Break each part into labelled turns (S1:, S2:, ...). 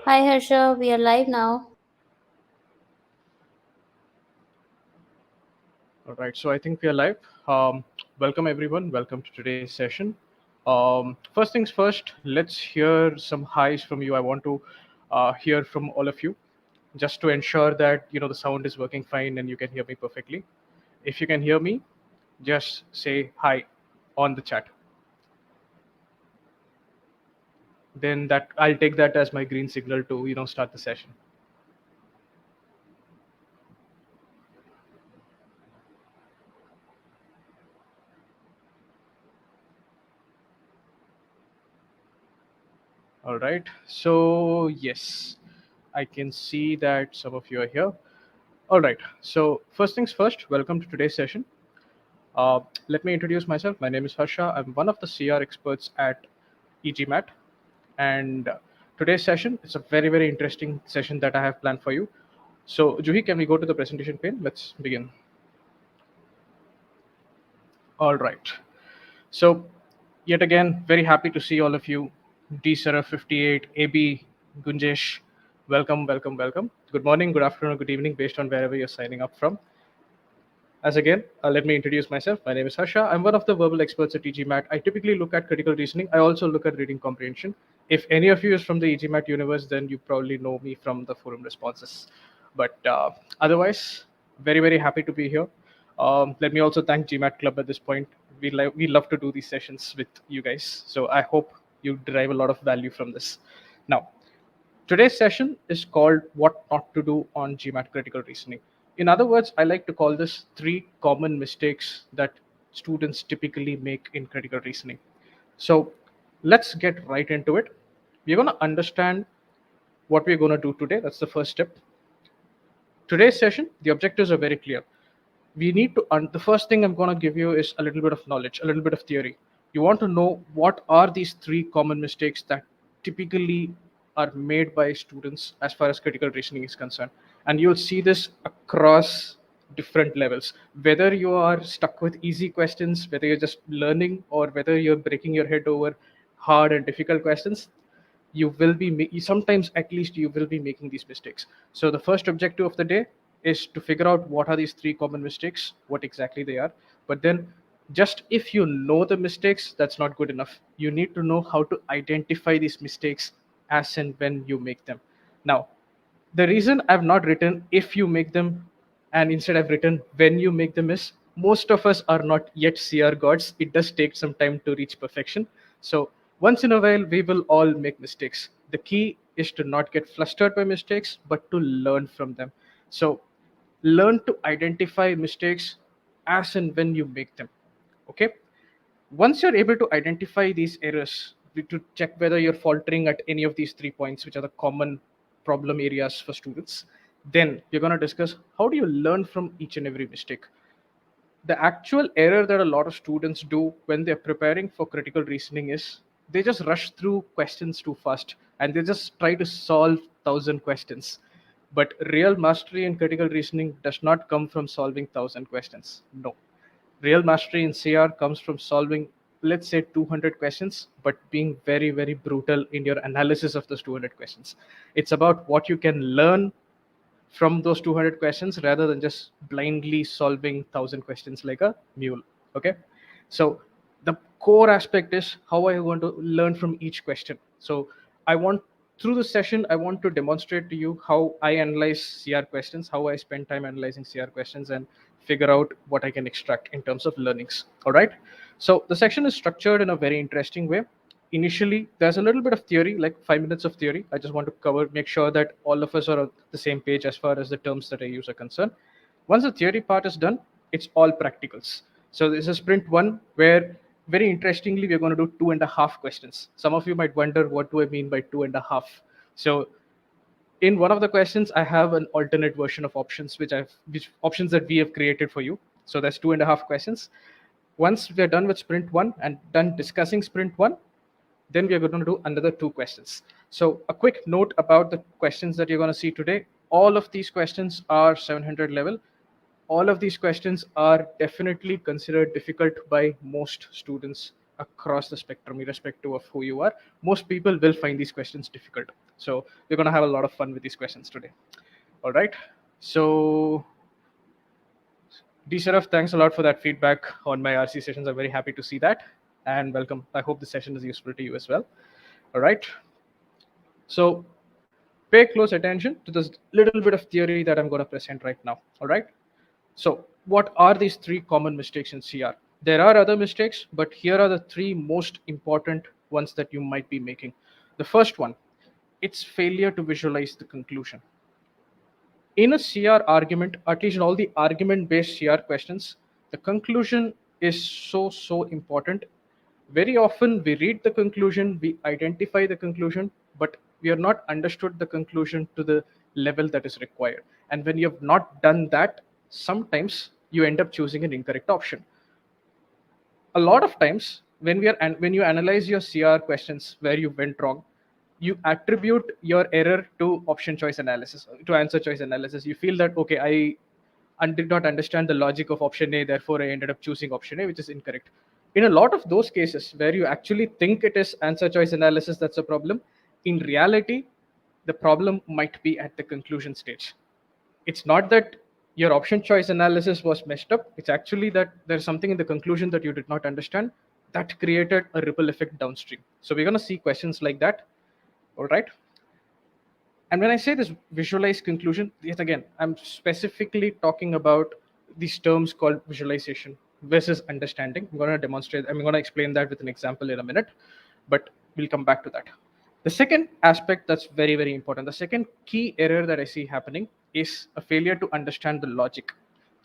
S1: Hi Harsha, we are live now.
S2: All right, so I think we are live. Welcome everyone. Welcome to today's session. First things first, let's hear some highs from you. I want to hear from all of you, just to ensure that the sound is working fine and you can hear me perfectly. If you can hear me, just say hi on the chat. Then that I'll take that as my green signal to start the session. All right. So yes, I can see that some of you are here. All right. So first things first, welcome to today's session. Let me introduce myself. My name is Harsha. I'm one of the CR experts at eGMAT, and today's session is a very interesting session that I have planned for you. So Juhi, can we go to the presentation pane? Let's begin. All right. So yet again, very happy to see all of you. D Sarah 58, AB Gunjesh, welcome. Good morning, good afternoon, good evening, based on wherever you're signing up from. As again, let me introduce myself. My name is Harsha. I'm one of the verbal experts at eGMAT. I typically look at critical reasoning. I also look at reading comprehension. If any of you is from the eGMAT universe, then you probably know me from the forum responses. But otherwise, very happy to be here. Let me also thank GMAT Club at this point. We love to do these sessions with you guys. So I hope you derive a lot of value from this. Now, today's session is called What Not to Do on GMAT Critical Reasoning. In other words, I like to call this three common mistakes that students typically make in critical reasoning. So let's get right into it. We're going to understand what we're going to do today. That's the first step. Today's session, the objectives are very clear. We need to, the first thing I'm going to give you is a little bit of knowledge, a little bit of theory. You want to know what are these three common mistakes that typically are made by students as far as critical reasoning is concerned. And you'll see this across different levels, whether you are stuck with easy questions, whether you're just learning, or whether you're breaking your head over hard and difficult questions. You will be sometimes, at least, you will be making these mistakes. So the first objective of the day is to figure out what are these three common mistakes, what exactly they are. But then, just if you know the mistakes, that's not good enough. You need to know how to identify these mistakes as and when you make them. Now, the reason I've not written if you make them and instead I've written when you make them is most of us are not yet CR gods. It does take some time to reach perfection. So once in a while, we will all make mistakes. The key is to not get flustered by mistakes, but to learn from them. So learn to identify mistakes as and when you make them. Okay. Once you're able to identify these errors, to check whether you're faltering at any of these 3 points, which are the common problem areas for students, then we're going to discuss how do you learn from each and every mistake. The actual error that a lot of students do when they're preparing for critical reasoning is they just rush through questions too fast and they just try to solve 1,000 questions. But real mastery in critical reasoning does not come from solving 1,000 questions. No, real mastery in CR comes from solving, let's say, 200 questions, but being very brutal in your analysis of those 200 questions. It's about what you can learn from those 200 questions rather than just blindly solving 1,000 questions like a mule. Okay. So the core aspect is how I want to learn from each question. So I want, through the session, I want to demonstrate to you how I analyze CR questions, how I spend time analyzing CR questions, and figure out what I can extract in terms of learnings. All right. So the section is structured in a very interesting way. Initially, there's a little bit of theory, like 5 minutes of theory. I just want to cover, make sure that all of us are on the same page as far as the terms that I use are concerned. Once the theory part is done, it's all practicals. So this is sprint one, where very interestingly, we're going to do 2.5 questions. Some of you might wonder, what do I mean by 2.5? So in one of the questions, I have an alternate version of options, which options that we have created for you. So that's 2.5 questions. Once we're done with sprint one and done discussing sprint one, then we are going to do another 2 questions. So a quick note about the questions that you're going to see today. All of these questions are 700 level. All of these questions are definitely considered difficult by most students across the spectrum, irrespective of who you are. Most people will find these questions difficult. So we're going to have a lot of fun with these questions today. All right. So, D Sharaf, thanks a lot for that feedback on my RC sessions. I'm very happy to see that. And welcome. I hope the session is useful to you as well. All right. So, pay close attention to this little bit of theory that I'm going to present right now. All right. So, what are these three common mistakes in CR? There are other mistakes, but here are the three most important ones that you might be making. The first one, it's failure to visualize the conclusion. In a CR argument, at least in all the argument based CR questions, the conclusion is so important. Very often we read the conclusion, we identify the conclusion, but we are not understood the conclusion to the level that is required. And when you have not done that, sometimes you end up choosing an incorrect option. A lot of times when you analyze your CR questions where you went wrong, you attribute your error to option choice analysis, to answer choice analysis. You feel that, okay, I did not understand the logic of option A, therefore I ended up choosing option A, which is incorrect. In a lot of those cases where you actually think it is answer choice analysis that's a problem, in reality the problem might be at the conclusion stage. It's not that your option choice analysis was messed up. It's actually that there's something in the conclusion that you did not understand that created a ripple effect downstream. So we're going to see questions like that. All right. And when I say this visualized conclusion, yet again, I'm specifically talking about these terms called visualization versus understanding. I'm going to demonstrate, I'm going to explain that with an example in a minute, but we'll come back to that. The second aspect that's very important, the second key error that I see happening is a failure to understand the logic.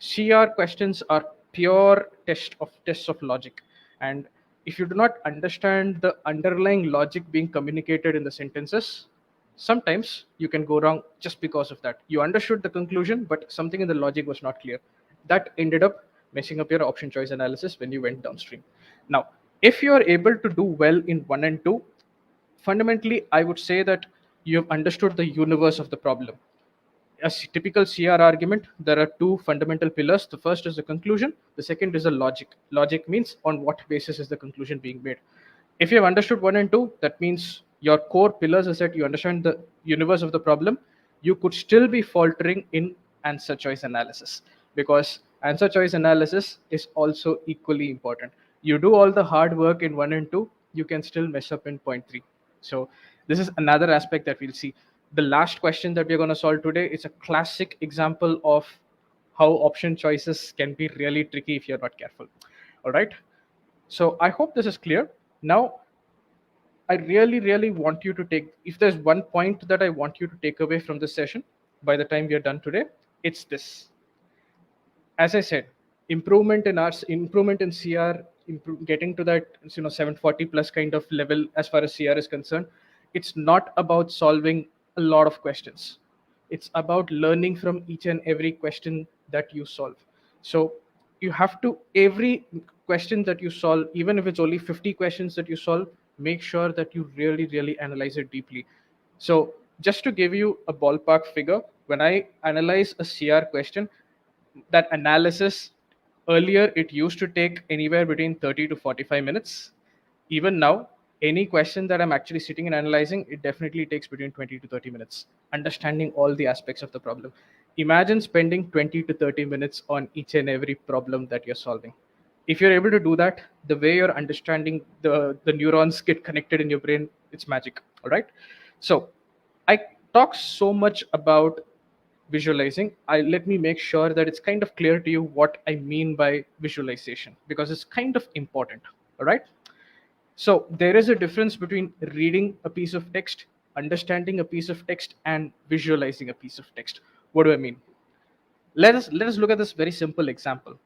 S2: CR questions are pure tests of logic. And if you do not understand the underlying logic being communicated in the sentences, sometimes you can go wrong just because of that. You understood the conclusion, but something in the logic was not clear. That ended up messing up your option choice analysis when you went downstream. Now, if you are able to do well in 1 and 2, fundamentally, I would say that you have understood the universe of the problem. A typical CR argument, there are two fundamental pillars. The first is the conclusion. The second is the logic. Logic means on what basis is the conclusion being made. If you have understood 1 and 2, that means your core pillars is that you understand the universe of the problem. You could still be faltering in answer choice analysis, because answer choice analysis is also equally important. You do all the hard work in 1 and 2, you can still mess up in point 3. So this is another aspect that we'll see. The last question that we're going to solve today is a classic example of how option choices can be really tricky if you're not careful. All right. So I hope this is clear. Now, I really want you to take, if there's one point that I want you to take away from this session by the time we are done today, it's this. As I said, improvement in CR, getting to that 740 plus kind of level as far as CR is concerned, it's not about solving a lot of questions. It's about learning from each and every question that you solve. So you have to, every question that you solve, even if it's only 50 questions that you solve, make sure that you really analyze it deeply. So just to give you a ballpark figure, when I analyze a CR question, that analysis, earlier it used to take anywhere between 30 to 45 minutes. Even now, any question that I'm actually sitting and analyzing, it definitely takes between 20 to 30 minutes, understanding all the aspects of the problem. Imagine spending 20 to 30 minutes on each and every problem that you're solving. If you're able to do that, the way you're understanding the neurons get connected in your brain, it's magic. All right. So I talk so much about visualizing. I let me make sure that it's kind of clear to you what I mean by visualization, because it's kind of important. All right. So there is a difference between reading a piece of text, understanding a piece of text, and visualizing a piece of text. What do I mean? Let us look at this very simple example.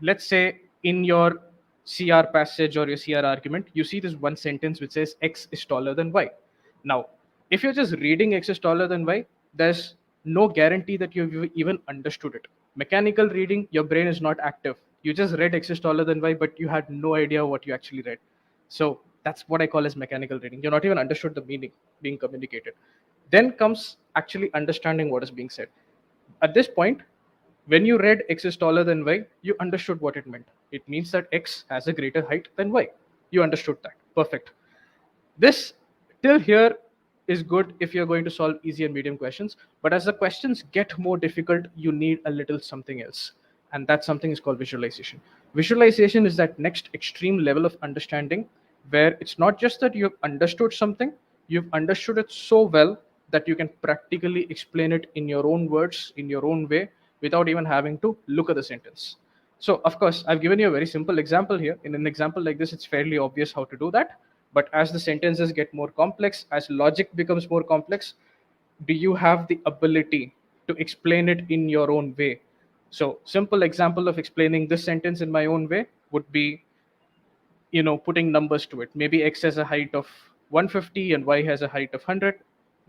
S2: Let's say in your CR passage or your CR argument, you see this one sentence which says X is taller than Y. Now, if you're just reading X is taller than Y, there's no guarantee that you've even understood it. Mechanical reading, your brain is not active. You just read X is taller than Y, but you had no idea what you actually read. So that's what I call as mechanical reading. You're not even understood the meaning being communicated. Then comes actually understanding what is being said. At this point, when you read X is taller than Y, you understood what it meant. It means that X has a greater height than Y. You understood that. Perfect. This till here is good if you're going to solve easy and medium questions, but as the questions get more difficult, you need a little something else. And that something is called visualization. Visualization is that next extreme level of understanding where it's not just that you've understood something, you've understood it so well that you can practically explain it in your own words, in your own way, without even having to look at the sentence. So, of course, I've given you a very simple example here. In an example like this, it's fairly obvious how to do that. But as the sentences get more complex, as logic becomes more complex, do you have the ability to explain it in your own way? So, simple example of explaining this sentence in my own way would be, putting numbers to it. Maybe x has a height of 150 and y has a height of 100.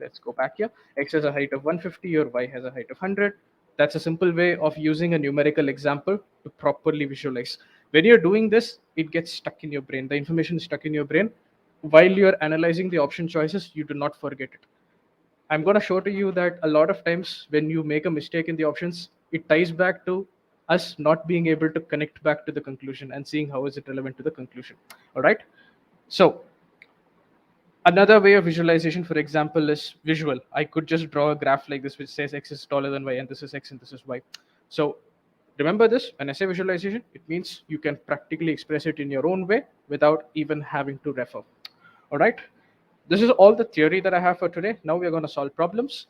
S2: Let's go back here. X has a height of 150 or y has a height of 100. That's a simple way of using a numerical example to properly visualize. When you're doing this, it gets stuck in your brain. The information is stuck in your brain. While you're analyzing the option choices, you do not forget it. I'm going to show to you that a lot of times when you make a mistake in the options, it ties back to us not being able to connect back to the conclusion and seeing how is it relevant to the conclusion. All right. So another way of visualization, for example, is visual. I could just draw a graph like this, which says x is taller than y, and this is x and this is y. So remember this, when I say visualization, it means you can practically express it in your own way without even having to refer. All right. This is all the theory that I have for today. Now we're going to solve problems.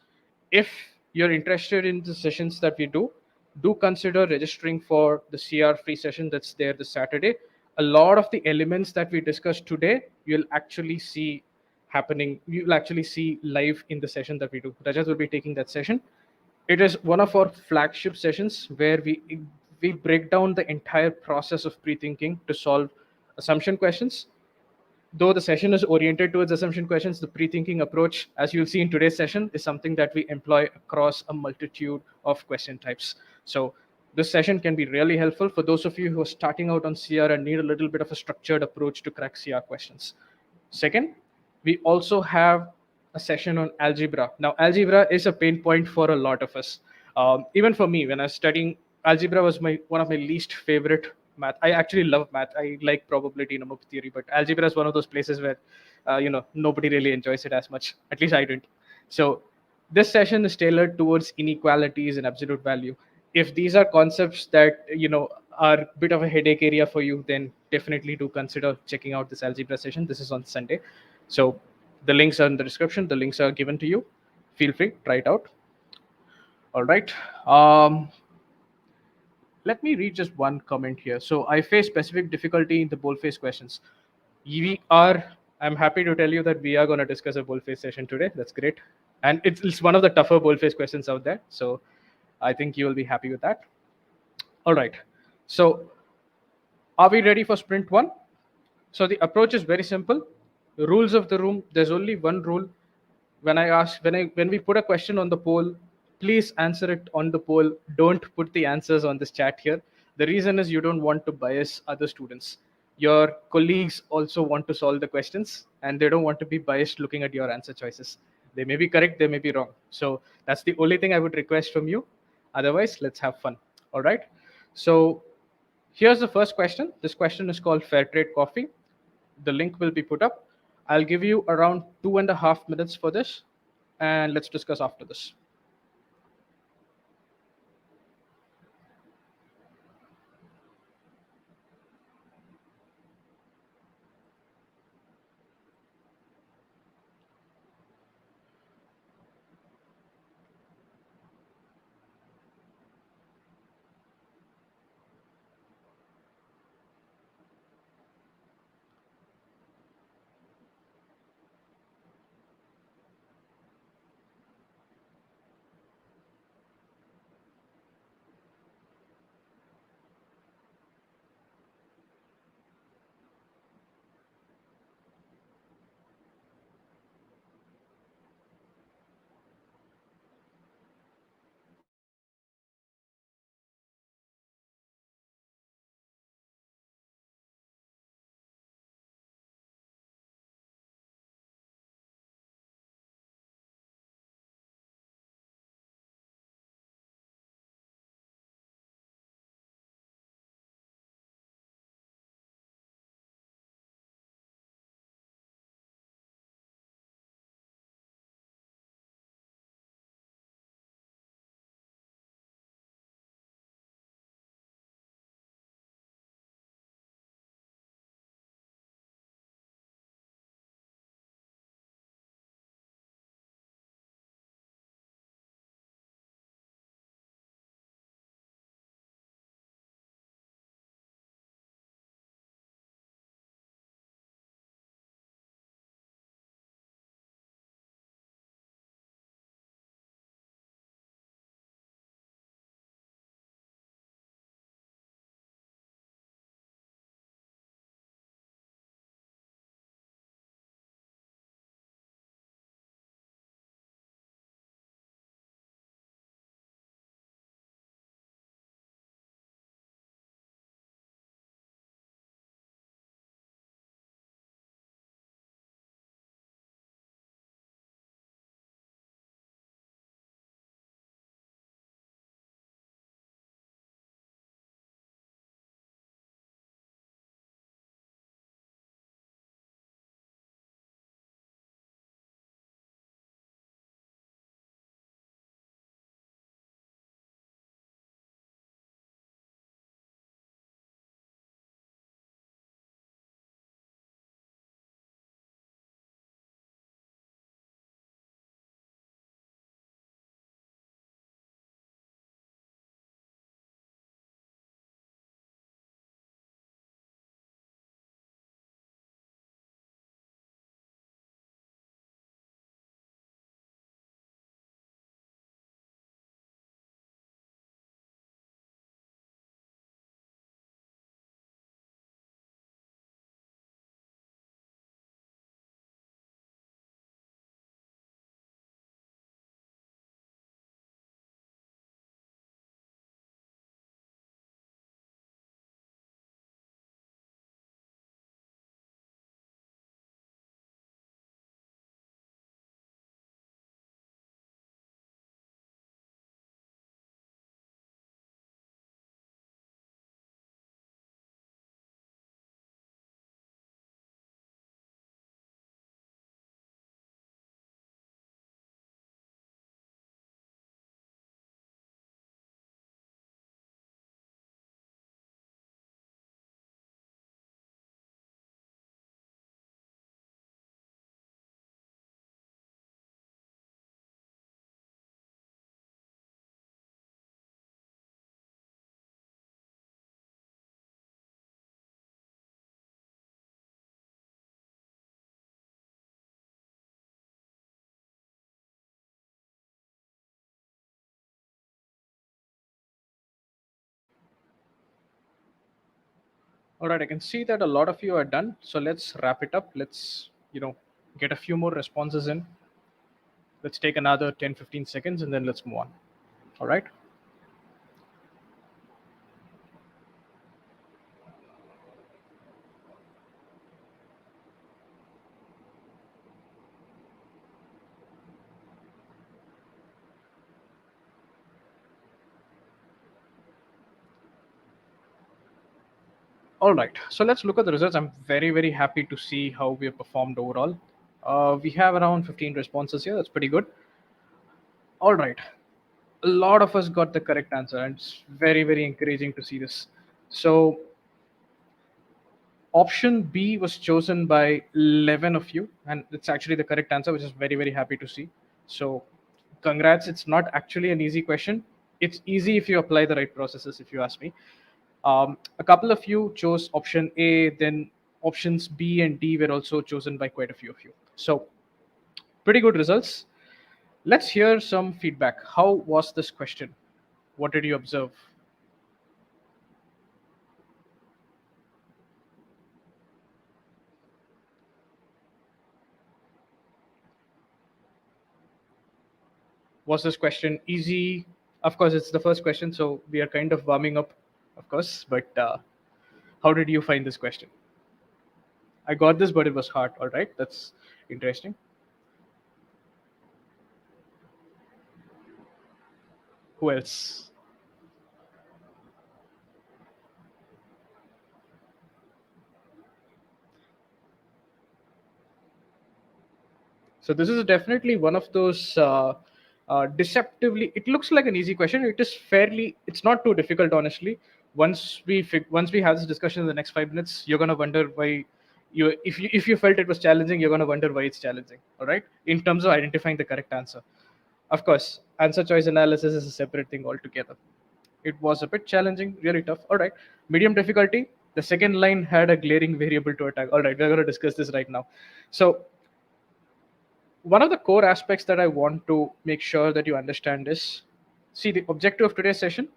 S2: If you're interested in the sessions that we do consider registering for the CR free session that's there this Saturday. A lot of the elements that we discussed today, you'll actually see happening. You'll actually see live in the session that we do. Rajat will be taking that session. It is one of our flagship sessions where we break down the entire process of pre-thinking to solve assumption questions. Though the session is oriented towards assumption questions, the pre-thinking approach, as you'll see in today's session, is something that we employ across a multitude of question types. So this session can be really helpful for those of you who are starting out on CR and need a little bit of a structured approach to crack CR questions. Second, we also have a session on algebra. Now, algebra is a pain point for a lot of us. Even for me, when I was studying, algebra was my one of my least favorite math. I actually love math. I like probability number theory, but algebra is one of those places where, nobody really enjoys it as much. At least I didn't. So this session is tailored towards inequalities and absolute value. If these are concepts that are a bit of a headache area for you, then definitely do consider checking out this algebra session. This is on Sunday. So the links are in the description. The links are given to you. Feel free, try it out. All right. Let me read just one comment here. So I face specific difficulty in the boldface questions. We are, I'm happy to tell you that we are going to discuss a boldface session today. That's great. And it's one of the tougher boldface questions out there. So I think you will be happy with that. All right. So are we ready for sprint one? So the approach is very simple. The rules of the room, there's only one rule. When we put a question on the poll, please answer it on the poll. Don't put the answers on this chat here. The reason is you don't want to bias other students. Your colleagues also want to solve the questions and they don't want to be biased looking at your answer choices. They may be correct, they may be wrong. So that's the only thing I would request from you. Otherwise, let's have fun. All right. So here's the first question. This question is called Fair Trade Coffee. The link will be put up. I'll give you around 2.5 minutes for this, and let's discuss after this. All right, I can see that a lot of you are done. So let's wrap it up. Let's, get a few more responses in. Let's take another 10, 15 seconds and then let's move on. All right. All right. So let's look at the results. I'm very, very happy to see how we have performed overall. We have around 15 responses here. That's pretty good. All right. A lot of us got the correct answer, and it's very, very encouraging to see this. So option B was chosen by 11 of you, and it's actually the correct answer, which is very, very happy to see. So, congrats. It's not actually an easy question. It's easy if you apply the right processes, if you ask me. A couple of you chose option A, then options B and D were also chosen by quite a few of you. So, pretty good results. Let's hear some feedback. How was this question? What did you observe? Was this question easy? Of course, it's the first question, so we are kind of warming up, of course. But how did you find this question? I got this, but it was hard. All right, that's interesting. Who else? So this is definitely one of those deceptively. It looks like an easy question. It is fairly. It's not too difficult, honestly. Once we have this discussion in the next 5 minutes, you're gonna wonder why. If you felt it was challenging, you're gonna wonder why it's challenging. All right, in terms of identifying the correct answer. Of course, answer choice analysis is a separate thing altogether. It was a bit challenging, really tough. All right, medium difficulty. The second line had a glaring variable to attack. All right, we're going to discuss this right now. So one of the core aspects that I want to make sure that you understand is, see, the objective of today's session.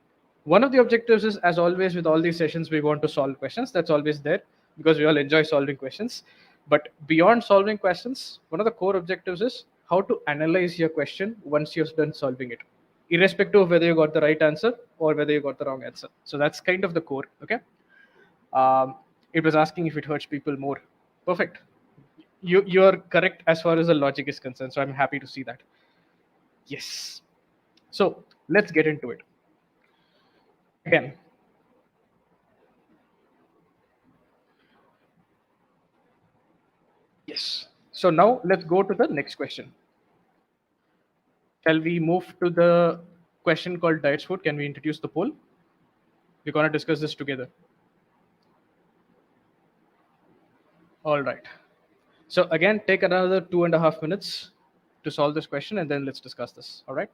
S2: One of the objectives is, as always, with all these sessions, we want to solve questions. That's always there because we all enjoy solving questions. But beyond solving questions, one of the core objectives is how to analyze your question once you've done solving it, irrespective of whether you got the right answer or whether you got the wrong answer. So that's kind of the core. Okay. Um, it was asking if it hurts people more. Perfect. You're correct as far as the logic is concerned. So I'm happy to see that. Yes. So let's get into it. Again, yes. So now let's go to the next question. Shall we move to the question called diets food? Can we introduce the poll? We're gonna discuss this together. All right. So again, take another 2.5 minutes to solve this question, and then let's discuss this. All right.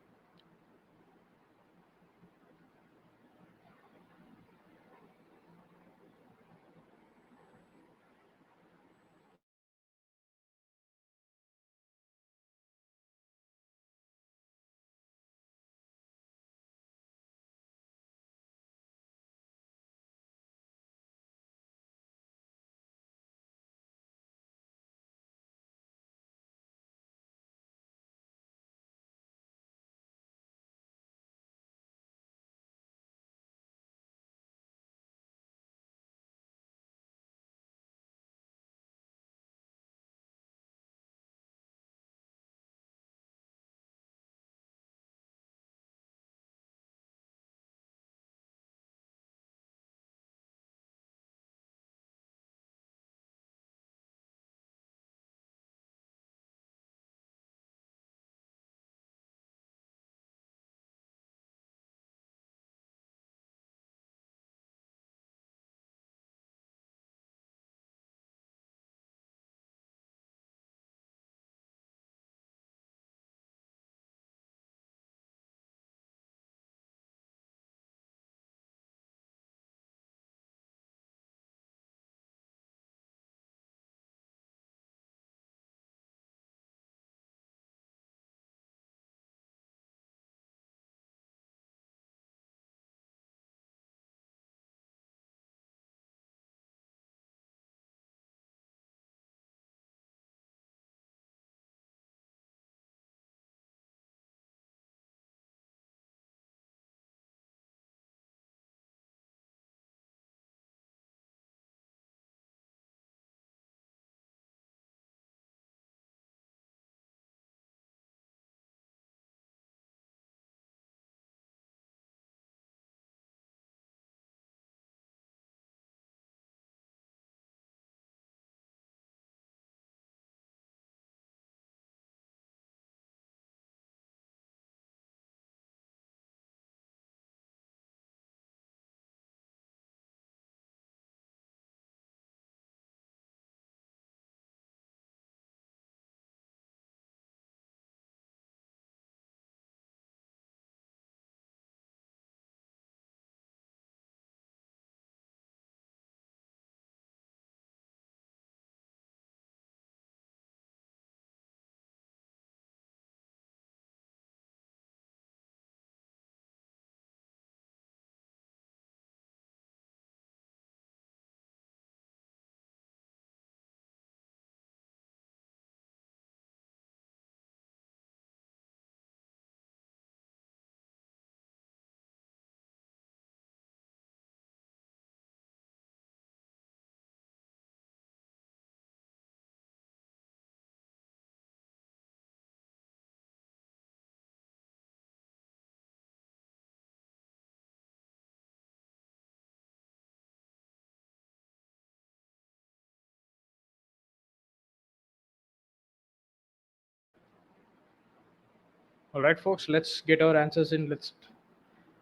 S2: All right, folks, let's get our answers in. Let's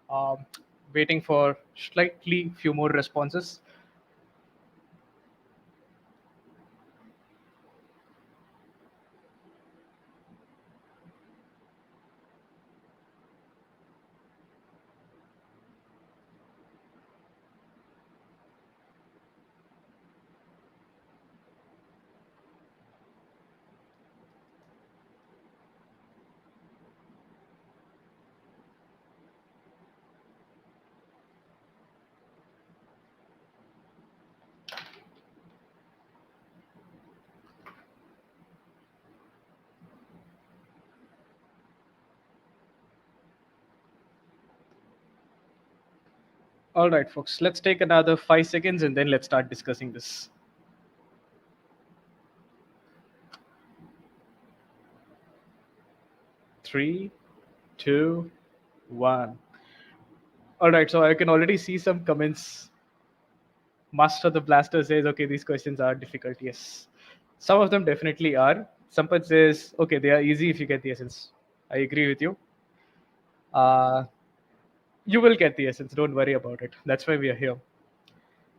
S2: um, waiting for slightly few more responses. All right, folks, let's take another 5 seconds and then let's start discussing this. Three, two, one. All right, so I can already see some comments. Master the Blaster says, okay, these questions are difficult. Yes, some of them definitely are. Sampath says, okay, they are easy if you get the essence. I agree with you. Uh, you will get the essence. Don't worry about it. That's why we are here.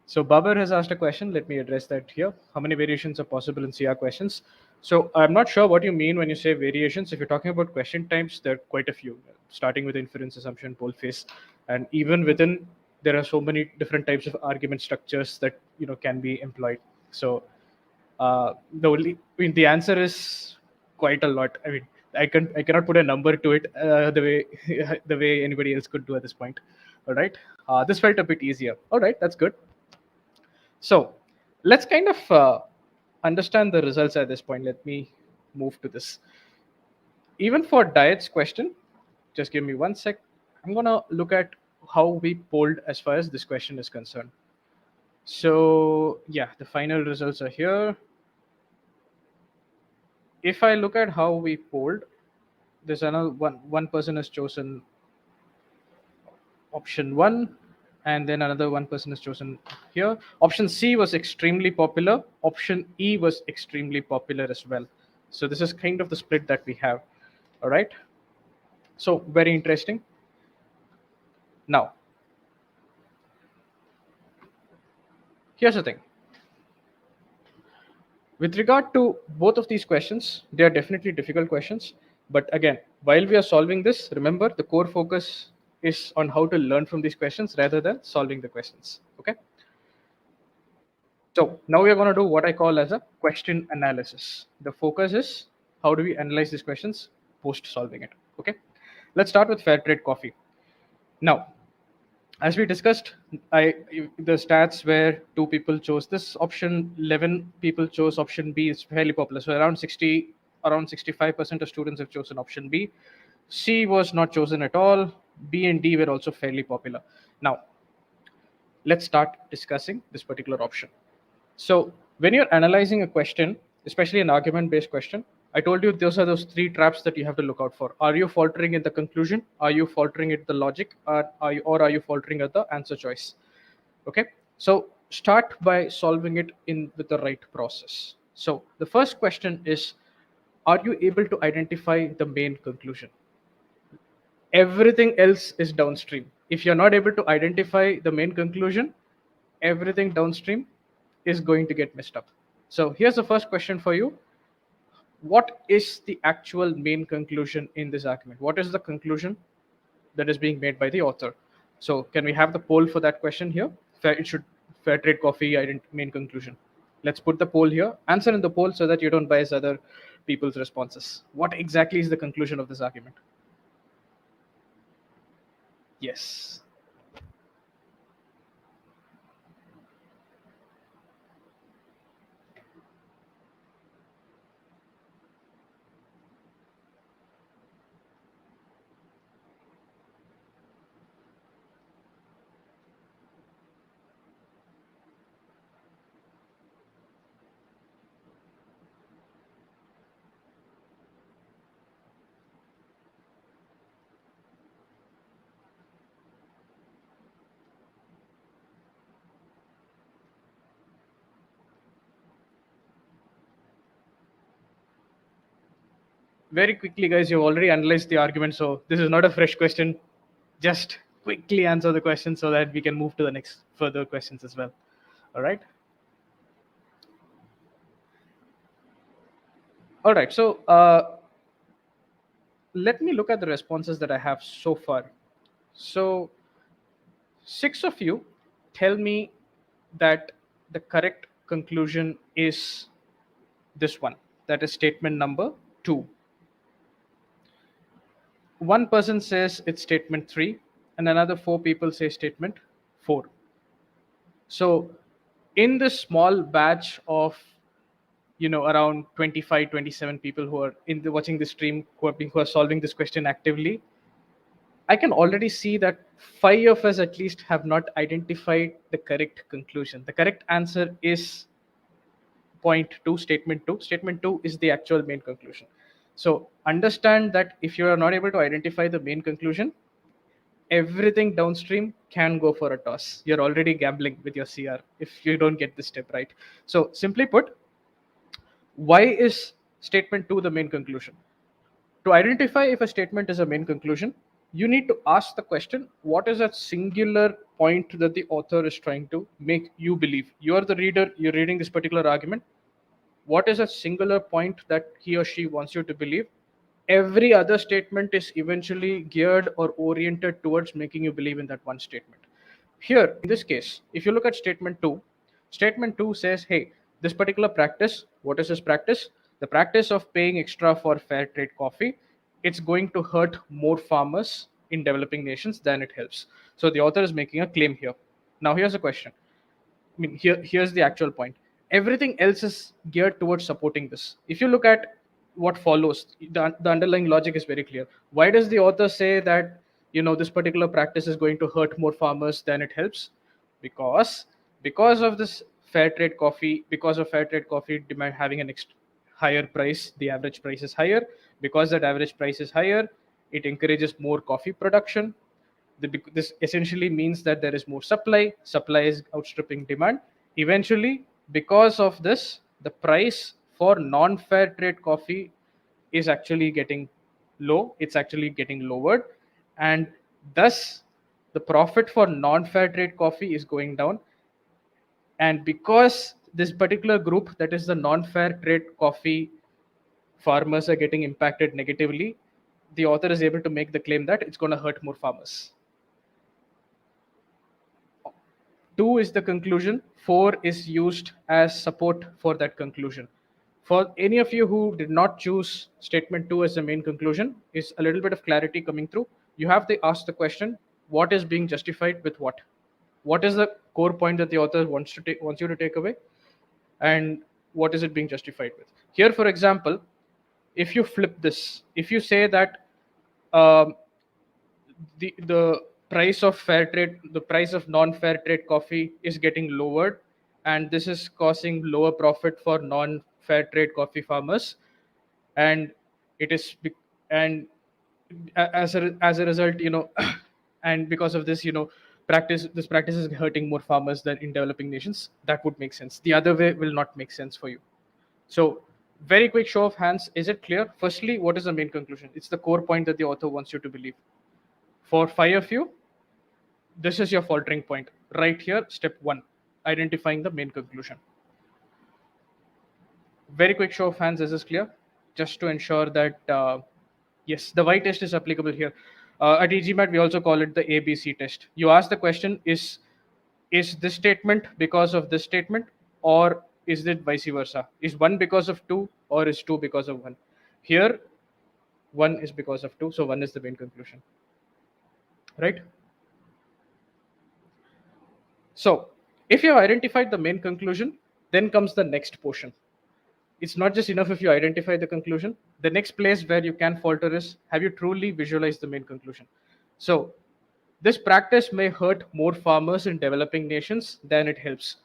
S2: So Babar has asked a question. Let me address that here. How many variations are possible in CR questions? So I'm not sure what you mean when you say variations. If you're talking about question types, there are quite a few, starting with inference, assumption, boldface, and even within there are so many different types of argument structures that can be employed. So the answer is quite a lot. I mean, I cannot put a number to it the way the way anybody else could do at this point. All right, this felt a bit easier. All right, that's good. So let's kind of understand the results at this point. Let me move to this. Even for diets question, just give me 1 sec. I'm gonna look at how we polled as far as this question is concerned. So yeah, the final results are here. If I look at how we polled, there's another one person has chosen option one, and then another one person is chosen here. Option C was extremely popular. Option E was extremely popular as well. So this is kind of the split that we have. All right. So very interesting. Now, here's the thing. With regard to both of these questions, they are definitely difficult questions. But again, while we are solving this, remember the core focus is on how to learn from these questions rather than solving the questions. Okay. So now we are going to do what I call as a question analysis. The focus is how do we analyze these questions post solving it. Okay. Let's start with fair trade coffee. Now, as we discussed, the stats where two people chose this option, 11 people chose option B is fairly popular. So around 65% of students have chosen option B. C was not chosen at all. B and D were also fairly popular. Now, let's start discussing this particular option. So when you're analyzing a question, especially an argument-based question, I told you those are those three traps that you have to look out for. Are you faltering in the conclusion? Are you faltering at the logic? Or are you faltering at the answer choice? Okay. So start by solving it in with the right process. So the first question is, are you able to identify the main conclusion? Everything else is downstream. If you're not able to identify the main conclusion, everything downstream is going to get messed up. So here's the first question for you. What is the actual main conclusion in this argument? What is the conclusion that is being made by the author? So can we have the poll for that question here? It should fair trade coffee main conclusion. Let's put the poll here. Answer in the poll so that you don't bias other people's responses. What exactly is the conclusion of this argument? Yes. Very quickly, guys, you've already analyzed the argument, so this is not a fresh question. Just quickly answer the question so that we can move to the next further questions as well. All right. All right. So let me look at the responses that I have so far. So six of you tell me that the correct conclusion is this one. That is statement number two. One person says it's statement three, and another four people say statement four. So in this small batch of around 25, 27 people who are watching the stream, who are solving this question actively, I can already see that five of us at least have not identified the correct conclusion. The correct answer is point two, statement two. Statement two is the actual main conclusion. So understand that if you are not able to identify the main conclusion, everything downstream can go for a toss. You're already gambling with your CR if you don't get this step right. So simply put, why is statement two the main conclusion? To identify if a statement is a main conclusion, you need to ask the question, what is that singular point that the author is trying to make you believe? You are the reader, you're reading this particular argument. What is a singular point that he or she wants you to believe? Every other statement is eventually geared or oriented towards making you believe in that one statement. Here, in this case, if you look at statement 2 says, hey, this particular practice, what is this practice? The practice of paying extra for fair trade coffee, it's going to hurt more farmers in developing nations than it helps. So the author is making a claim here. Now, here's a question. I mean, here's the actual point. Everything else is geared towards supporting this. If you look at what follows, the underlying logic is very clear. Why does the author say that this particular practice is going to hurt more farmers than it helps? Because because of this fair trade coffee, because of fair trade coffee demand having an higher price, the average price is higher. Because that average price is higher, it encourages more coffee production. This essentially means that there is more supply is outstripping demand. Eventually, because of this, the price for non-fair trade coffee is actually getting low, it's actually getting lowered, and thus the profit for non-fair trade coffee is going down. And because this particular group, that is the non-fair trade coffee farmers, are getting impacted negatively, the author is able to make the claim that it's going to hurt more farmers. 2 is the conclusion, 4 is used as support for that conclusion. For any of you who did not choose statement 2 as the main conclusion, is a little bit of clarity coming through. You have to ask the question, what is being justified with what? What is the core point that the author wants you to take away, and what is it being justified with? Here, for example, if you flip this, if you say that um, the price of fair trade, the price of non-fair trade coffee is getting lowered, and this is causing lower profit for non-fair trade coffee farmers, and it is and as a result, and because of this, this practice is hurting more farmers than in developing nations. That would make sense. The other way will not make sense for you. So very quick show of hands, is it clear? Firstly, what is the main conclusion? It's the core point that the author wants you to believe. For 5 of you, this is your faltering point right here. Step 1, identifying the main conclusion. Very quick show of hands, is this clear? Just to ensure that yes, the Y test is applicable here. At eGMAT, we also call it the ABC test. You ask the question, is this statement because of this statement, or is it vice versa? Is 1 because of 2, or is 2 because of 1? Here, 1 is because of 2, so 1 is the main conclusion, right? So if you have identified the main conclusion, then comes the next portion. It's not just enough if you identify the conclusion. The next place where you can falter is, have you truly visualized the main conclusion? So this practice may hurt more farmers in developing nations than it helps.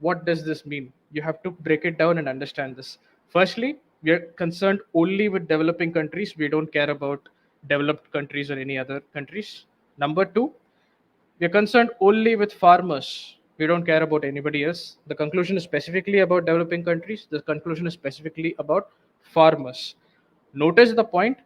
S2: What does this mean? You have to break it down and understand this. Firstly, we are concerned only with developing countries. We don't care about developed countries or any other countries. Number two, we are concerned only with farmers. We don't care about anybody else. The conclusion is specifically about developing countries. The conclusion is specifically about farmers. Notice the point.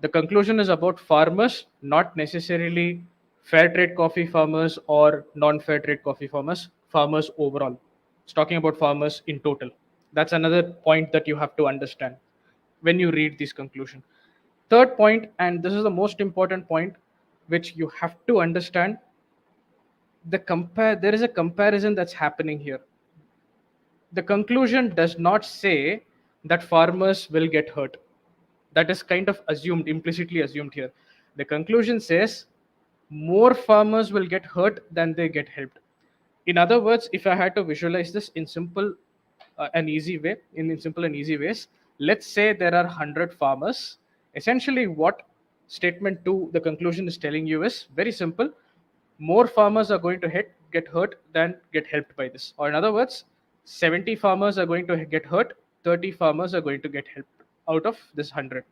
S2: The conclusion is about farmers, not necessarily fair trade coffee farmers or non-fair trade coffee farmers, farmers overall. It's talking about farmers in total. That's another point that you have to understand when you read this conclusion. Third point, and this is the most important point, which you have to understand, there is a comparison that's happening here. The conclusion does not say that farmers will get hurt. That is kind of assumed, implicitly assumed here. The conclusion says more farmers will get hurt than they get helped. In other words, if I had to visualize this in simple and easy way, in simple and easy ways, let's say there are 100 farmers. Essentially, what statement 2, the conclusion is telling you is very simple. More farmers are going to get hurt than get helped by this. Or in other words, 70 farmers are going to get hurt, 30 farmers are going to get helped out of this 100.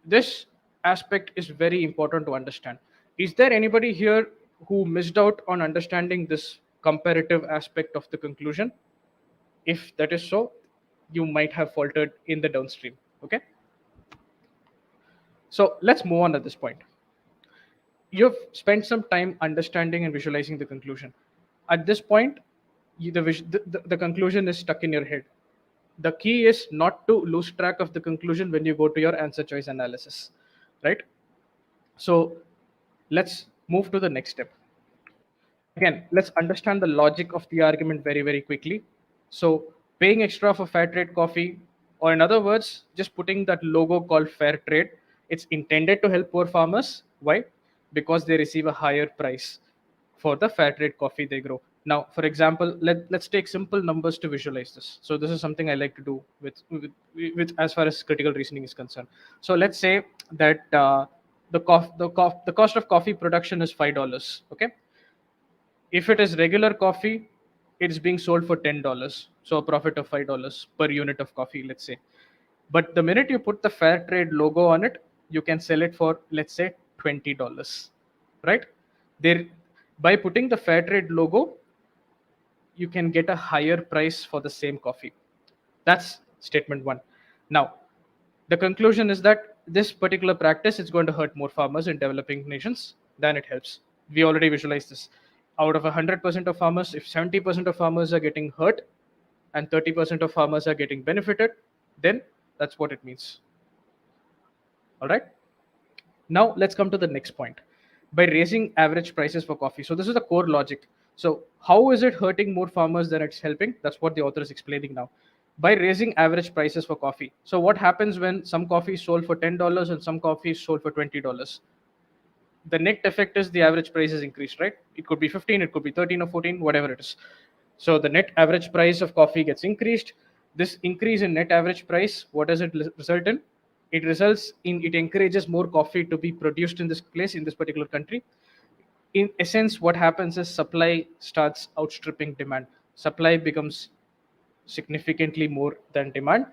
S2: This aspect is very important to understand. Is there anybody here who missed out on understanding this comparative aspect of the conclusion? If that is so, you might have faltered in the downstream. Okay, so let's move on at this point. You've spent some time understanding and visualizing the conclusion. At this point, the conclusion is stuck in your head. The key is not to lose track of the conclusion when you go to your answer choice analysis, right? So let's move to the next step. Again, let's understand the logic of the argument very, very quickly. So paying extra for fair trade coffee, or in other words, just putting that logo called fair trade, it's intended to help poor farmers. Why? Because they receive a higher price for the fair trade coffee they grow. Now, for example, let's take simple numbers to visualize this. So this is something I like to do with as far as critical reasoning is concerned. So let's say that the cost of coffee production is $5. Okay, if it is regular coffee, it's being sold for $10, so a profit of $5 per unit of coffee, let's say. But the minute you put the fair trade logo on it, you can sell it for, let's say, $20, right? There, by putting the fair trade logo, you can get a higher price for the same coffee. That's statement one. Now, the conclusion is that this particular practice is going to hurt more farmers in developing nations than it helps. We already visualized this. Out of 100% of farmers, if 70% of farmers are getting hurt and 30% of farmers are getting benefited, then that's what it means. All right. Now let's come to the next point. By raising average prices for coffee. So this is the core logic. So how is it hurting more farmers than it's helping? That's what the author is explaining now. By raising average prices for coffee. So what happens when some coffee is sold for $10 and some coffee is sold for $20? The net effect is the average price is increased, right? It could be 15, it could be 13 or 14, whatever it is. So the net average price of coffee gets increased. This increase in net average price, what does it result in? It results in, it encourages more coffee to be produced in this place, in this particular country. In essence, what happens is supply starts outstripping demand. Supply becomes significantly more than demand.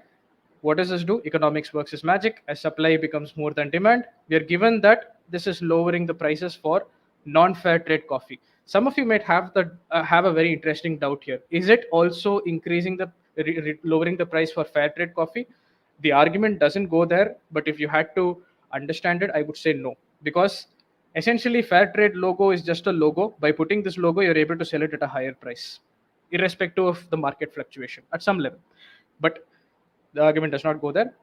S2: What does this do? Economics works as magic. As supply becomes more than demand, we are given that this is lowering the prices for non-fair trade coffee. Some of you might have a very interesting doubt here. Is it also increasing the lowering the price for fair trade coffee? The argument doesn't go there, but if you had to understand it, I would say no, because essentially fair trade logo is just a logo. By putting this logo, you're able to sell it at a higher price, irrespective of the market fluctuation at some level. But the argument does not go there.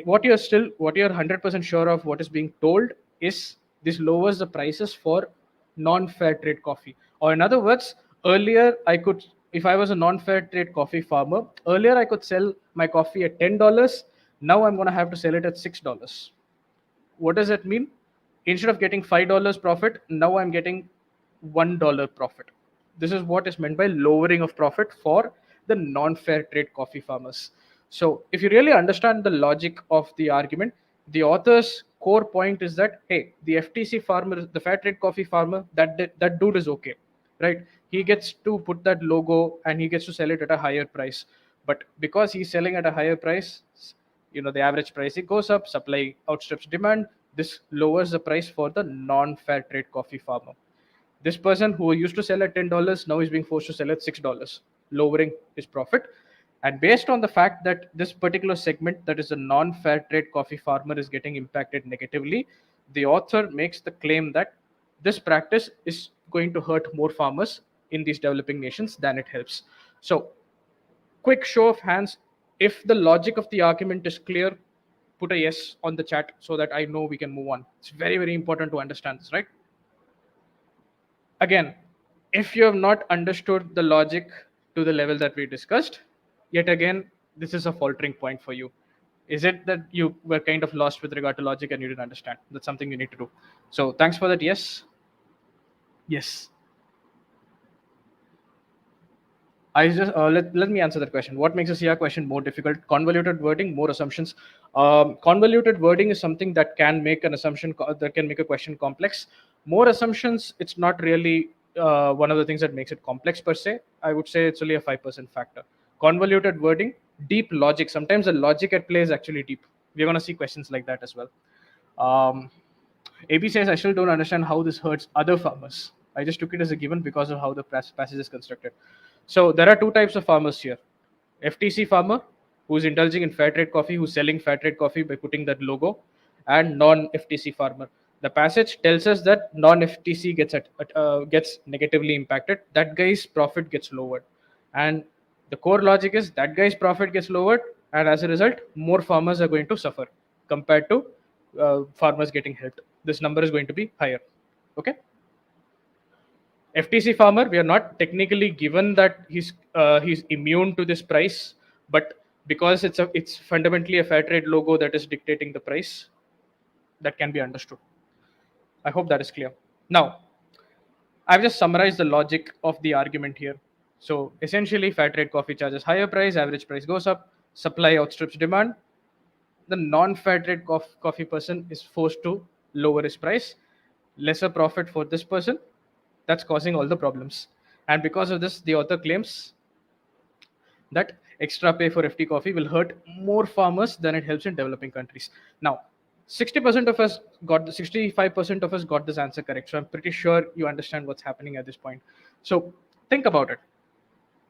S2: What you're 100% sure of, what is being told is this lowers the prices for non-fair trade coffee. Or in other words, earlier I could, if I was a non-fair trade coffee farmer, earlier I could sell my coffee at $10. Now I'm going to have to sell it at $6. What does that mean? Instead of getting $5 profit, now I'm getting $1 profit. This is what is meant by lowering of profit for the non-fair trade coffee farmers. So if you really understand the logic of the argument, the author's core point is that, hey, the FTC farmer, the fair trade coffee farmer, that dude is okay, right? He gets to put that logo and he gets to sell it at a higher price. But because he's selling at a higher price, the average price, it goes up, supply outstrips demand. This lowers the price for the non-fair trade coffee farmer. This person who used to sell at $10 now is being forced to sell at $6, lowering his profit. And based on the fact that this particular segment, that is a non-fair trade coffee farmer, is getting impacted negatively, the author makes the claim that this practice is going to hurt more farmers in these developing nations than it helps. So, quick show of hands, if the logic of the argument is clear, put a yes on the chat so that I know we can move on. It's very, very important to understand this, right? Again, if you have not understood the logic to the level that we discussed, yet again, this is a faltering point for you. Is it that you were kind of lost with regard to logic and you didn't understand? That's something you need to do. So thanks for that. Yes. Yes. Let me answer that question. What makes a CR question more difficult? Convoluted wording, more assumptions. Convoluted wording is something that can make an assumption that can make a question complex. More assumptions, it's not really one of the things that makes it complex per se. I would say it's only a 5% factor. Convoluted wording, deep logic. Sometimes the logic at play is actually deep. We're going to see questions like that as well. Um, AB says, I still don't understand how this hurts other farmers. I just took it as a given because of how the passage is constructed. So there are two types of farmers here. FTC farmer, who's indulging in fair trade coffee, who's selling fair trade coffee by putting that logo, and non-FTC farmer. The passage tells us that non-FTC gets negatively impacted. That guy's profit gets lowered, and the core logic is that guy's profit gets lowered, and as a result, more farmers are going to suffer compared to farmers getting helped. This number is going to be higher. Okay. FTC farmer, we are not technically given that he's immune to this price, but because it's fundamentally a fair trade logo that is dictating the price, that can be understood. I hope that is clear. Now, I've just summarized the logic of the argument here. So essentially, fair trade coffee charges higher price, average price goes up, supply outstrips demand. The non-fair trade coffee person is forced to lower his price, lesser profit for this person. That's causing all the problems. And because of this, the author claims that extra pay for FT coffee will hurt more farmers than it helps in developing countries. Now, 60% of us got 65% of us got this answer correct. So I'm pretty sure you understand what's happening at this point. So think about it.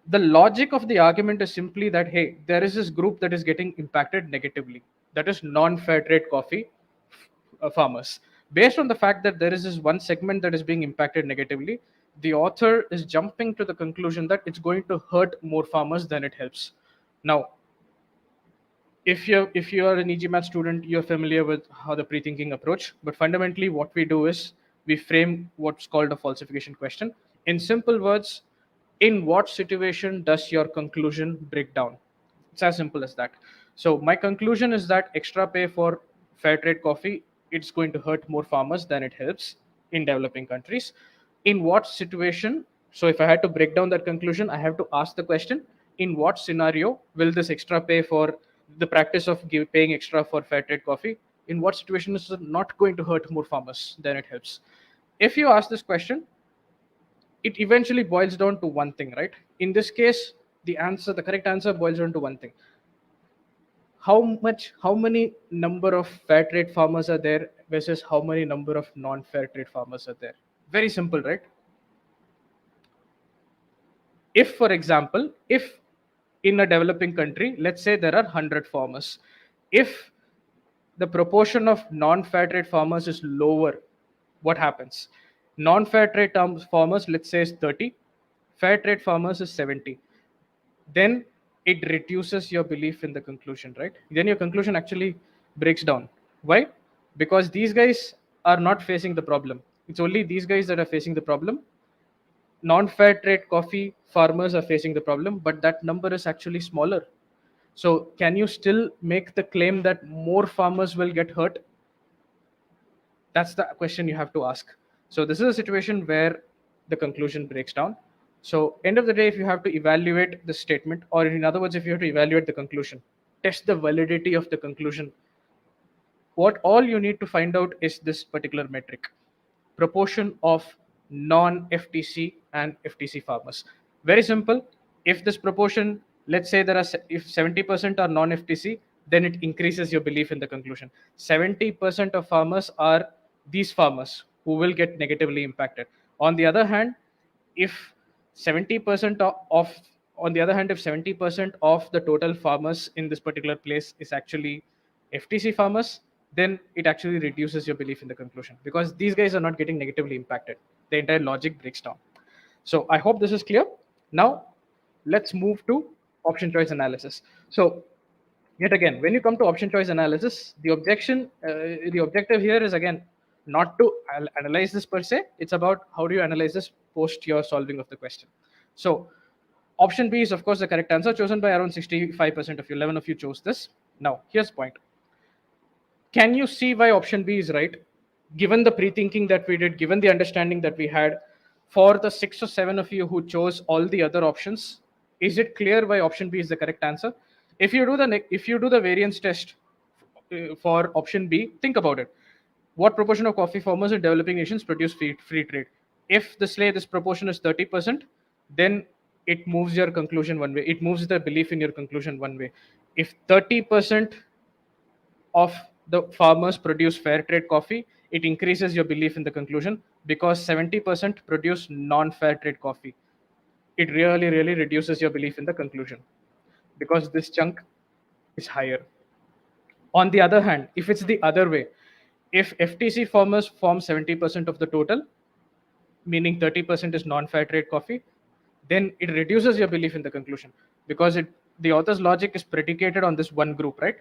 S2: The logic of the argument is simply that, hey, there is this group that is getting impacted negatively. That is non-fair trade coffee farmers. Based on the fact that there is this one segment that is being impacted negatively, the author is jumping to the conclusion that it's going to hurt more farmers than it helps. Now, if you are an eGMAT student, you're familiar with how the pre-thinking approach. But fundamentally, what we do is we frame what's called a falsification question. In simple words, in what situation does your conclusion break down? It's as simple as that. So my conclusion is that extra pay for fair trade coffee, it's going to hurt more farmers than it helps in developing countries. In what situation? So if I had to break down that conclusion, I have to ask the question, in what scenario will this extra pay for the practice of paying extra for fair trade coffee, in what situation is it not going to hurt more farmers than it helps? If you ask this question, it eventually boils down to one thing, right? In this case, the correct answer boils down to one thing. How many number of fair trade farmers are there versus how many number of non-fair trade farmers are there? Very simple, right? If, for example, if in a developing country, let's say there are 100 farmers, if the proportion of non-fair trade farmers is lower, what happens? Non-fair trade farmers, let's say, is 30, fair trade farmers is 70. Then it reduces your belief in the conclusion, right? Then your conclusion actually breaks down. Why? Because these guys are not facing the problem. It's only these guys that are facing the problem. Non-fair trade coffee farmers are facing the problem, but that number is actually smaller. So can you still make the claim that more farmers will get hurt? That's the question you have to ask. So this is a situation where the conclusion breaks down. So end of the day, if you have to evaluate the statement, or in other words, if you have to evaluate the conclusion, test the validity of the conclusion, what all you need to find out is this particular metric: proportion of non-FTC and FTC farmers. Very simple. If this proportion, let's say if 70% are non-FTC, then it increases your belief in the conclusion. 70% of farmers are these farmers who will get negatively impacted. On the other hand, if 70% On the other hand, if 70% of the total farmers in this particular place is actually FTC farmers, then it actually reduces your belief in the conclusion because these guys are not getting negatively impacted. The entire logic breaks down. So I hope this is clear. Now let's move to option choice analysis. So yet again, when you come to option choice analysis, the objective here is again not to analyze this per se. It's about how do you analyze this post your solving of the question. So option B is of course the correct answer, chosen by around 65% of you. 11 of you chose this. Now here's the point. Can you see why option B is right? Given the pre-thinking that we did, given the understanding that we had, for the 6 or 7 of you who chose all the other options, is it clear why option B is the correct answer? If you do the variance test for option B, think about it. What proportion of coffee farmers in developing nations produce free trade? If this proportion is 30%, then it moves your conclusion one way. It moves the belief in your conclusion one way. If 30% of the farmers produce fair trade coffee, it increases your belief in the conclusion because 70% produce non fair trade coffee. It really, really reduces your belief in the conclusion because this chunk is higher. On the other hand, if it's the other way, if FTC farmers form 70% of the total, meaning 30% is non fair trade coffee, then it reduces your belief in the conclusion because the author's logic is predicated on this one group, right?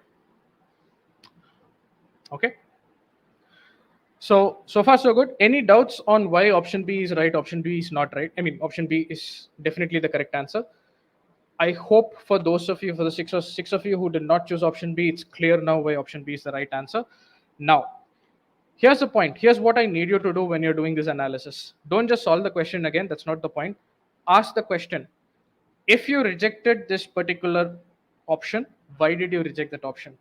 S2: Okay. So far so good. Any doubts on why option B is right, option B is not right? I mean, option B is definitely the correct answer. I hope for those of you, for the six of you who did not choose option B, it's clear now why option B is the right answer. Now, here's the point. Here's what I need you to do when you're doing this analysis. Don't just solve the question again. That's not the point. Ask the question. If you rejected this particular option, why did you reject that option?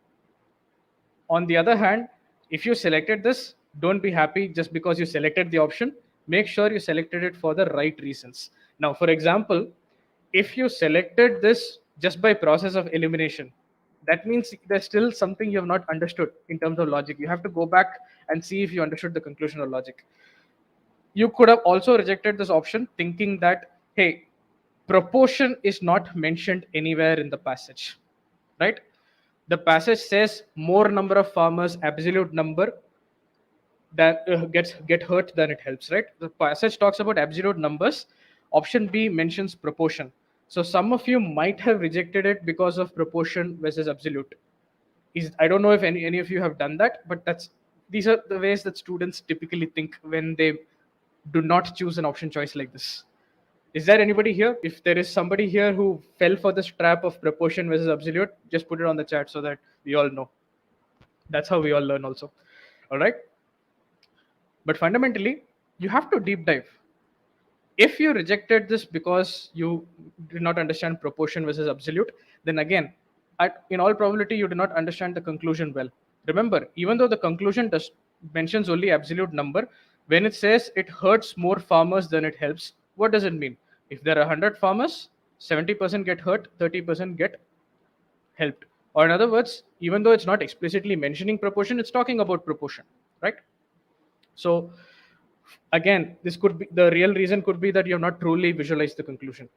S2: On the other hand, if you selected this, don't be happy just because you selected the option. Make sure you selected it for the right reasons. Now, for example, if you selected this just by process of elimination, that means there's still something you have not understood in terms of logic. You have to go back and see if you understood the conclusion or logic. You could have also rejected this option thinking that, hey, proportion is not mentioned anywhere in the passage, right? The passage says more number of farmers, absolute number, that get hurt than it helps, right? The passage talks about absolute numbers. Option B mentions proportion. So some of you might have rejected it because of proportion versus absolute. I don't know if any of you have done that, but these are the ways that students typically think when they do not choose an option choice like this. Is there anybody here? If there is somebody here who fell for this trap of proportion versus absolute, just put it on the chat so that we all know. That's how we all learn also. All right. But fundamentally, you have to deep dive. If you rejected this because you did not understand proportion versus absolute, then again, in all probability, you do not understand the conclusion well. Remember, even though the conclusion mentions only absolute number, when it says it hurts more farmers than it helps, what does it mean? If there are 100 farmers, 70% get hurt, 30% get helped. Or in other words, even though it's not explicitly mentioning proportion, it's talking about proportion, right? So again, this could be the real reason could be that you have not truly visualized the conclusion.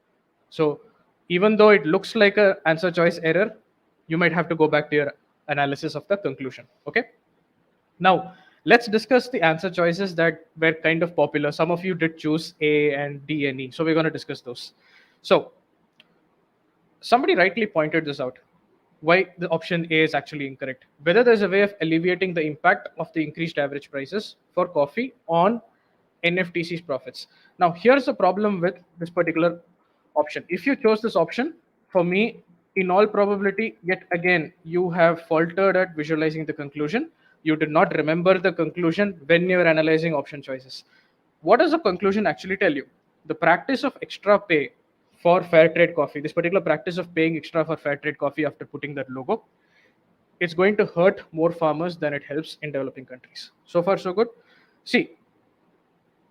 S2: So even though it looks like a answer choice error, you might have to go back to your analysis of the conclusion. Okay. Now let's discuss the answer choices that were kind of popular. Some of you did choose A and D and E. So we're going to discuss those. So somebody rightly pointed this out, why the option A is actually incorrect. Whether there's a way of alleviating the impact of the increased average prices for coffee on NFTC's profits. Now, here's the problem with this particular option. If you chose this option, for me, in all probability, yet again, you have faltered at visualizing the conclusion. You did not remember the conclusion when you're analyzing option choices. What does the conclusion actually tell you? The practice of extra pay for fair trade coffee, this particular practice of paying extra for fair trade coffee after putting that logo, it's going to hurt more farmers than it helps in developing countries. So far, so good. See,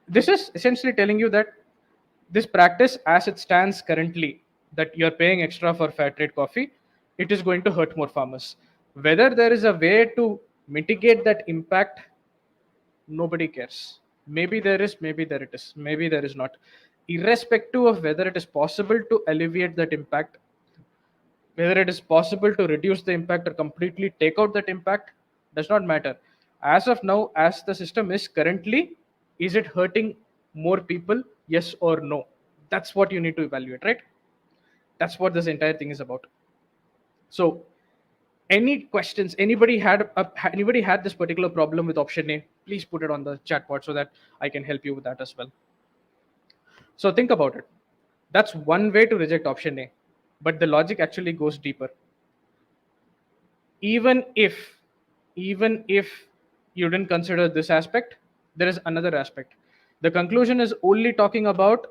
S2: this is essentially telling you that this practice, as it stands currently, that you're paying extra for fair trade coffee, it is going to hurt more farmers. Whether there is a way to mitigate that impact, nobody cares. Maybe there is, maybe there it is, maybe there is not. irrespective of whether it is possible to alleviate that impact, whether it is possible to reduce the impact or completely take out that impact, does not matter. As of now, as the system is currently, is it hurting more people? Yes or no? That's what you need to evaluate, right? That's what this entire thing is about. So, any questions? Anybody had this particular problem with option A? Please put it on the chat board so that I can help you with that as well. So think about it. That's one way to reject option A, but the logic actually goes deeper. even if even if you didn't consider this aspect, there is another aspect. The conclusion is only talking about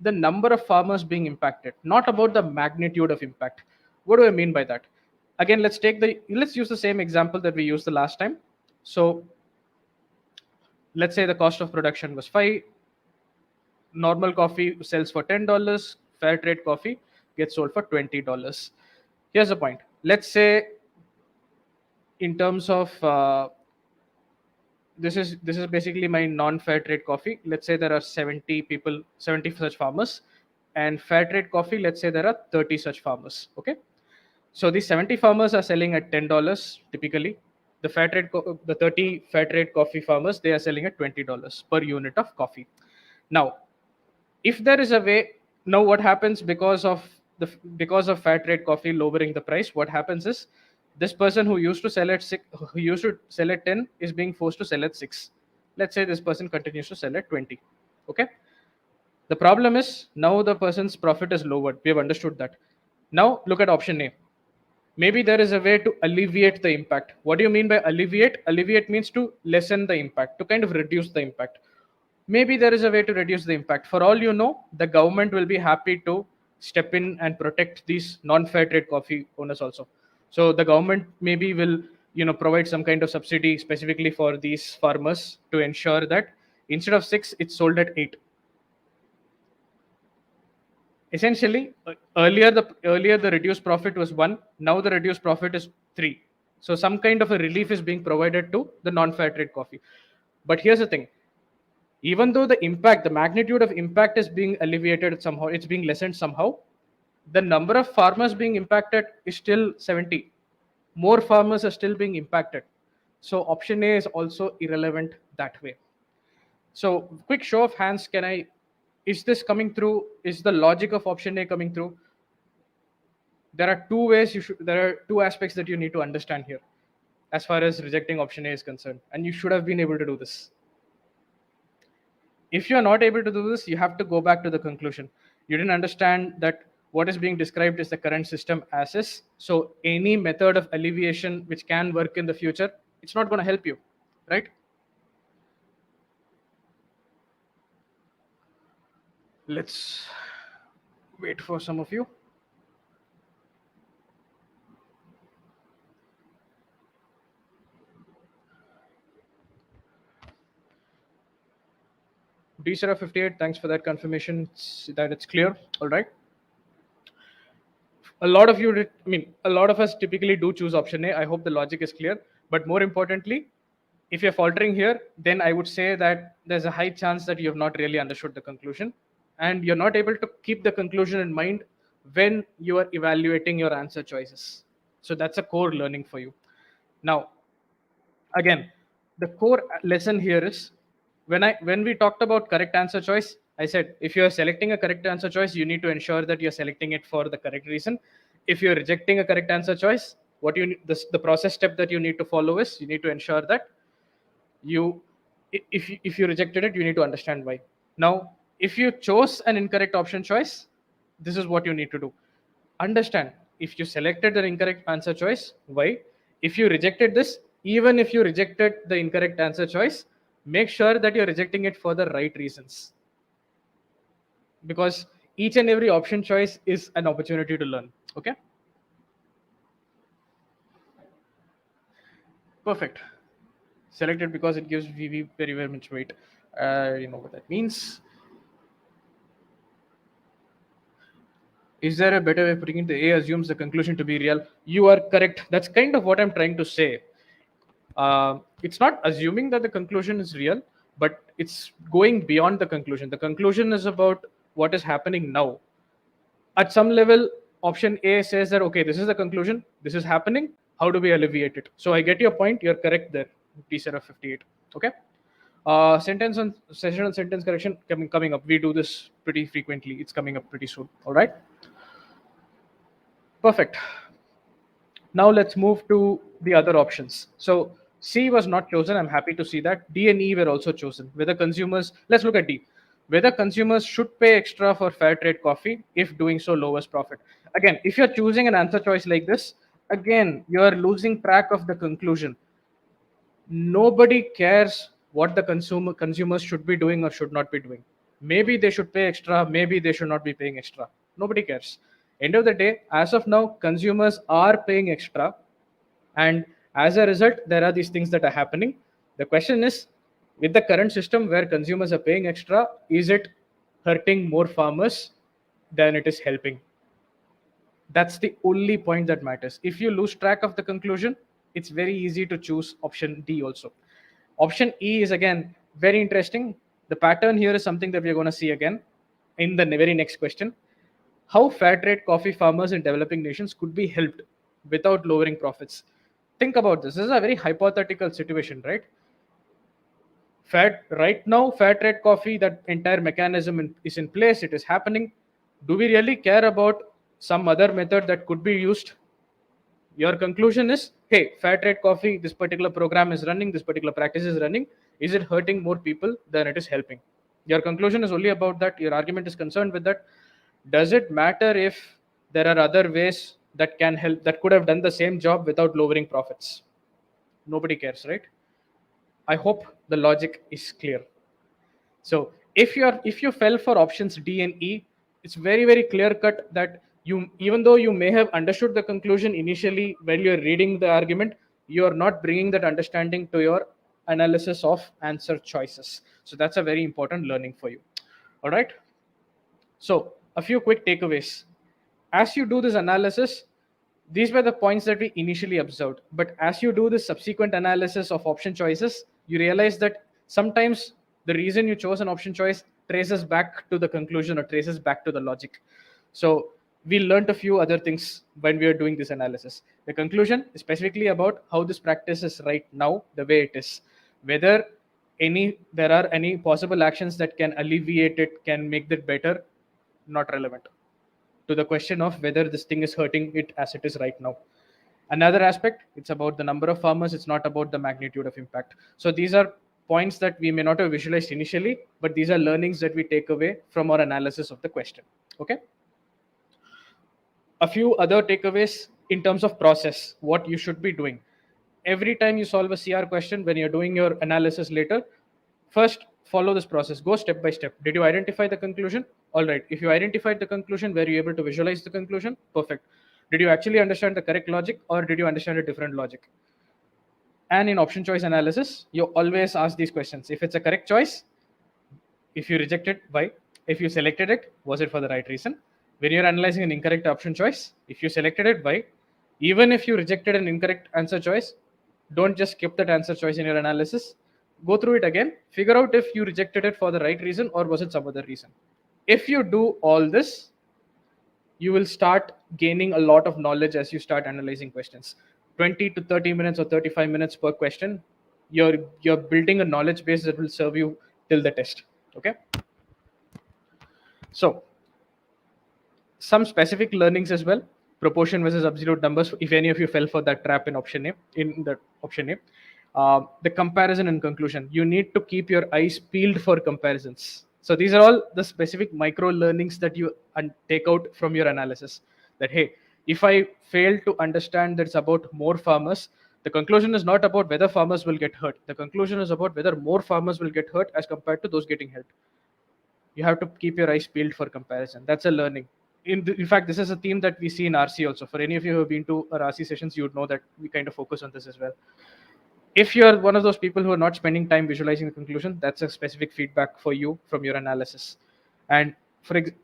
S2: the number of farmers being impacted, not about the magnitude of impact. What do I mean by that? Again, let's use the same example that we used the last time. So let's say the cost of production was 5. Normal coffee sells for $10. Fair trade coffee gets sold for $20. Here's the point. Let's say, in terms of this is basically my non-fair trade coffee. Let's say there are 70 people, 70 such farmers, and fair trade coffee, let's say there are 30 such farmers. Okay, so these 70 farmers are selling at $10 typically. The 30 fair trade coffee farmers, they are selling at $20 per unit of coffee. Now, if there is a way, now what happens because of fair trade coffee lowering the price, what happens is, this person who used to sell at 6, who used to sell at 10, is being forced to sell at 6. Let's say this person continues to sell at 20. Okay, the problem is, now the person's profit is lowered. We have understood that. Now look at option A. Maybe there is a way to alleviate the impact. What do you mean by alleviate? Alleviate means to lessen the impact, to kind of reduce the impact. Maybe there is a way to reduce the impact. For all you know, the government will be happy to step in and protect these non-fair trade coffee owners also. So the government maybe will, provide some kind of subsidy specifically for these farmers to ensure that instead of 6, it's sold at 8. Essentially, earlier the reduced profit was 1. Now the reduced profit is 3. So some kind of a relief is being provided to the non-fair trade coffee. But here's the thing: even though the magnitude of impact is being alleviated somehow, it's being lessened somehow, the number of farmers being impacted is still 70. More farmers are still being impacted. So option A is also irrelevant that way. So quick show of hands, is this coming through? Is the logic of option A coming through? There are two aspects that you need to understand here as far as rejecting option A is concerned, and you should have been able to do this. If you are not able to do this, you have to go back to the conclusion. You didn't understand that what is being described is the current system as is. So any method of alleviation which can work in the future, it's not going to help you, right? Let's wait for some of you. D58, thanks for that confirmation that it's clear. All right. A lot of you, a lot of us typically do choose option A. I hope the logic is clear. But more importantly, if you're faltering here, then I would say that there's a high chance that you have not really understood the conclusion, and you're not able to keep the conclusion in mind when you are evaluating your answer choices. So that's a core learning for you. Now, again, the core lesson here is, when we talked about correct answer choice, I said if you are selecting a correct answer choice, you need to ensure that you're selecting it for the correct reason. If you're rejecting a correct answer choice, the process step that you need to follow is, you need to ensure that if you rejected it, you need to understand why. Now, if you chose an incorrect option choice, this is what you need to do. Understand, if you selected an incorrect answer choice, why. If you rejected this, even if you rejected the incorrect answer choice, make sure that you're rejecting it for the right reasons, because each and every option choice is an opportunity to learn. Okay, perfect. Selected because it gives VV very much weight. You know what that means. Is there a better way of putting it? The A assumes the conclusion to be real. You are correct. That's kind of what I'm trying to say. It's not assuming that the conclusion is real. but it's going beyond the conclusion. The conclusion is about what is happening now. At some level, option A says that, okay, this is the conclusion, this is happening, how do we alleviate it? So I get your point, you're correct there, T-Sera 58. Okay. Sentence and session and sentence correction coming up. We do this pretty frequently. It's coming up pretty soon. All right. Perfect. Now let's move to the other options. So C was not chosen. I'm happy to see that. D and E were also chosen. Whether consumers, let's look at D. Whether consumers should pay extra for fair trade coffee if doing so lowers profit. Again, if you're choosing an answer choice like this, again, you're losing track of the conclusion. Nobody cares what the consumers should be doing or should not be doing. Maybe they should pay extra, maybe they should not be paying extra. Nobody cares. End of the day, as of now, consumers are paying extra, and as a result, there are these things that are happening. The question is, with the current system where consumers are paying extra, is it hurting more farmers than it is helping? That's the only point that matters. If you lose track of the conclusion, it's very easy to choose option D also. Option E is again very interesting. The pattern here is something that we're going to see again in the very next question. How fair trade coffee farmers in developing nations could be helped without lowering profits. Think about this. This is a very hypothetical situation, right? Right now, fair trade coffee, that entire mechanism is in place, it is happening. Do we really care about some other method that could be used? Your conclusion is, hey, fair trade coffee, this particular program is running, this particular practice is running, is it hurting more people than it is helping? Your conclusion is only about that, your argument is concerned with that. Does it matter if there are other ways that can help, that could have done the same job without lowering profits? Nobody cares, right? I hope the logic is clear. So if you fell for options D and E, it's very clear cut that you, even though you may have understood the conclusion initially while you're reading the argument, you are not bringing that understanding to your analysis of answer choices. So that's a very important learning for you. All right. So a few quick takeaways. As you do this analysis, these were the points that we initially observed. But as you do this subsequent analysis of option choices, you realize that sometimes the reason you chose an option choice traces back to the conclusion or traces back to the logic. So we learned a few other things when we were doing this analysis. The conclusion is specifically about how this practice is right now, the way it is. Whether there are any possible actions that can alleviate it, can make it better, not relevant to the question of whether this thing is hurting it as it is right now. Another aspect, it's about the number of farmers, it's not about the magnitude of impact. So these are points that we may not have visualized initially, but these are learnings that we take away from our analysis of the question. Okay. A few other takeaways in terms of process, what you should be doing. Every time you solve a CR question, when you're doing your analysis later, first follow this process, go step by step. Did you identify the conclusion? All right. If you identified the conclusion, were you able to visualize the conclusion? Perfect. Did you actually understand the correct logic, or did you understand a different logic? And in option choice analysis, you always ask these questions. If it's a correct choice, if you reject it, why? If you selected it, was it for the right reason? When you're analyzing an incorrect option choice, if you selected it, why? Even if you rejected an incorrect answer choice, don't just skip that answer choice in your analysis. Go through it again, figure out if you rejected it for the right reason or was it some other reason. If you do all this, you will start gaining a lot of knowledge as you start analyzing questions. 20 to 30 minutes or 35 minutes per question, you're building a knowledge base that will serve you till the test. Okay. So some specific learnings as well. Proportion versus absolute numbers, if any of you fell for that trap in option A, the comparison and conclusion, you need to keep your eyes peeled for comparisons. So these are all the specific micro learnings that you take out from your analysis, that hey, if I fail to understand that it's about more farmers, the conclusion is not about whether farmers will get hurt, the conclusion is about whether more farmers will get hurt as compared to those getting helped. You have to keep your eyes peeled for comparison. That's a learning. In fact, this is a theme that we see in RC also. For any of you who have been to our RC sessions, you would know that we kind of focus on this as well. If you're one of those people who are not spending time visualizing the conclusion, that's a specific feedback for you from your analysis. And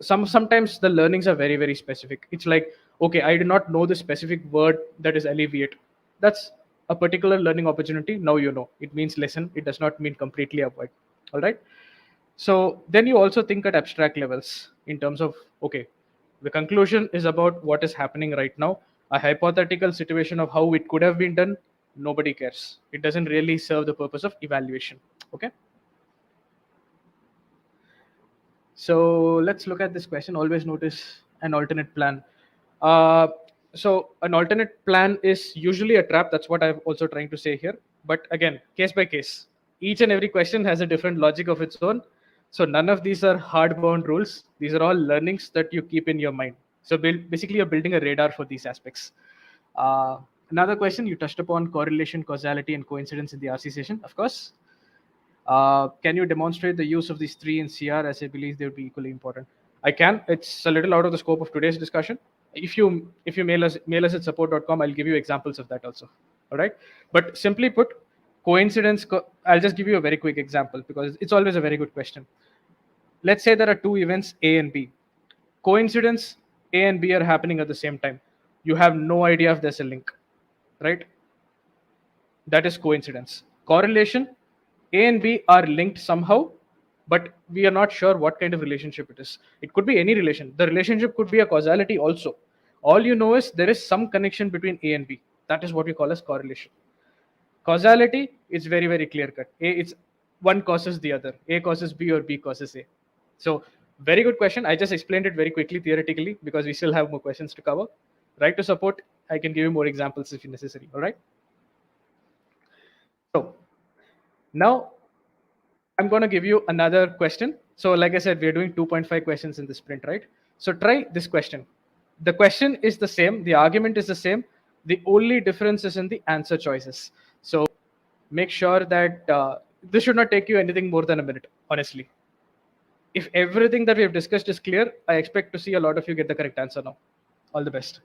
S2: sometimes the learnings are very specific. It's like, okay, I do not know the specific word that is alleviate. That's a particular learning opportunity. Now you know. It means lesson. It does not mean completely avoid. All right. So then you also think at abstract levels in terms of, okay, the conclusion is about what is happening right now. A hypothetical situation of how it could have been done, nobody cares. It doesn't really serve the purpose of evaluation. Okay. So let's look at this question. Always notice an alternate plan. Uh, so an alternate plan is usually a trap. That's what I'm also trying to say here. But again, case by case, each and every question has a different logic of its own. So none of these are hard-bound rules. These are all learnings that you keep in your mind. So basically, you're building a radar for these aspects. Another question you touched upon correlation, causality, and coincidence in the RC session. Of course, can you demonstrate the use of these three in CR, as I believe they would be equally important? I can. It's a little out of the scope of today's discussion. If you mail us at support.com, I'll give you examples of that also. All right. But simply put, coincidence. I'll just give you a very quick example because it's always a very good question. Let's say there are two events A and B. Coincidence, A and B are happening at the same time. You have no idea if there's a link, right? That is coincidence. Correlation, A and B are linked somehow, but we are not sure what kind of relationship it is. It could be any relation. The relationship could be a causality also. All you know is there is some connection between A and B. That is what we call as correlation. Causality is very, very clear cut. It's one causes the other. A causes B or B causes A. So very good question. I just explained it very quickly theoretically because we still have more questions to cover. Right to support, I can give you more examples if necessary. All right. So now I'm going to give you another question. So, like I said, we're doing 2.5 questions in the sprint, right? So, try this question. The question is the same, the argument is the same. The only difference is in the answer choices. So, make sure that this should not take you anything more than a minute, honestly. If everything that we have discussed is clear, I expect to see a lot of you get the correct answer now. All the best.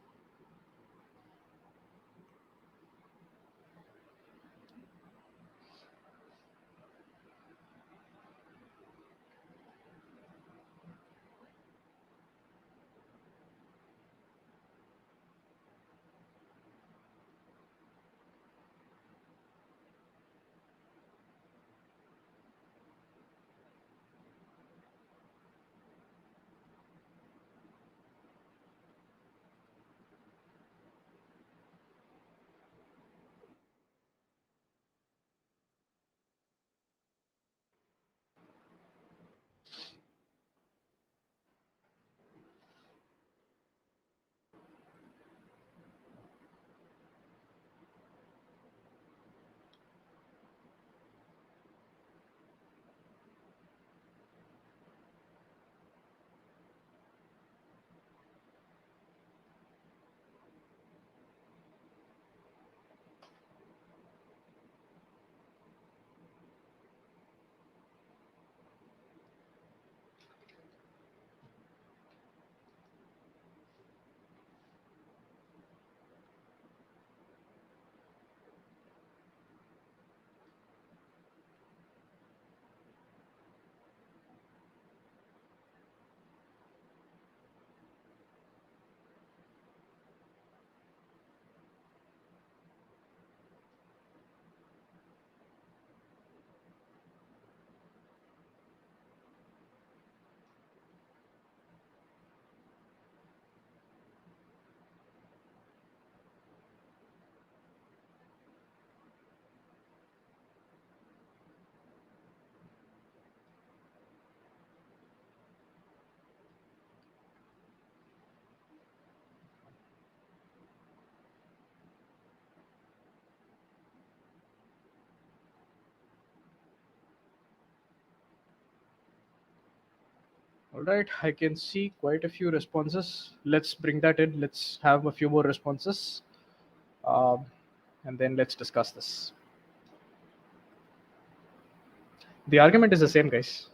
S2: All right, I can see quite a few responses. Let's bring that in. Let's have a few more responses. Um, and then let's discuss this. The argument is the same, guys.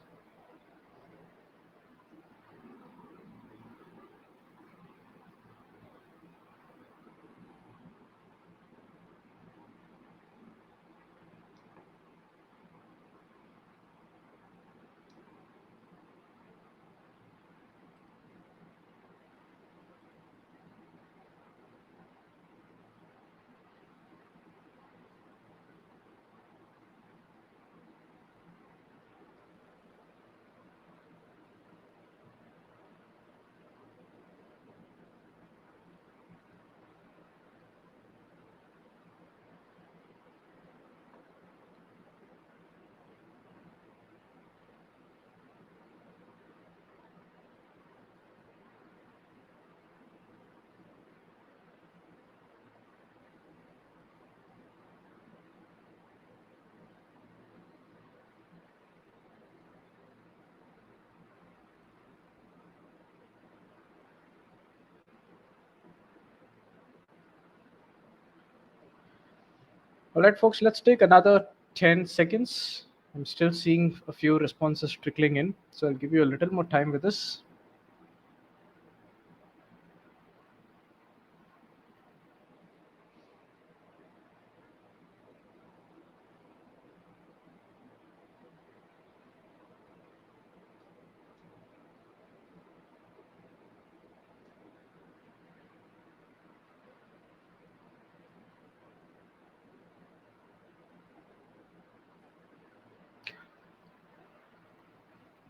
S2: All right, folks, let's take another 10 seconds. I'm still seeing a few responses trickling in, so I'll give you a little more time with this.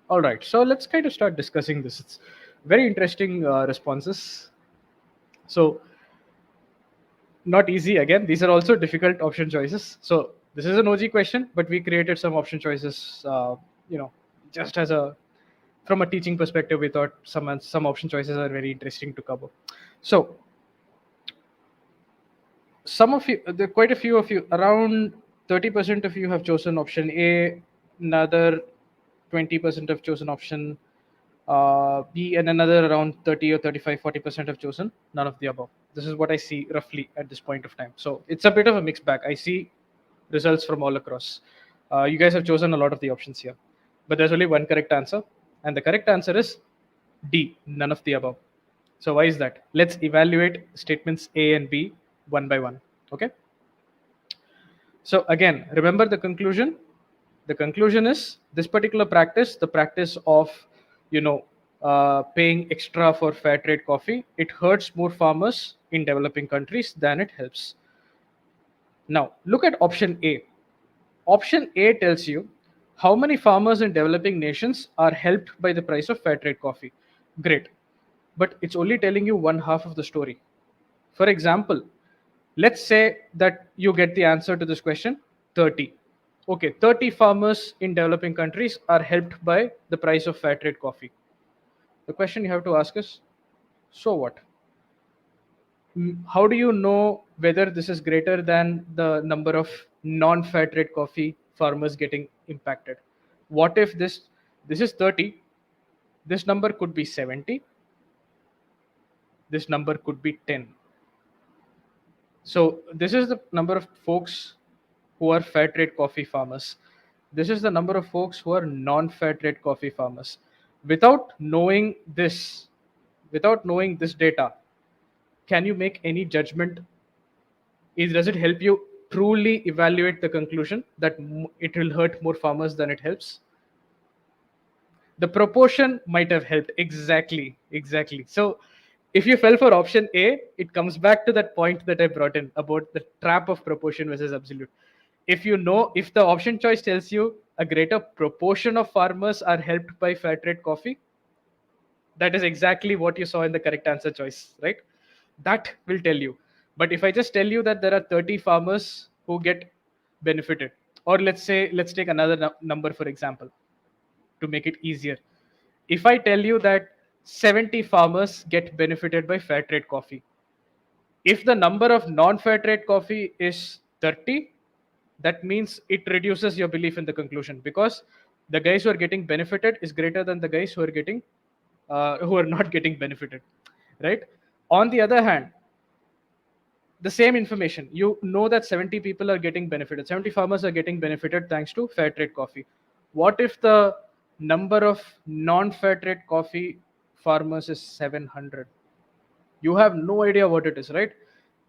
S2: All right, so let's kind of start discussing this. It's very interesting responses. So, not easy again. These are also difficult option choices. So, this is an OG question, but we created some option choices, you know, just as a from a teaching perspective, we thought some option choices are very interesting to cover. So, some of you, there are quite a few of you, around 30% of you have chosen option A, another 20% have chosen option B, and another around 30 or 35, 40% have chosen none of the above. This is what I see roughly at this point of time. So it's a bit of a mixed bag. I see results from all across. You guys have chosen a lot of the options here, but there's only one correct answer, and the correct answer is D, none of the above. So why is that? Let's evaluate statements A and B one by one. Okay. So again, remember the conclusion. The conclusion is this particular practice, the practice of, you know, paying extra for fair trade coffee, it hurts more farmers in developing countries than it helps. Now look at option A. Option A tells you how many farmers in developing nations are helped by the price of fair trade coffee. Great. But it's only telling you one half of the story. For example, let's say that you get the answer to this question 30. Okay, 30 farmers in developing countries are helped by the price of fair trade coffee. The question you have to ask is, so what? How do you know whether this is greater than the number of non fair trade coffee farmers getting impacted? What if this is 30, this number could be 70, this number could be 10. So this is the number of folks who are fair trade coffee farmers. This is the number of folks who are non-fair trade coffee farmers. Without knowing this, without knowing this data, can you make any judgment? Does it help you truly evaluate the conclusion that it will hurt more farmers than it helps? The proportion might have helped. Exactly. So if you fell for option A, it comes back to that point that I brought in about the trap of proportion versus absolute. If the option choice tells you a greater proportion of farmers are helped by fair trade coffee, that is exactly what you saw in the correct answer choice, right? That will tell you. But if I just tell you that there are 30 farmers who get benefited, or let's take another number for example to make it easier. If I tell you that 70 farmers get benefited by fair trade coffee, if the number of non fair trade coffee is 30, that means it reduces your belief in the conclusion because the guys who are getting benefited is greater than the guys who are not getting benefited, right? On the other hand, the same information, you know that 70 people are getting benefited, 70 farmers are getting benefited thanks to fair trade coffee. What if the number of non fair trade coffee farmers is 700? You have no idea what it is, right?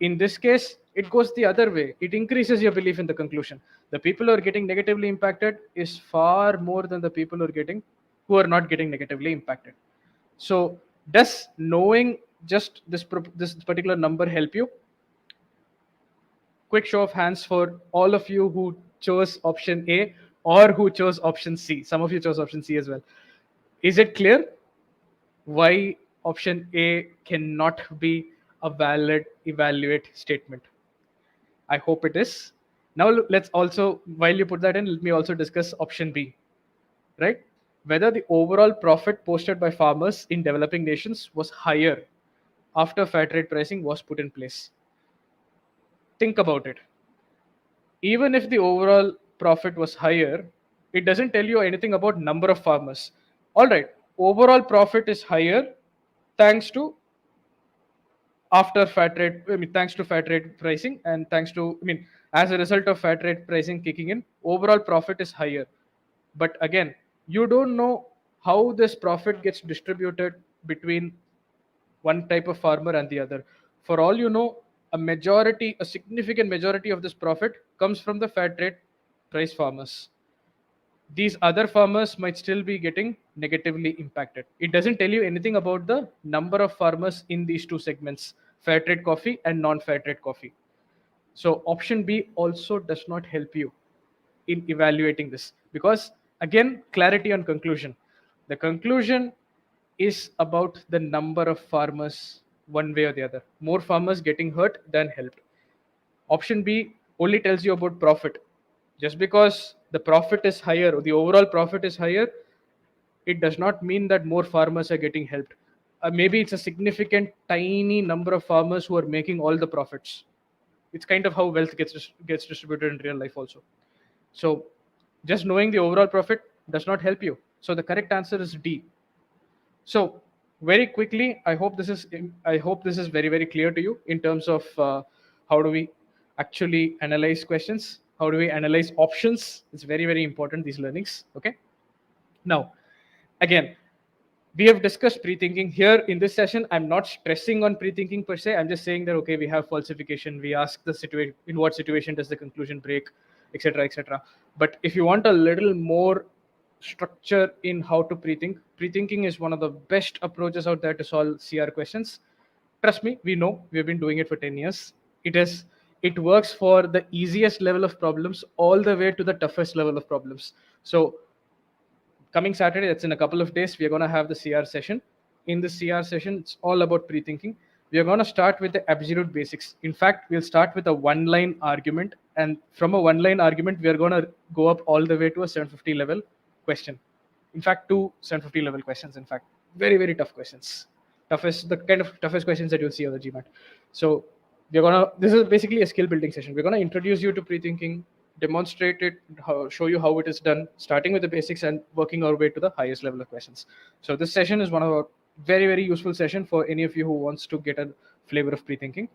S2: In this case, it goes the other way. It increases your belief in the conclusion. The people who are getting negatively impacted is far more than the people who are not getting negatively impacted. So does knowing just this particular number help you? Quick show of hands for all of you who chose option A or who chose option C. Some of you chose option C as well. Is it clear why option A cannot be a valid evaluate statement? I hope it is. Now let's also, while you put that in, let me also discuss option B, right? Whether the overall profit posted by farmers in developing nations was higher after fair trade pricing was put in place. Think about it. Even if the overall profit was higher, it doesn't tell you anything about number of farmers. All right, overall profit is higher thanks to after fat rate, I mean, thanks to fat rate pricing and thanks to, I mean, as a result of fat rate pricing kicking in, overall profit is higher. But again, you don't know how this profit gets distributed between one type of farmer and the other. For all you know, a significant majority of this profit comes from the fat rate price farmers. These other farmers might still be getting negatively impacted. It doesn't tell you anything about the number of farmers in these two segments, fair trade coffee and non-fair trade coffee. So option B also does not help you in evaluating this, because again, clarity on conclusion. The conclusion is about the number of farmers one way or the other. More farmers getting hurt than helped. Option B only tells you about profit. Just because the profit is higher, or the overall profit is higher, it does not mean that more farmers are getting helped. Maybe it's a significant, tiny number of farmers who are making all the profits. It's kind of how wealth gets distributed in real life also. So, just knowing the overall profit does not help you. So the correct answer is D. So very quickly, I hope this is very clear to you in terms of how do we actually analyze questions, how do we analyze options. It's very important, these learnings. Okay. Now, again, we have discussed pre-thinking here in this session. I'm not stressing on pre-thinking per se. I'm just saying that okay, we have falsification. We ask the situation, in what situation does the conclusion break, etc., etc. But if you want a little more structure in how to pre-think, pre-thinking is one of the best approaches out there to solve CR questions. Trust me, we know, we've been doing it for 10 years. It works for the easiest level of problems all the way to the toughest level of problems. So coming Saturday, that's in a couple of days, we are going to have the CR session. In the CR session, it's all about pre-thinking. We are going to start with the absolute basics. In fact, we'll start with a one-line argument, and from a one-line argument, we are going to go up all the way to a 750 level question. In fact, two 750 level questions. In fact, very tough questions. The kind of toughest questions that you'll see on the GMAT. So this is basically a skill building session. We're gonna introduce you to pre-thinking, demonstrate it, show you how it is done, starting with the basics and working our way to the highest level of questions. So this session is one of our very useful session for any of you who wants to get a flavor of pre-thinking.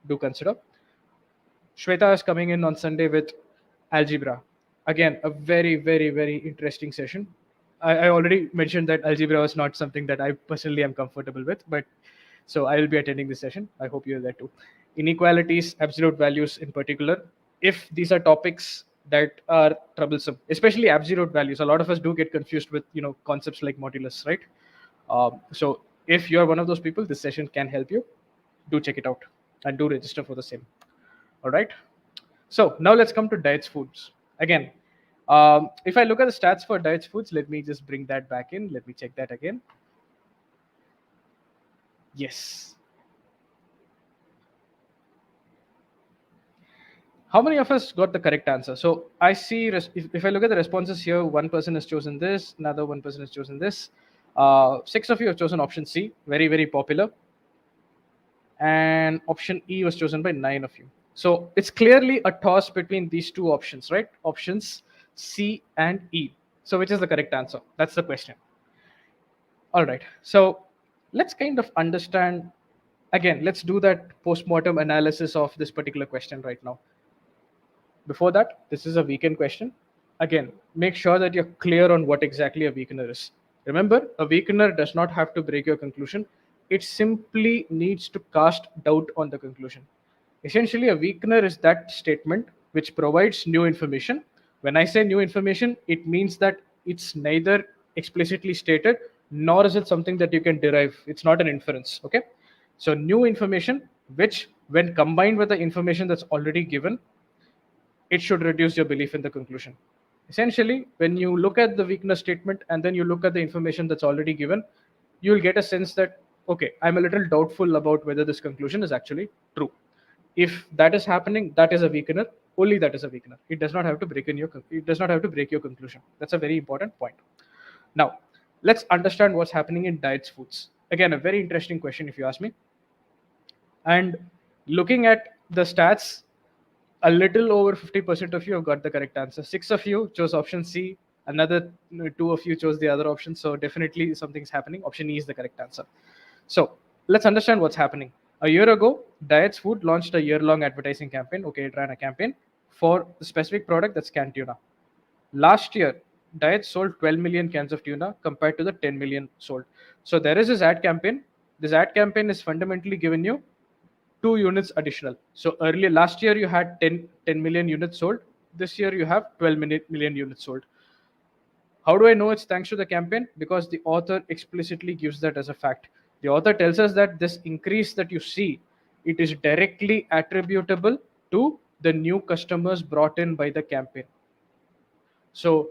S2: Do consider. Shweta is coming in on Sunday with algebra. Again, a very interesting session. I already mentioned that algebra was not something that I personally am comfortable with, but so I will be attending this session. I hope you are there too. Inequalities, absolute values in particular. If these are topics that are troublesome, especially absolute values, a lot of us do get confused with concepts like modulus, right? So if you are one of those people, this session can help you. Do check it out and do register for the same. All right. So now let's come to diets foods. Again, if I look at the stats for diets foods, let me just bring that back in. Let me check that again. Yes. How many of us got the correct answer? So I see, if I look at the responses here, one person has chosen this, another one person has chosen this. 6 of you have chosen option C, very popular. And option E was chosen by 9 of you. So it's clearly a toss between these two options, right? Options C and E. So which is the correct answer? That's the question. All right. So let's kind of understand, again, let's do that post-mortem analysis of this particular question right now. Before that, this is a weekend question. Again, make sure that you're clear on what exactly a weakener is. Remember, a weakener does not have to break your conclusion. It simply needs to cast doubt on the conclusion. Essentially, a weakener is that statement which provides new information. When I say new information, it means that it's neither explicitly stated nor is it something that you can derive. It's not an inference. Okay. So, new information, which when combined with the information that's already given, it should reduce your belief in the conclusion. Essentially, when you look at the weakness statement and then you look at the information that's already given, you'll get a sense that, okay, I'm a little doubtful about whether this conclusion is actually true. If that is happening, that is a weakener. Only that is a weakener. It does not have to break your conclusion. That's a very important point. Now, let's understand what's happening in diets foods. Again, a very interesting question if you ask me. And looking at the stats, a little over 50% of you have got the correct answer. 6 of you chose option C. Another 2 of you chose the other option. So definitely something's happening. Option E is the correct answer. So let's understand what's happening. A year ago, Diet's Food launched a year-long advertising campaign. Okay, it ran a campaign for the specific product that's canned tuna. Last year, Diet sold 12 million cans of tuna compared to the 10 million sold. So there is this ad campaign. This ad campaign is fundamentally giving you 2 units additional. So earlier last year you had 10 million units sold. This year you have 12 million units sold. How do I know it's thanks to the campaign? Because the author explicitly gives that as a fact. The author tells us that this increase that you see, it is directly attributable to the new customers brought in by the campaign. So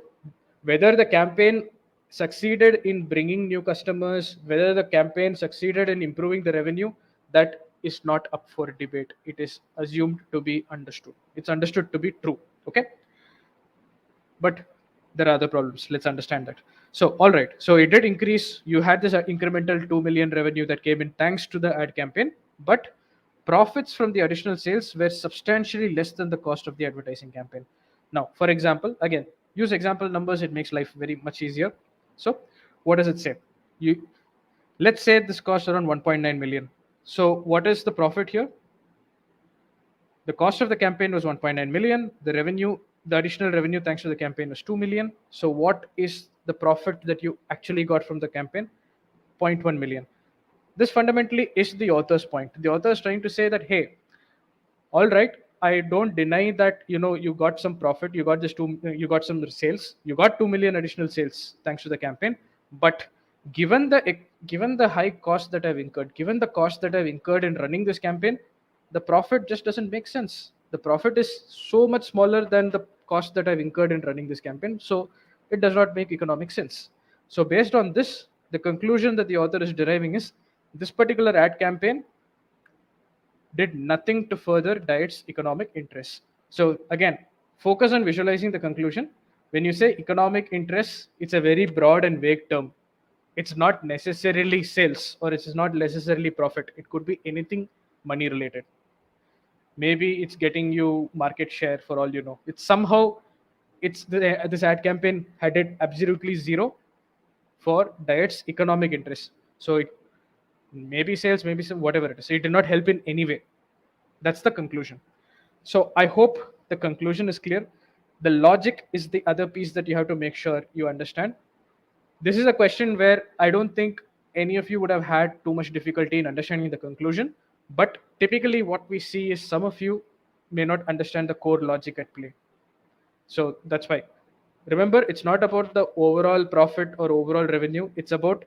S2: whether the campaign succeeded in bringing new customers, whether the campaign succeeded in improving the revenue, that is not up for debate. It is assumed to be understood. It's understood to be true. Okay. But there are other problems. Let's understand that. So all right, so it did increase. You had this incremental 2 million revenue that came in thanks to the ad campaign, but profits from the additional sales were substantially less than the cost of the advertising campaign. Now for example, again, use example numbers. It makes life very much easier. So what does it say? You Let's say this cost around 1.9 million. So what is the profit here? The cost of the campaign was 1.9 million. The additional revenue thanks to the campaign was 2 million. So what is the profit that you actually got from the campaign? 0.1 million. This fundamentally is the author's point. The author is trying to say that, hey, all right, I don't deny that, you got some profit, you got some sales, you got 2 million additional sales thanks to the campaign. But given the high cost that I've incurred, given the cost that I've incurred in running this campaign, the profit just doesn't make sense. The profit is so much smaller than the cost that I've incurred in running this campaign, so it does not make economic sense. So based on this, the conclusion that the author is deriving is this particular ad campaign did nothing to further Diet's economic interests. So again, focus on visualizing the conclusion. When you say economic interests, it's a very broad and vague term. It's not necessarily sales or it's not necessarily profit. It could be anything money related. Maybe it's getting you market share for all you know. It's somehow this ad campaign had it absolutely zero for Diet's economic interests. So it maybe sales, maybe some whatever it is. It did not help in any way. That's the conclusion. So I hope the conclusion is clear. The logic is the other piece that you have to make sure you understand. This is a question where I don't think any of you would have had too much difficulty in understanding the conclusion. But typically, what we see is some of you may not understand the core logic at play. So that's why. Remember, it's not about the overall profit or overall revenue. It's about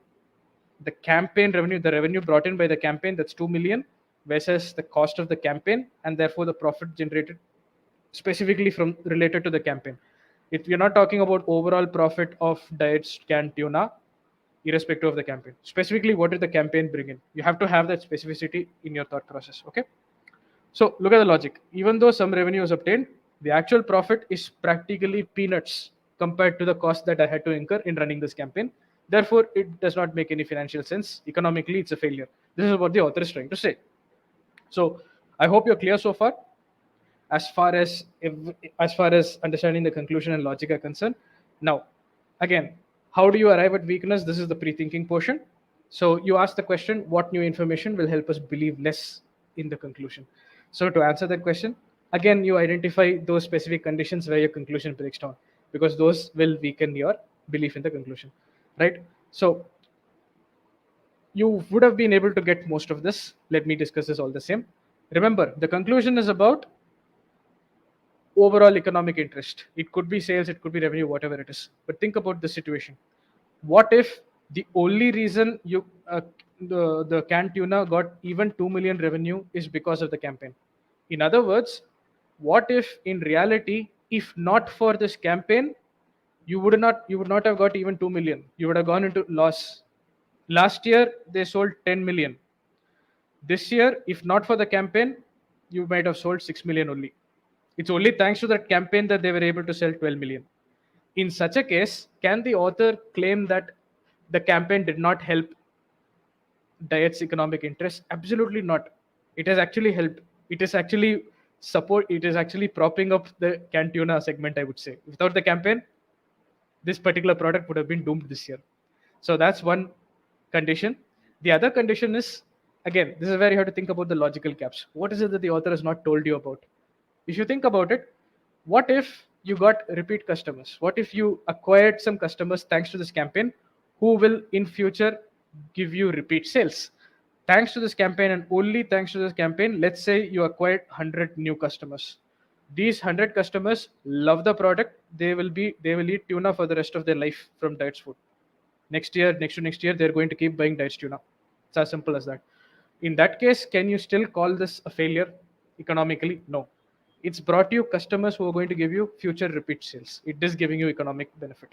S2: the campaign revenue, the revenue brought in by the campaign, that's 2 million versus the cost of the campaign, and therefore the profit generated specifically from related to the campaign. If you're not talking about overall profit of Diet's canned tuna, irrespective of the campaign, specifically what did the campaign bring in? You have to have that specificity in your thought process. Okay. So look at the logic. Even though some revenue was obtained, the actual profit is practically peanuts compared to the cost that I had to incur in running this campaign. Therefore, it does not make any financial sense. Economically, it's a failure. This is what the author is trying to say. So I hope you're clear so far. As far as understanding the conclusion and logic are concerned. Now, again, how do you arrive at weakness? This is the pre-thinking portion. So you ask the question, what new information will help us believe less in the conclusion? So to answer that question, again, you identify those specific conditions where your conclusion breaks down, because those will weaken your belief in the conclusion, right? So you would have been able to get most of this. Let me discuss this all the same. Remember, the conclusion is about overall economic interest. It could be sales, it could be revenue, whatever it is. But think about the situation. What if the only reason the canned tuna got even 2 million revenue is because of the campaign? In other words, what if in reality, if not for this campaign, you would not have got even 2 million. You would have gone into loss. Last year they sold 10 million. This year, if not for the campaign, you might have sold 6 million only. It's only thanks to that campaign that they were able to sell 12 million. In such a case, can the author claim that the campaign did not help Diet's economic interest? Absolutely not. It has actually helped. It is actually it is actually propping up the canned tuna segment, I would say. Without the campaign, this particular product would have been doomed this year. So that's one condition. The other condition is, Again, this is where you have to think about the logical gaps. What is it that the author has not told you about? If you think about it, what if you got repeat customers? What if you acquired some customers thanks to this campaign who will in future give you repeat sales? Thanks to this campaign and only thanks to this campaign, let's say you acquired 100 new customers. These 100 customers love the product. They will eat tuna for the rest of their life from Diets Food. Next year, next to next year, they're going to keep buying Diets Tuna. It's as simple as that. In that case, can you still call this a failure economically? No. It's brought you customers who are going to give you future repeat sales. It is giving you economic benefit.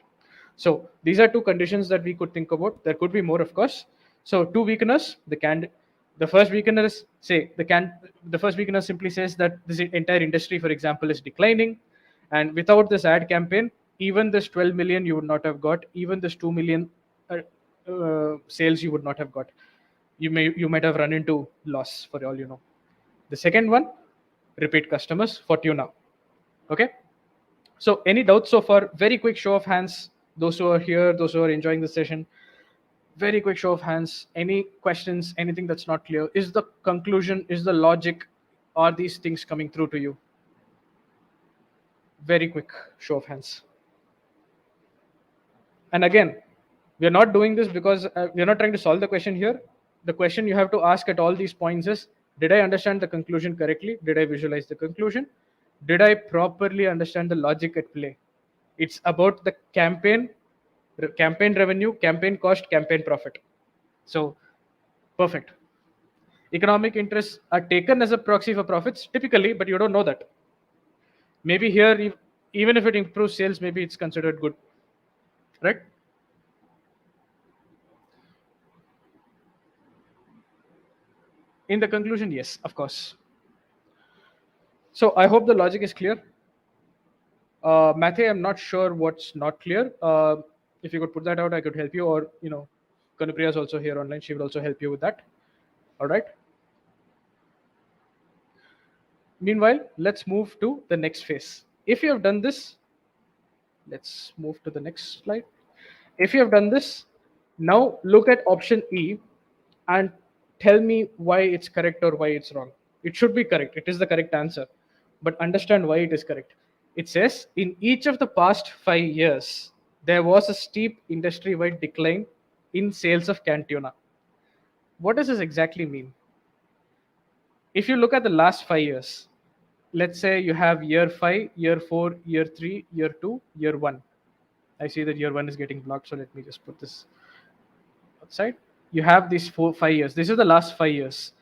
S2: So these are two conditions that we could think about. There could be more, of course. So two weakeners. The first weakener is say the first weakener simply says that this entire industry, for example, is declining, and without this ad campaign, even this 12 million you would not have got, even this 2 million sales you would not have got. You might have run into loss for all you know. The second one, repeat customers for tuna. Okay. So any doubts so far? Very quick show of hands. Those who are here, those who are enjoying the session. Very quick show of hands. Any questions? Anything that's not clear? Is the conclusion? Is the logic? Are these things coming through to you? Very quick show of hands. And again, we are not doing this because we are not trying to solve the question here. The question you have to ask at all these points is, did I understand the conclusion correctly? Did I visualize the conclusion? Did I properly understand the logic at play? It's about the campaign revenue, campaign cost, campaign profit. So perfect. Economic interests are taken as a proxy for profits typically, but you don't know that. Maybe here, even if it improves sales, maybe it's considered good, right? In the conclusion, yes, of course. So I hope the logic is clear. Mathe, I'm not sure what's not clear. If you could put that out, I could help you. Or, Kanupriya is also here online. She will also help you with that. All right. Meanwhile, let's move to the next phase. If you have done this, let's move to the next slide. If you have done this, now look at option E and tell me why it's correct or why it's wrong. It should be correct. It is the correct answer. But understand why it is correct. It says in each of the past 5 years, there was a steep industry wide decline in sales of canned tuna. What does this exactly mean? If you look at the last 5 years, let's say you have year 5, year 4, year 3, year 2, year 1. I see that year 1 is getting blocked, so let me just put this outside. You have these 5 years. This is the last 5 years.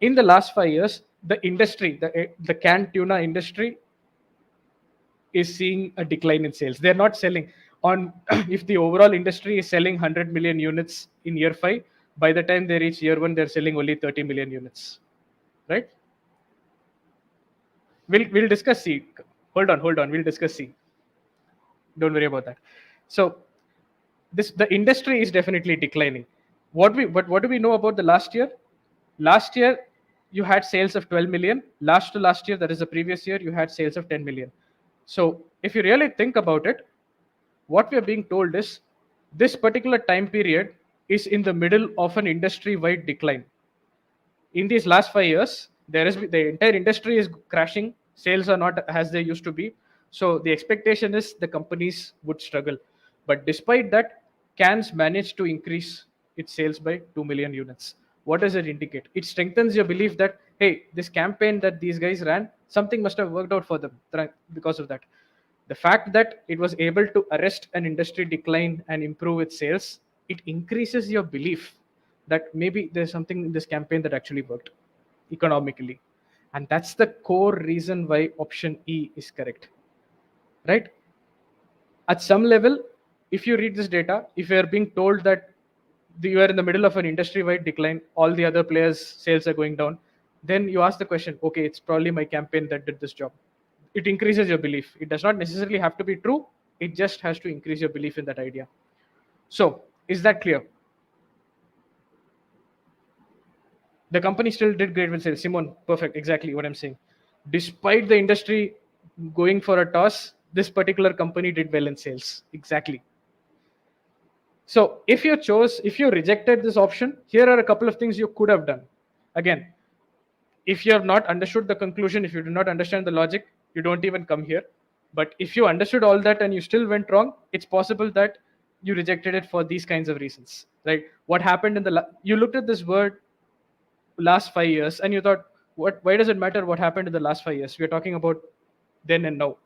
S2: In the last 5 years, the industry, the canned tuna industry, is seeing a decline in sales. They're not selling on. If the overall industry is selling 100 million units in year 5, by the time they reach year 1, they're selling only 30 million units, right? We'll discuss C. Hold on. We'll discuss C. Don't worry about that. So the industry is definitely declining. What do we know about the last year? Last year you had sales of 12 million. Last to last year, that is the previous year, you had sales of 10 million. So if you really think about it, what we are being told is this particular time period is in the middle of an industry-wide decline. In these last 5 years, the entire industry is crashing. Sales are not as they used to be. So the expectation is the companies would struggle. But despite that, Cans managed to increase its sales by 2 million units. What does it indicate? It strengthens your belief that, hey, this campaign that these guys ran, something must have worked out for them because of that. The fact that it was able to arrest an industry decline and improve its sales, it increases your belief that maybe there's something in this campaign that actually worked economically. And that's the core reason why option E is correct, right? At some level, if you read this data, if you are being told that you are in the middle of an industry-wide decline, all the other players' sales are going down, then you ask the question, okay, it's probably my campaign that did this job. It increases your belief. It does not necessarily have to be true. It just has to increase your belief in that idea. So, is that clear? The company still did great with sales. Simon, perfect, exactly what I'm saying. Despite the industry going for a toss, this particular company did well in sales. Exactly. So if you rejected this option, here are a couple of things you could have done. Again, if you have not understood the conclusion, if you do not understand the logic, you don't even come here. But if you understood all that and you still went wrong, it's possible that you rejected it for these kinds of reasons, right? What happened in the you looked at this word last 5 years and you thought, what, why does it matter what happened in the last 5 years? We're talking about then and now.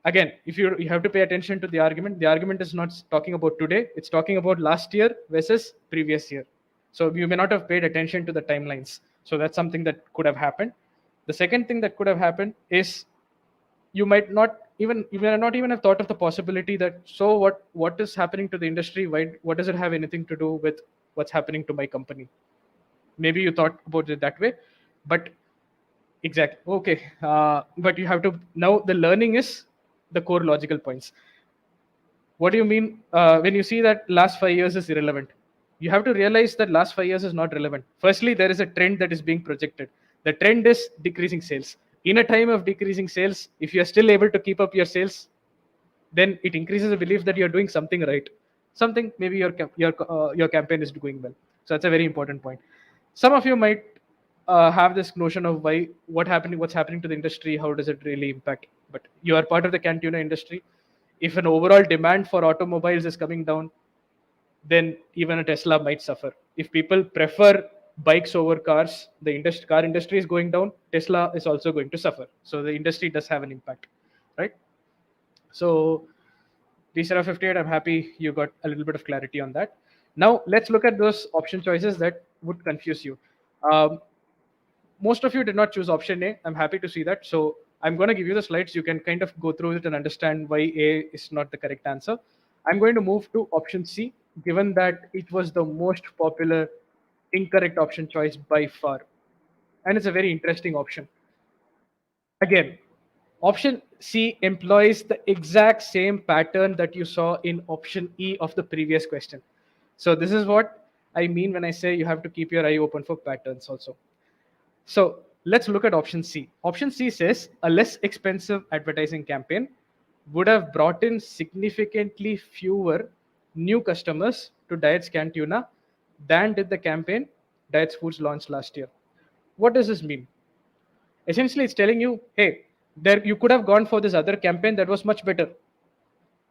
S2: Again, if you have to pay attention to the argument is not talking about today, it's talking about last year versus previous year. So you may not have paid attention to the timelines. So that's something that could have happened. The second thing that could have happened is you may not even have thought of the possibility that, so what is happening to the industry, why, what does it have anything to do with what's happening to my company? Maybe you thought about it that way, but exactly. Okay. But you have to, now the learning is the core logical points. What do you mean when you see that last 5 years is irrelevant? You have to realize that last 5 years is not relevant. Firstly, there is a trend that is being projected. The trend is decreasing sales. In a time of decreasing sales, if you are still able to keep up your sales, then it increases the belief that you're doing something right. Something, maybe your campaign is doing well. So that's a very important point. Some of you might have this notion of what's happening to the industry, how does it really impact? But you are part of the cantina industry. If an overall demand for automobiles is coming down, then even a Tesla might suffer. If people prefer bikes over cars, the car industry is going down, Tesla is also going to suffer. So the industry does have an impact, right? So DCR 58, I'm happy you got a little bit of clarity on that. Now let's look at those option choices that would confuse you. Most of you did not choose option A. I'm happy to see that. So I'm going to give you the slides. You can kind of go through it and understand why A is not the correct answer. I'm going to move to option C, given that it was the most popular incorrect option choice by far. And it's a very interesting option. Again, option C employs the exact same pattern that you saw in option E of the previous question. So this is what I mean when I say you have to keep your eye open for patterns also. So let's look at option C. Option C says a less expensive advertising campaign would have brought in significantly fewer new customers to Diets Cantuna than did the campaign Diets Foods launched last year. What does this mean? Essentially, it's telling you, hey, there you could have gone for this other campaign that was much better.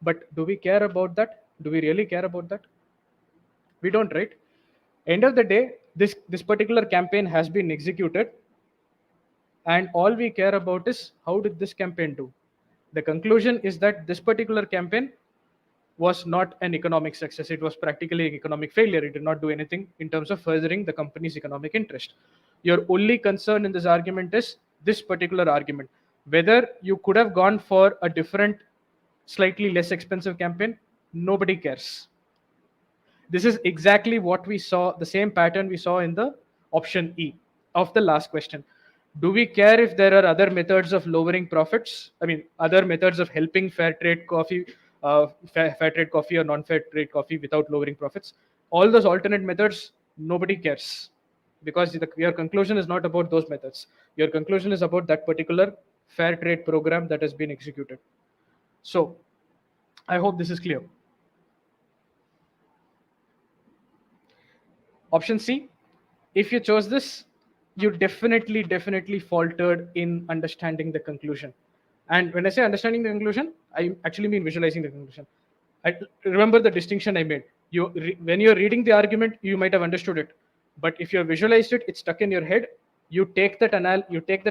S2: But do we care about that? Do we really care about that? We don't, right? End of the day, this particular campaign has been executed, and all we care about is how did this campaign do. The conclusion is that this particular campaign was not an economic success. It was practically an economic failure. It did not do anything in terms of furthering the company's economic interest. Your only concern in this argument is this particular argument. Whether you could have gone for a different, slightly less expensive campaign, nobody cares. This is exactly what we saw, the same pattern we saw in the option E of the last question. Do we care if there are other methods of lowering profits? I mean, other methods of helping fair trade coffee or non-fair trade coffee without lowering profits? All those alternate methods, nobody cares, because your conclusion is not about those methods. Your conclusion is about that particular fair trade program that has been executed. So, I hope this is clear. Option C, if you chose this, you definitely faltered in understanding the conclusion. And when I say understanding the conclusion, I actually mean visualizing the conclusion. I remember the distinction I made. When you're reading the argument, you might have understood it, but if you've visualized it, it's stuck in your head. You take that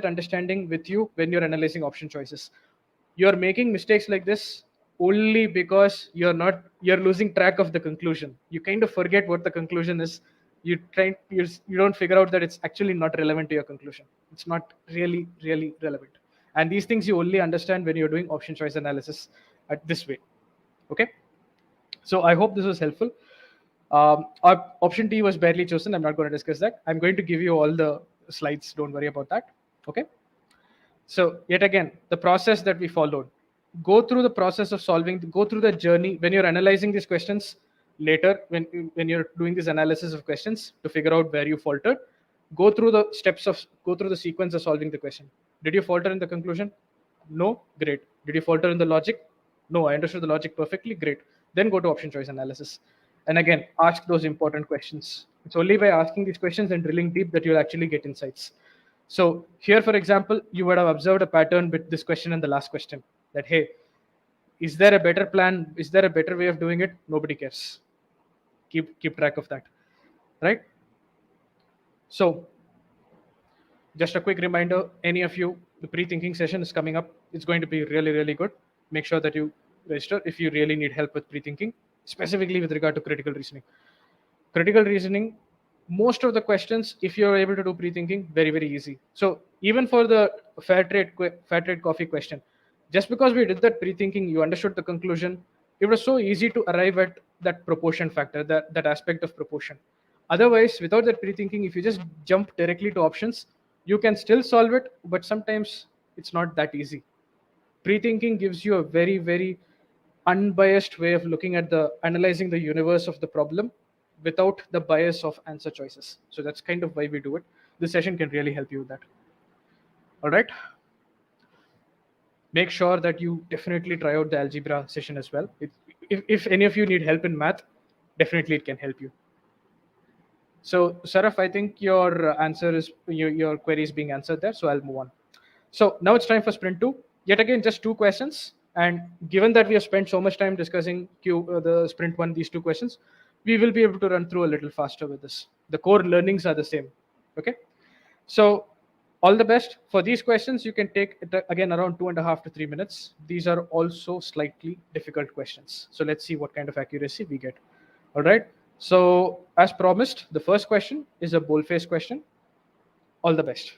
S2: understanding with you when you're analyzing option choices. You're making mistakes like this only because you're losing track of the conclusion. You kind of forget what the conclusion is. You don't figure out that it's actually not relevant to your conclusion. It's not really relevant. And these things you only understand when you're doing option choice analysis at this way. Okay, so I hope this was helpful. Option D was barely chosen. I'm not going to discuss that. I'm going to give you all the slides. Don't worry about that. Okay. So yet again, the process that we followed. Go through the process of go through the journey when you're analyzing these questions later, when you're doing this analysis of questions to figure out where you faltered. Go through the sequence of solving the question. Did you falter in the conclusion? No? Great. Did you falter in the logic? No, I understood the logic perfectly. Great. Then go to option choice analysis. And again, ask those important questions. It's only by asking these questions and drilling deep that you'll actually get insights. So here, for example, you would have observed a pattern with this question and the last question, that hey, is there a better plan? Is there a better way of doing it? Nobody cares. Keep track of that, right? So just a quick reminder, any of you, the pre-thinking session is coming up. It's going to be really, really good. Make sure that you register if you really need help with pre-thinking, specifically with regard to critical reasoning. Critical reasoning, most of the questions, if you're able to do pre-thinking, very, very easy. So even for the fair trade coffee question, just because we did that pre-thinking, you understood the conclusion, it was so easy to arrive at that proportion factor, that aspect of proportion. Otherwise, without that pre-thinking, if you just jump directly to options, you can still solve it, but sometimes it's not that easy. Pre-thinking gives you a very, very unbiased way of looking at the analyzing the universe of the problem without the bias of answer choices. So that's kind of why we do it. This session can really help you with that. All right, make sure that you definitely try out the algebra session as well. If any of you need help in math, definitely it can help you. So, Saraf, I think your answer is your query is being answered there. So I'll move on. So now it's time for sprint two. Yet again, just two questions. And given that we have spent so much time discussing the sprint one, these two questions, we will be able to run through a little faster with this. The core learnings are the same. Okay. So all the best for these questions. You can take it again around 2.5 to 3 minutes. These are also slightly difficult questions. So let's see what kind of accuracy we get. All right. So as promised, the first question is a bold-faced question. All the best.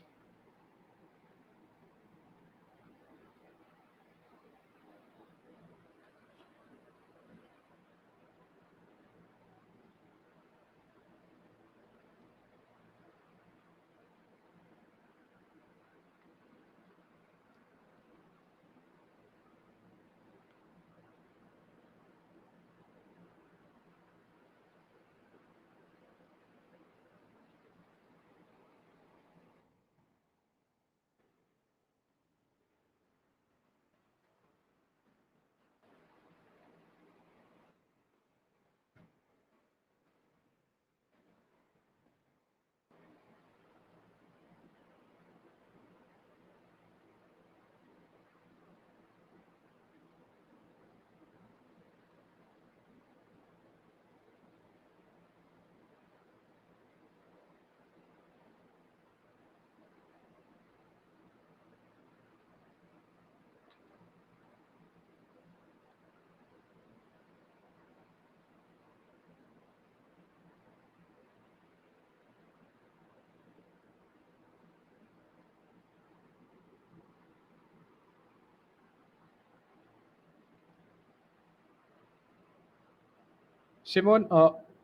S2: Simon,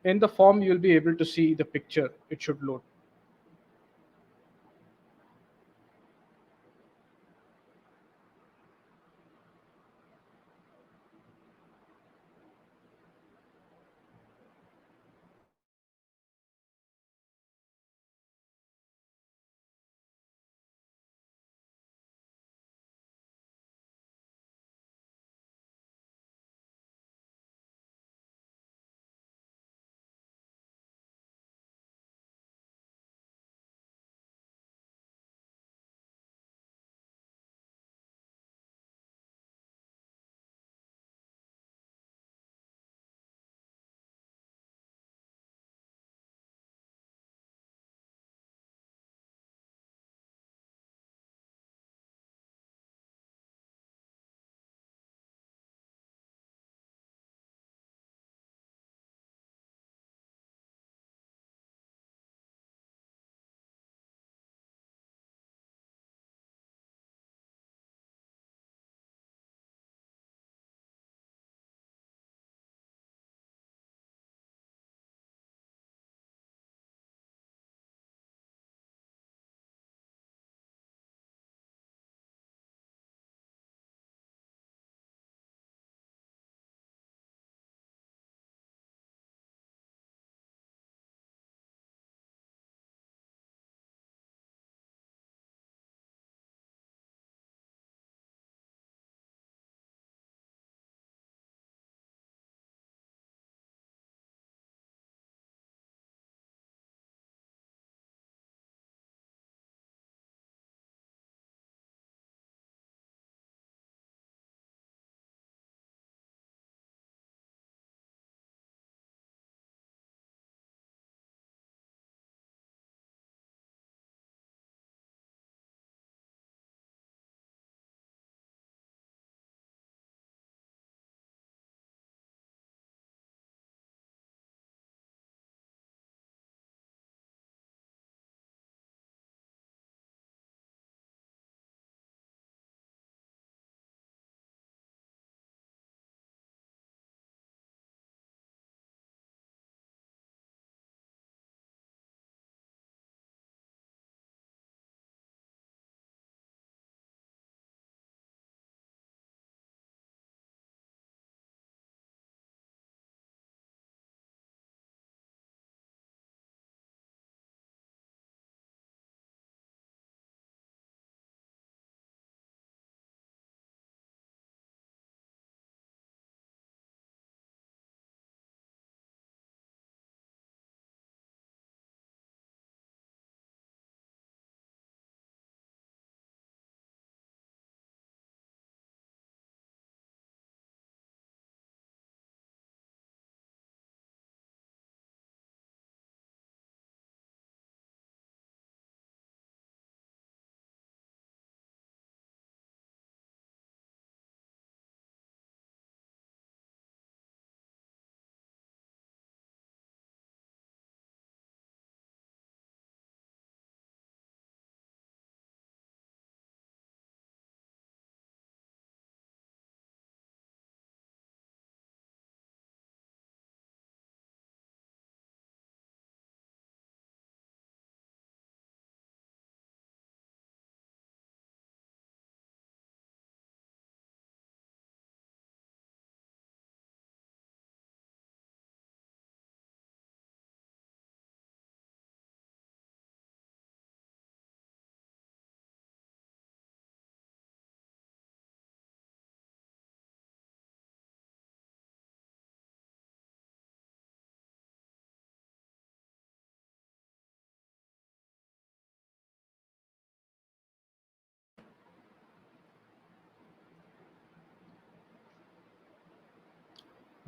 S2: in the form, you'll be able to see the picture. It should load.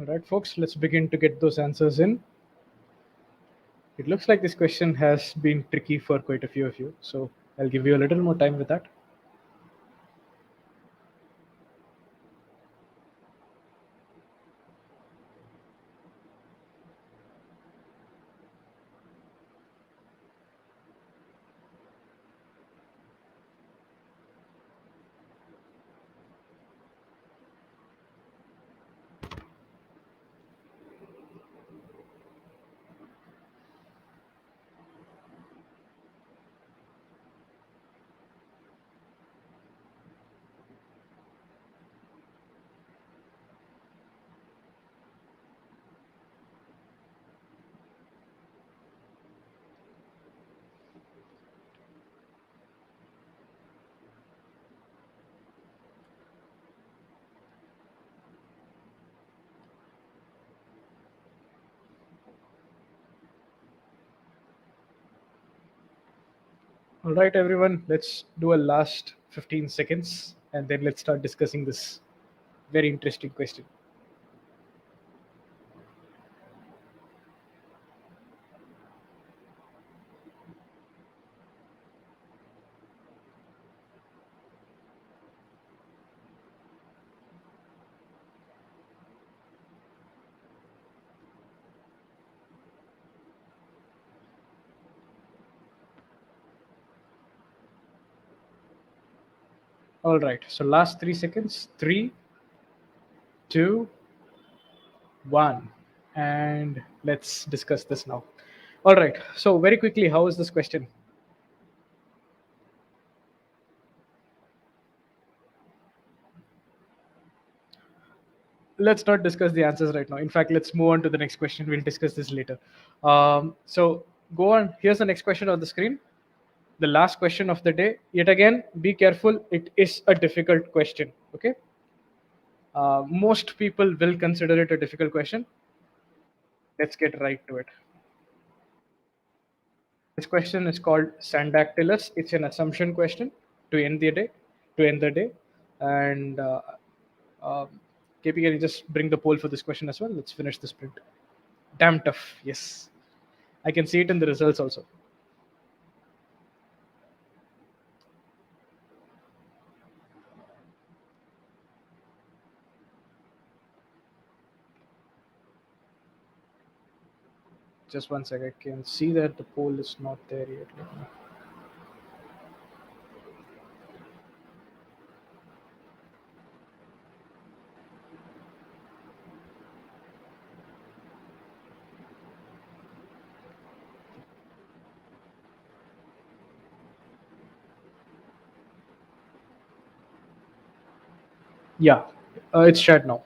S2: All right, folks, let's begin to get those answers in. It looks like this question has been tricky for quite a few of you, so I'll give you a little more time with that. All right, everyone, let's do a last 15 seconds and then let's start discussing this very interesting question. All right, so last 3 seconds. Three, two, one, and let's discuss this now. All right, so very quickly, how is this question? Let's not discuss the answers right now. In fact, let's move on to the next question. We'll discuss this later. So go on. Here's the next question on the screen. The last question of the day. Yet again, be careful. It is a difficult question. Okay. Most people will consider it a difficult question. Let's get right to it. This question is called Sandactylus. It's an assumption question to end the day. To end the day, and um, KP, can you just bring the poll for this question as well? Let's finish this print. Damn tough. Yes, I can see it in the results also. Just one sec. I can see that the poll is not there yet. Yeah, it's shared now.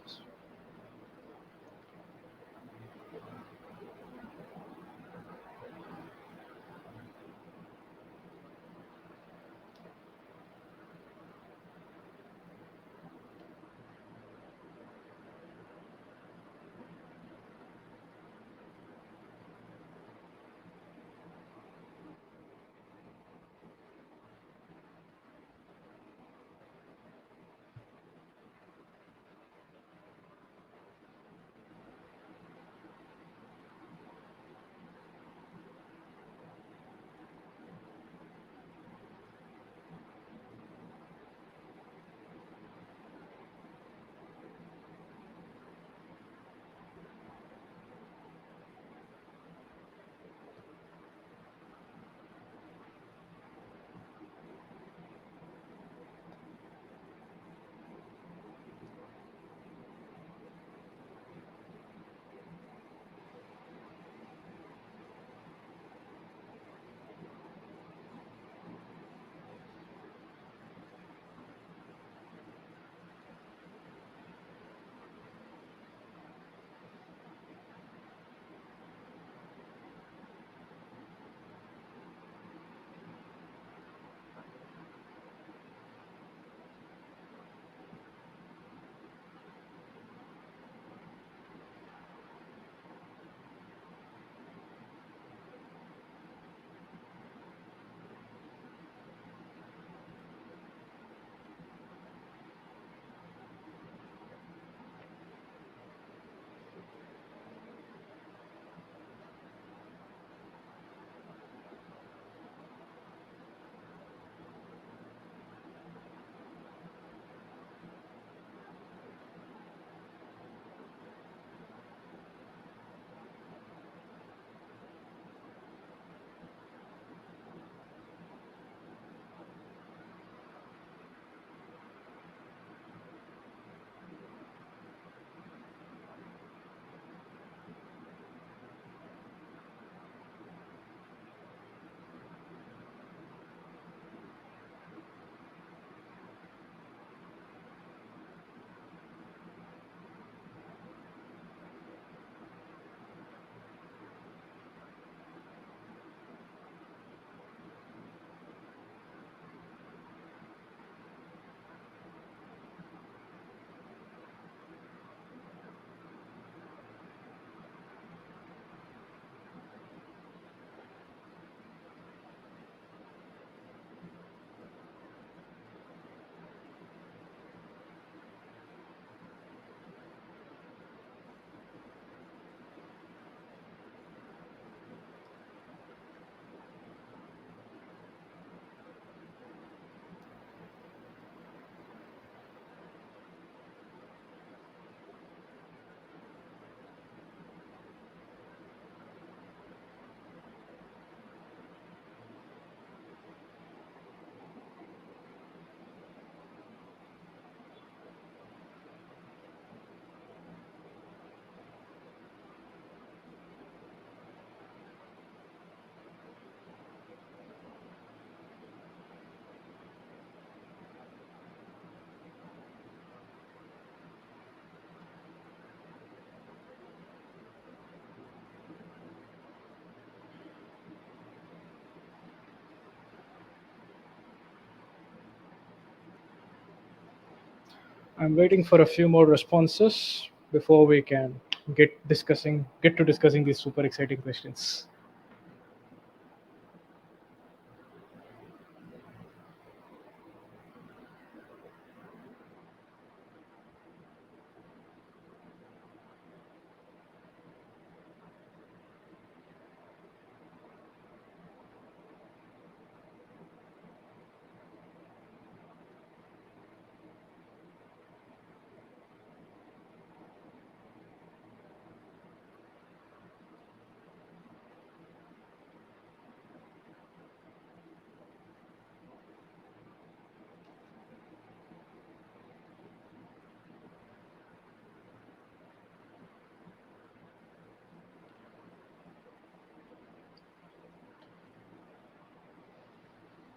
S2: I'm waiting for a few more responses before we can get to discussing these super exciting questions.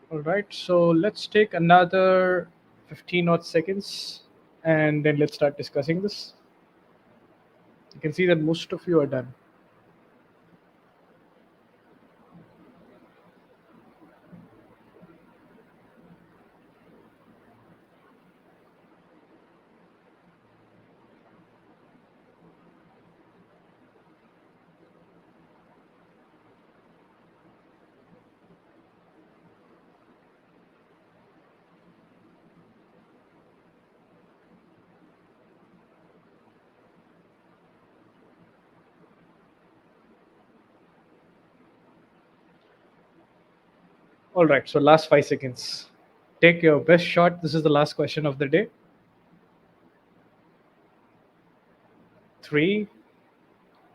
S2: All right, so let's take another 15 odd seconds and then let's start discussing this. You can see that most of you are done. All right, so last 5 seconds. Take your best shot. This is the last question of the day. Three,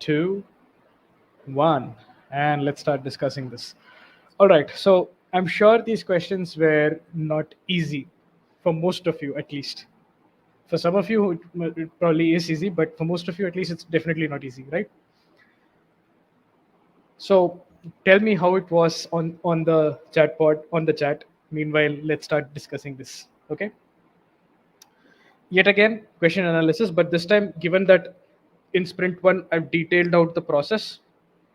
S2: two, one, and let's start discussing this. All right, so I'm sure these questions were not easy for most of you, at least. For some of you, it probably is easy, but for most of you, at least, it's definitely not easy, right? So tell me how it was on the chat pod on the chat. Meanwhile, let's start discussing this. Okay. Yet again, question analysis, but this time, given that in sprint one, I've detailed out the process,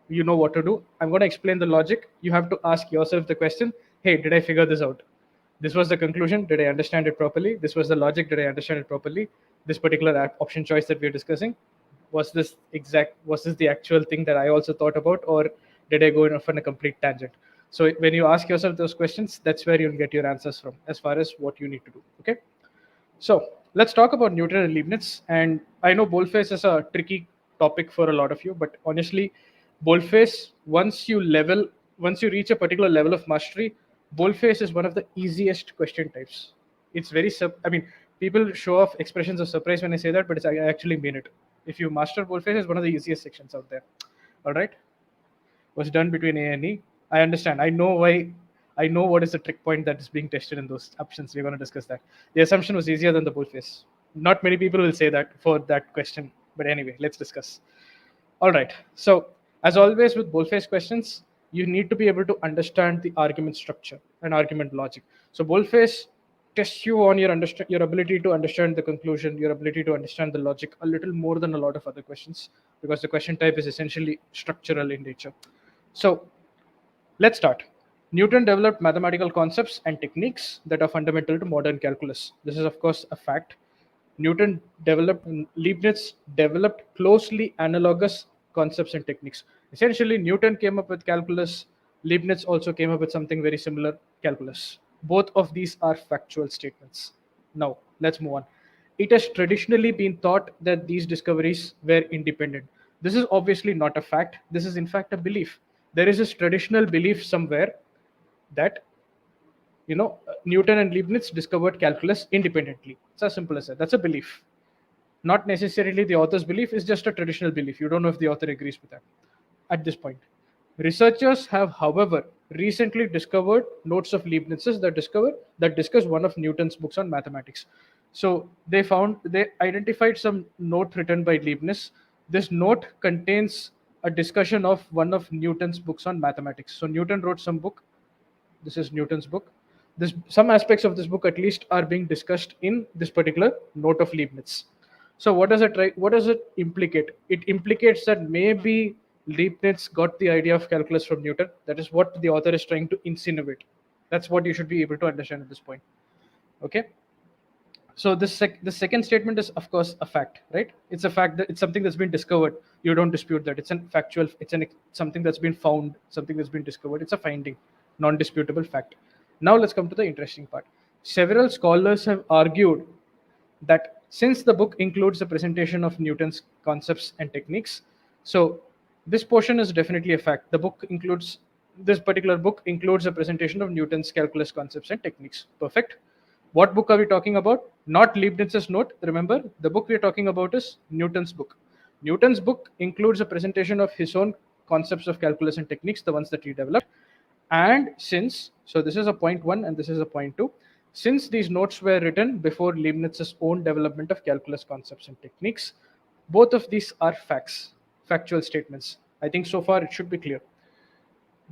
S2: you know what to do. I'm going to explain the logic. You have to ask yourself the question, hey, did I figure this out? This was the conclusion. Did I understand it properly? This was the logic. Did I understand it properly? This particular option choice that we're discussing, was this the actual thing that I also thought about, or did I go off on a complete tangent? So when you ask yourself those questions, that's where you'll get your answers from as far as what you need to do. Okay. So let's talk about Newton and Leibniz. And I know boldface is a tricky topic for a lot of you, but honestly, boldface, once you reach a particular level of mastery, boldface is one of the easiest question types. It's I mean, people show off expressions of surprise when I say that, but I actually mean it. If you master boldface, it's one of the easiest sections out there. All right, was done between A and E. I understand. I know why. I know what is the trick point that is being tested in those options. We're going to discuss that. The assumption was easier than the boldface. Not many people will say that for that question, but anyway, let's discuss. All right. So, as always with boldface questions, you need to be able to understand the argument structure and argument logic. So, boldface tests you on your ability to understand the conclusion, your ability to understand the logic a little more than a lot of other questions, because the question type is essentially structural in nature. So, let's start. Newton developed mathematical concepts and techniques that are fundamental to modern calculus. This is, of course, a fact. Newton developed, Leibniz developed closely analogous concepts and techniques. Essentially, Newton came up with calculus, Leibniz also came up with something very similar, calculus. Both of these are factual statements. Now, let's move on. It has traditionally been thought that these discoveries were independent. This is obviously not a fact. This is, in fact, a belief. There is this traditional belief somewhere that Newton and Leibniz discovered calculus independently. It's as simple as that. That's a belief, not necessarily the author's belief. Is just a traditional belief. You don't know if the author agrees with that at this point. Researchers have, however, recently discovered notes of Leibniz's that discuss one of Newton's books on mathematics. So they identified some note written by Leibniz. This note contains a discussion of one of Newton's books on mathematics. So Newton wrote some book. This is Newton's book. This Some aspects of this book at least are being discussed in this particular note of Leibniz. So what does it implicate? It implicates that maybe Leibniz got the idea of calculus from Newton. That is what the author is trying to insinuate. That's what you should be able to understand at this point. Okay. So the second statement is of course a fact, right? It's a fact that it's something that's been discovered. You don't dispute that. It's an factual. Something that's been found. Something that's been discovered. It's a finding, non-disputable fact. Now let's come to the interesting part. Several scholars have argued that since the book includes a presentation of Newton's concepts and techniques, so this portion is definitely a fact. The book includes This particular book includes a presentation of Newton's calculus concepts and techniques. Perfect. What book are we talking about? Not Leibniz's note. Remember, the book we are talking about is Newton's book. Newton's book includes a presentation of his own concepts of calculus and techniques, the ones that he developed. And since, so this is a point one and this is a point two, since these notes were written before Leibniz's own development of calculus concepts and techniques, both of these are facts, factual statements. I think so far it should be clear.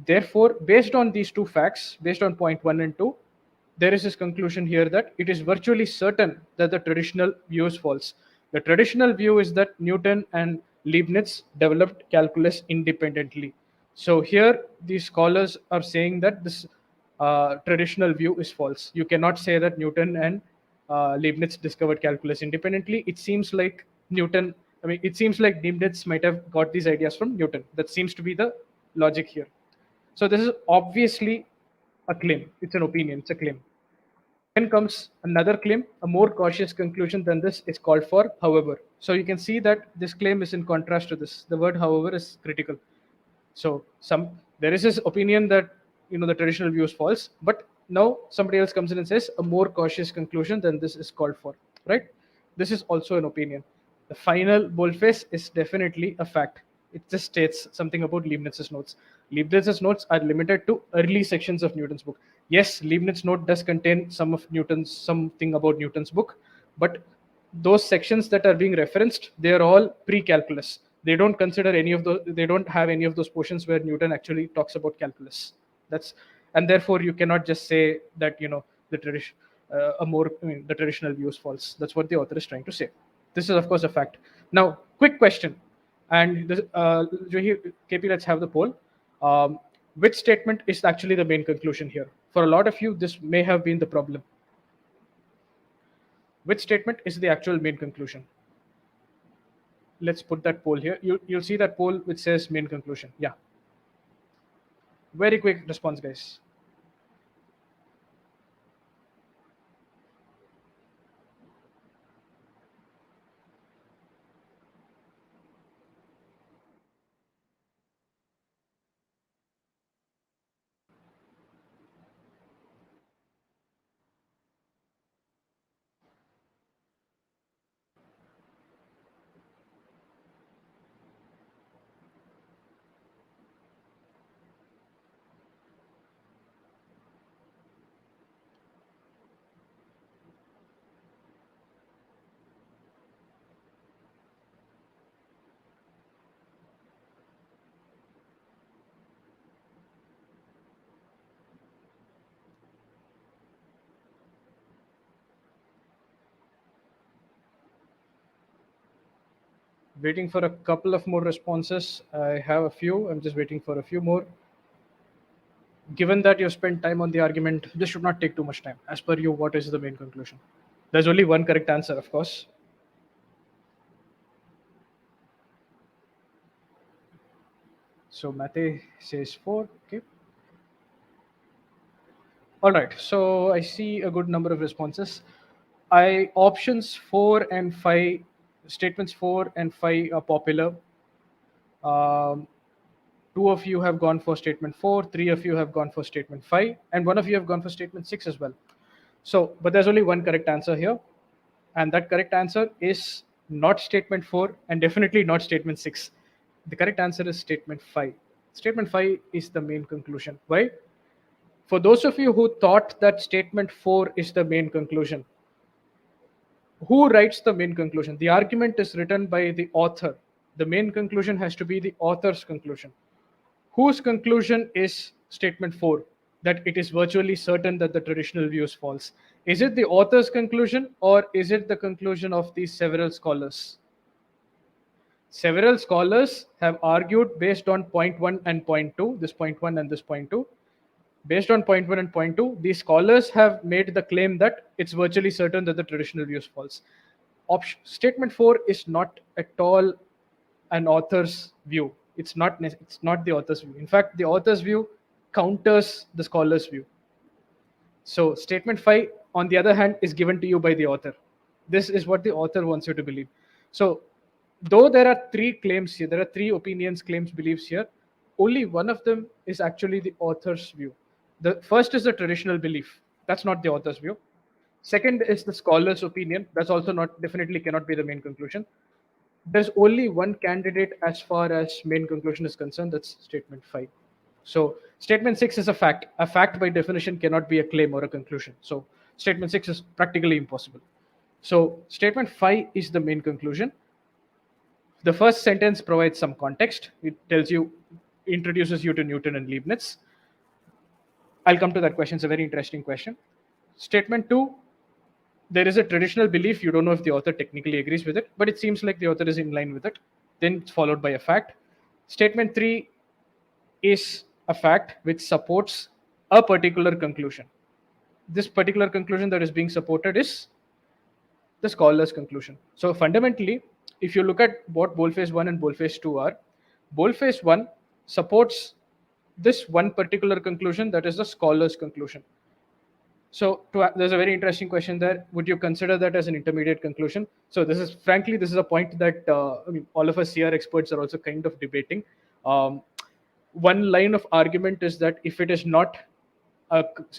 S2: Therefore, based on these two facts, based on point one and two, there is this conclusion here that it is virtually certain that the traditional view is false. The traditional view is that Newton and Leibniz developed calculus independently. So here, these scholars are saying that this traditional view is false. You cannot say that Newton and Leibniz discovered calculus independently. It seems like it seems like Leibniz might have got these ideas from Newton. That seems to be the logic here. So this is obviously a claim. It's an opinion. It's a claim. Then comes another claim. A more cautious conclusion than this is called for, however. So you can see that this claim is in contrast to this. The word however is critical. So there is this opinion that the traditional view is false, but now somebody else comes in and says a more cautious conclusion than this is called for, right? This is also an opinion. The final boldface is definitely a fact. It just states something about Leibniz's notes. Leibniz's notes are limited to early sections of Newton's book. Yes, Leibniz's note does contain something about Newton's book, but those sections that are being referenced, they are all pre-calculus. They don't consider any of those. They don't have any of those portions where Newton actually talks about calculus. That's And therefore you cannot just say that the tradition, the traditional view is false. That's what the author is trying to say. This is of course a fact. Now, quick question, and KP, let's have the poll. Which statement is actually the main conclusion here? For a lot of you, this may have been the problem. Which statement is the actual main conclusion? Let's put that poll here. You'll see that poll which says main conclusion. Yeah. Very quick response, guys. Waiting for a couple of more responses. I have a few. I'm just waiting for a few more. Given that you spent time on the argument, this should not take too much time. As per you, what is the main conclusion? There's only one correct answer, of course. So Mate says 4. Okay. All right. So I see a good number of responses. Options 4 and 5, statements 4 and 5 are popular. Um, Two of you have gone for statement 4, three of you have gone for statement 5, and one of you have gone for statement 6 as well. So, but there's only one correct answer here, and that correct answer is not statement 4 and definitely not statement 6. The correct answer is statement 5. Statement 5 is the main conclusion. Why? For those of you who thought that statement 4 is the main conclusion, who writes the main conclusion? The argument is written by the author. The main conclusion has to be the author's conclusion. Whose conclusion is statement 4, that it is virtually certain that the traditional view is false? Is it the author's conclusion or is it the conclusion of these several scholars? Several scholars have argued based on point 1 and point 2, this point 1 and this point 2, Based on point one and point two, the scholars have made the claim that it's virtually certain that the traditional view is false. Statement four is not at all an author's view. It's not the author's view. In fact, the author's view counters the scholar's view. So statement 5, on the other hand, is given to you by the author. This is what the author wants you to believe. So though there are three claims here, there are three opinions, claims, beliefs here, only one of them is actually the author's view. The first is the traditional belief. That's not the author's view. Second is the scholar's opinion. That's also not, definitely cannot be the main conclusion. There's only one candidate as far as main conclusion is concerned. That's statement 5. So statement 6 is a fact. A fact by definition cannot be a claim or a conclusion. So statement 6 is practically impossible. So statement 5 is the main conclusion. The first sentence provides some context. It tells you, introduces you to Newton and Leibniz. I'll come to that question. It's a very interesting question. Statement 2, there is a traditional belief. You don't know if the author technically agrees with it, but it seems like the author is in line with it. Then it's followed by a fact. Statement 3 is a fact which supports a particular conclusion. This particular conclusion that is being supported is the scholar's conclusion. So fundamentally, if you look at what boldface 1 and boldface 2 are, boldface 1 supports this one particular conclusion, that is the scholar's conclusion. So there's a very interesting question there. Would you consider that as an intermediate conclusion? So this is, frankly, this is a point that I mean, all of us CR experts are also kind of debating. One line of argument is that if it is not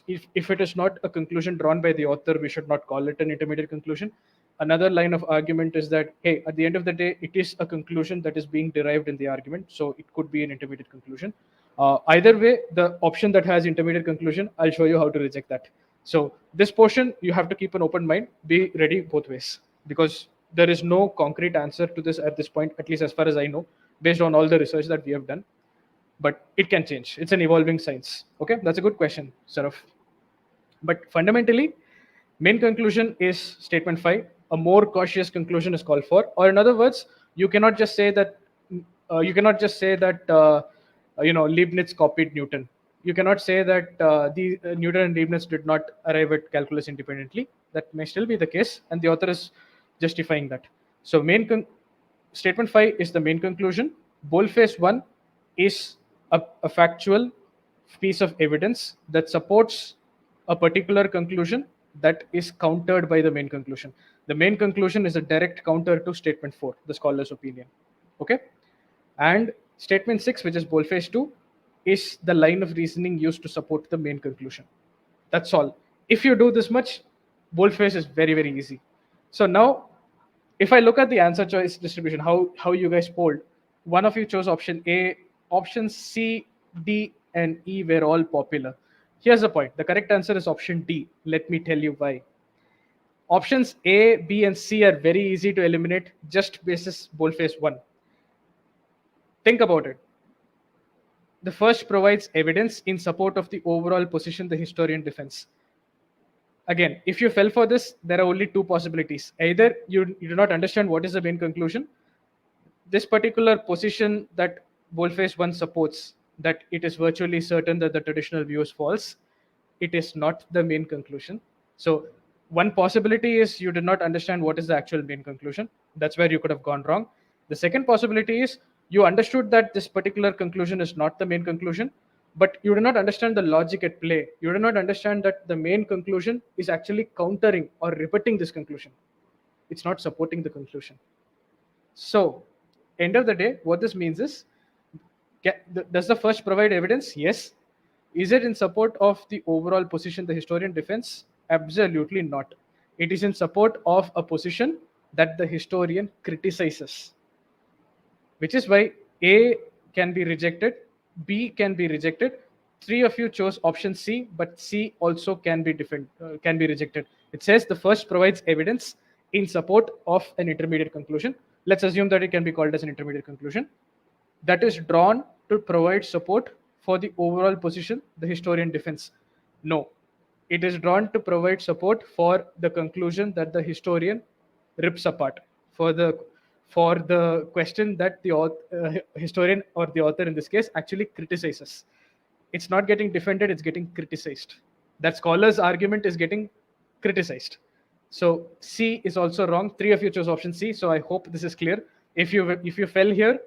S2: if it is not a conclusion drawn by the author, we should not call it an intermediate conclusion. Another line of argument is that, hey, at the end of the day, it is a conclusion that is being derived in the argument, so it could be an intermediate conclusion. Either way, the option that has intermediate conclusion, I'll show you how to reject that. So this portion, you have to keep an open mind, be ready both ways, because there is no concrete answer to this at this point, at least as far as I know, based on all the research that we have done. But it can change. It's an evolving science. Okay, that's a good question, Saraf. But fundamentally, main conclusion is statement 5. A more cautious conclusion is called for, or in other words, you cannot just say that Leibniz copied Newton. You cannot say that Newton and Leibniz did not arrive at calculus independently. That may still be the case, and the author is justifying that. So statement 5 is the main conclusion. Boldface 1 is a factual piece of evidence that supports a particular conclusion that is countered by the main conclusion. The main conclusion is a direct counter to statement 4, the scholar's opinion. Okay? And statement 6, which is boldface 2, is the line of reasoning used to support the main conclusion. That's all. If you do this much, boldface is very, very easy. So now, if I look at the answer choice distribution, how you guys polled, one of you chose option A, options C, D, and E were all popular. Here's the point. The correct answer is option D. Let me tell you why. Options A, B, and C are very easy to eliminate just basis boldface 1. Think about it. The first provides evidence in support of the overall position the historian defends. Again, if you fell for this, there are only two possibilities. Either you do not understand what is the main conclusion. This particular position that boldface 1 supports, that it is virtually certain that the traditional view is false, it is not the main conclusion. So one possibility is you did not understand what is the actual main conclusion. That's where you could have gone wrong. The second possibility is you understood that this particular conclusion is not the main conclusion, but you do not understand the logic at play. You do not understand that the main conclusion is actually countering or rebutting this conclusion. It's not supporting the conclusion. So, end of the day, what this means is, does the first provide evidence? Yes. Is it in support of the overall position the historian defends? Absolutely not. It is in support of a position that the historian criticizes, which is why A can be rejected, B can be rejected. Three of you chose option C, but C also can be rejected. It says the first provides evidence in support of an intermediate conclusion. Let's assume that it can be called as an intermediate conclusion that is drawn to provide support for the overall position the historian defends. No, it is drawn to provide support for the conclusion that the historian rips apart, for the question that the historian, or the author in this case, actually criticizes. It's not getting defended, it's getting criticized. That scholar's argument is getting criticized. So C is also wrong. Three of you chose option C. So I hope this is clear. If you fell here,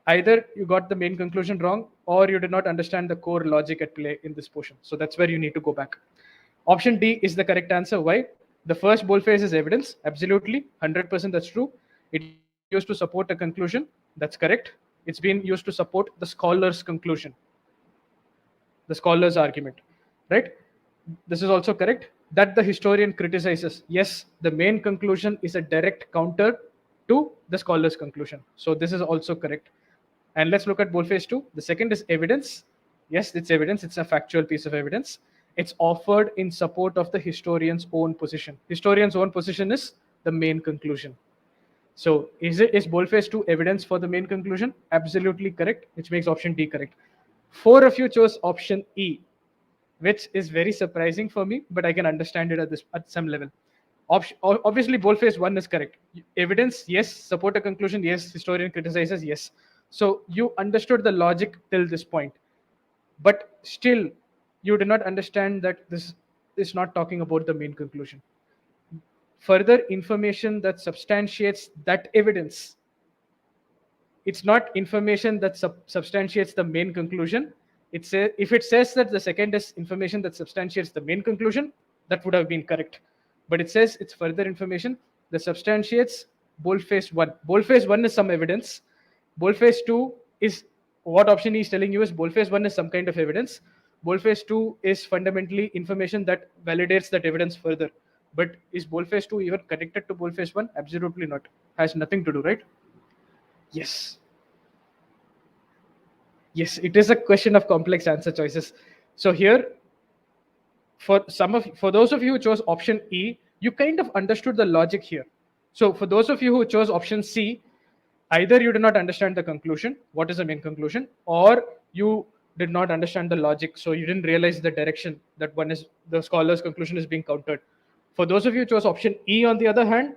S2: either you got the main conclusion wrong or you did not understand the core logic at play in this portion. So that's where you need to go back. Option D is the correct answer. Why? The first boldface is evidence. Absolutely, 100% that's true. It's being used to support a conclusion. That's correct. It's been used to support the scholar's conclusion, the scholar's argument, right? This is also correct. That the historian criticizes. Yes, the main conclusion is a direct counter to the scholar's conclusion. So this is also correct. And let's look at boldface 2. The second is evidence. Yes, it's evidence. It's a factual piece of evidence. It's offered in support of the historian's own position. Historian's own position is the main conclusion. So is boldface 2 evidence for the main conclusion? Absolutely correct, which makes option D correct. Four of you chose option E, which is very surprising for me, but I can understand it at some level. Obviously, boldface 1 is correct. Evidence, yes. Support a conclusion, yes. Historian criticizes, yes. So you understood the logic till this point, but still you did not understand that this is not talking about the main conclusion. Further information that substantiates that evidence, it's not information that substantiates the main conclusion. If it says that the second is information that substantiates the main conclusion, that would have been correct. But it says it's further information that substantiates boldface 1. Boldface 1 is some evidence. Boldface 2 is what option he is telling you is boldface 1 is some kind of evidence. Boldface 2 is fundamentally information that validates that evidence further. But is boldface 2 even connected to boldface 1? Absolutely not. Has nothing to do, right? Yes. Yes, it is a question of complex answer choices. So here, for those of you who chose option E, you kind of understood the logic here. So for those of you who chose option C, either you did not understand the conclusion, what is the main conclusion, or you did not understand the logic, so you didn't realize the direction that one is the scholar's conclusion is being countered. For those of you who chose option E, on the other hand,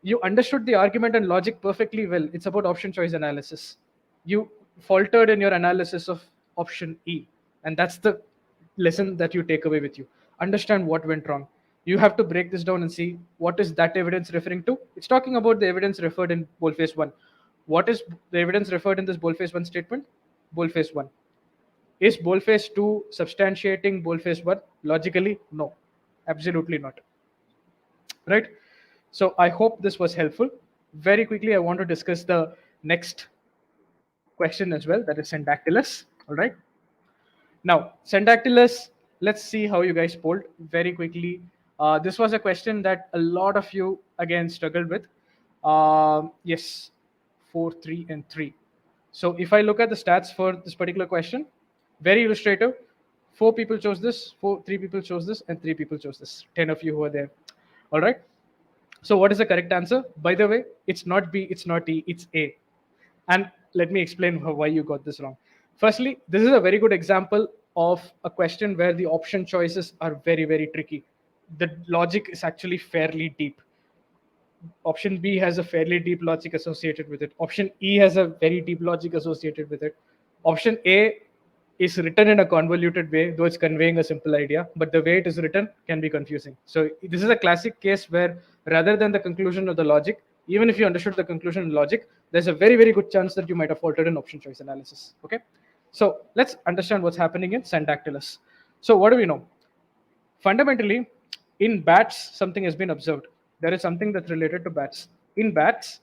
S2: you understood the argument and logic perfectly well. It's about option choice analysis. You faltered in your analysis of option E, and that's the lesson that you take away with you. Understand what went wrong. You have to break this down and see what is that evidence referring to. It's talking about the evidence referred in boldface 1. What is the evidence referred in this boldface 1 statement? Boldface 1. Is boldface 2 substantiating boldface 1? Logically, no. Absolutely not. Right? So I hope this was helpful. Very quickly, I want to discuss the next question as well, that is syndactylus. All right. Now, syndactylus, let's see how you guys polled very quickly. This was a question that a lot of you again struggled with. Yes, 4, 3, and 3. So if I look at the stats for this particular question, very illustrative. 4 people chose this, 3 people chose this, and 3 people chose this. 10 of you who are there. All right. So what is the correct answer? By the way, it's not B, it's not E, it's A. And let me explain why you got this wrong. Firstly, this is a very good example of a question where the option choices are very, very tricky. The logic is actually fairly deep. Option B has a fairly deep logic associated with it. Option E has a very deep logic associated with it. Option A is written in a convoluted way, though it's conveying a simple idea, but the way it is written can be confusing. So this is a classic case where rather than the conclusion of the logic, even if you understood the conclusion and logic, there's a very, very good chance that you might have faltered in option choice analysis. Okay. So let's understand what's happening in syndactylus. So what do we know? Fundamentally, in bats, something has been observed. There is something that's related to bats. In bats,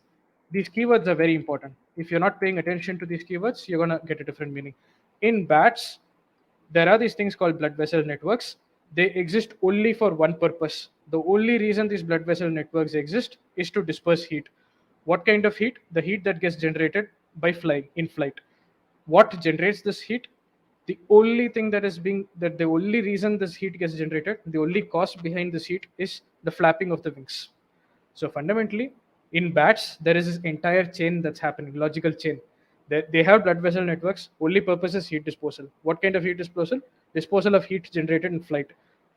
S2: these keywords are very important. If you're not paying attention to these keywords, you're going to get a different meaning. In bats, there are these things called blood vessel networks. They exist only for one purpose. The only reason these blood vessel networks exist is to disperse heat. What kind of heat? The heat that gets generated by flying in flight. What generates this heat? The only thing the only reason this heat gets generated, the only cause behind this heat is the flapping of the wings. So fundamentally, in bats, there is this entire chain that's happening, logical chain. They have blood vessel networks. Only purpose is heat disposal. What kind of heat disposal? Disposal of heat generated in flight.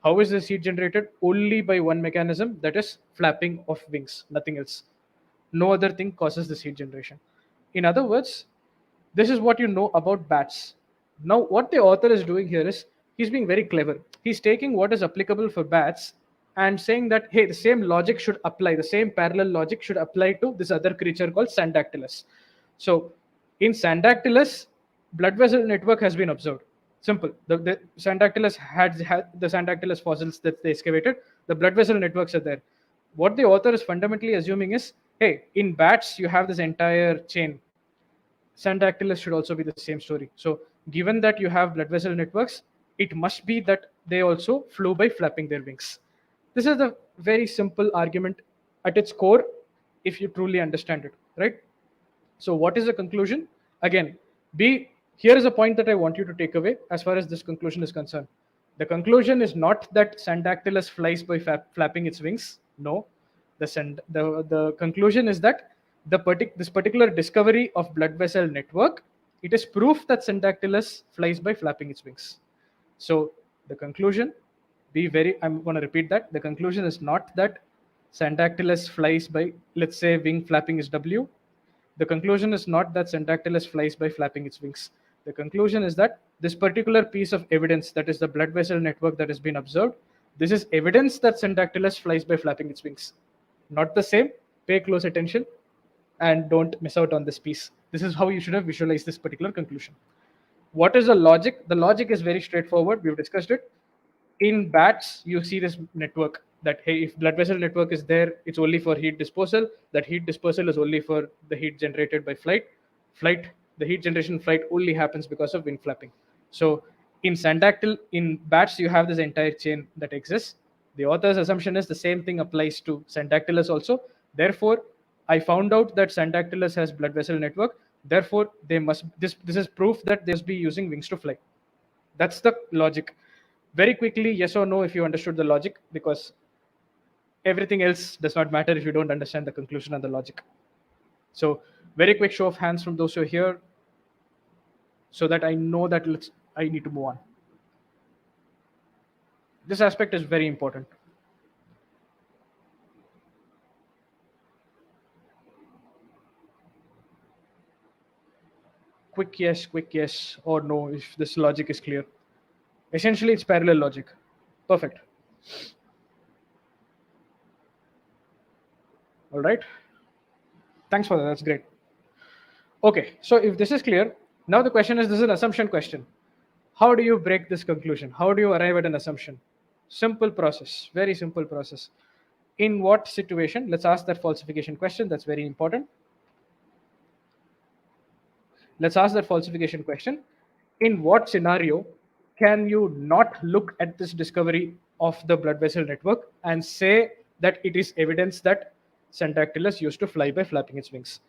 S2: How is this heat generated? Only by one mechanism, that is flapping of wings, nothing else. No other thing causes this heat generation. In other words, this is what you know about bats. Now, what the author is doing here is he's being very clever. He's taking what is applicable for bats and saying that, hey, the same logic should apply, the same parallel logic should apply to this other creature called Sandactylus. So, in Sandactylus, blood vessel network has been observed. Simple. The Sandactylus had the Sandactylus fossils that they excavated. The blood vessel networks are there. What the author is fundamentally assuming is, hey, in bats you have this entire chain. Sandactylus should also be the same story. So, given that you have blood vessel networks, it must be that they also flew by flapping their wings. This is the very simple argument at its core, if you truly understand it, right? So, what is the conclusion? Again, here is a point that I want you to take away as far as this conclusion is concerned. The conclusion is not that Sandactylus flies by flapping its wings. No, the conclusion is that this particular discovery of blood vessel network, it is proof that Sandactylus flies by flapping its wings. So the conclusion, I'm going to repeat that. The conclusion is not that Sandactylus flies by, let's say, wing flapping is W. The conclusion is not that Sandactylus flies by flapping its wings. The conclusion is that this particular piece of evidence, that is the blood vessel network that has been observed, this is evidence that Sandactylus flies by flapping its wings. Not the same. Pay close attention and don't miss out on this piece. This is how you should have visualized this particular conclusion. What is the logic? The logic is very straightforward. We've discussed it. In bats, you see this network that, hey, if blood vessel network is there, it's only for heat dispersal. That heat dispersal is only for the heat generated by flight. The heat generation flight only happens because of wing flapping. So in bats, you have this entire chain that exists. The author's assumption is the same thing applies to Sandactylus also. Therefore, I found out that Sandactylus has blood vessel network. Therefore, this is proof that they must be using wings to fly. That's the logic. Very quickly, yes or no, if you understood the logic, because everything else does not matter if you don't understand the conclusion and the logic. So, very quick show of hands from those who are here, so that I know that I need to move on. This aspect is very important. Quick yes or no if this logic is clear. Essentially, it's parallel logic. Perfect. All right. Thanks for that. That's great. Okay, so if this is clear, now the question is, this is an assumption question. How do you break this conclusion? How do you arrive at an assumption? Simple process, very simple process. In what situation? Let's ask that falsification question. That's very important. Let's ask that falsification question. In what scenario can you not look at this discovery of the blood vessel network and say that it is evidence that Sandactylus used to fly by flapping its wings?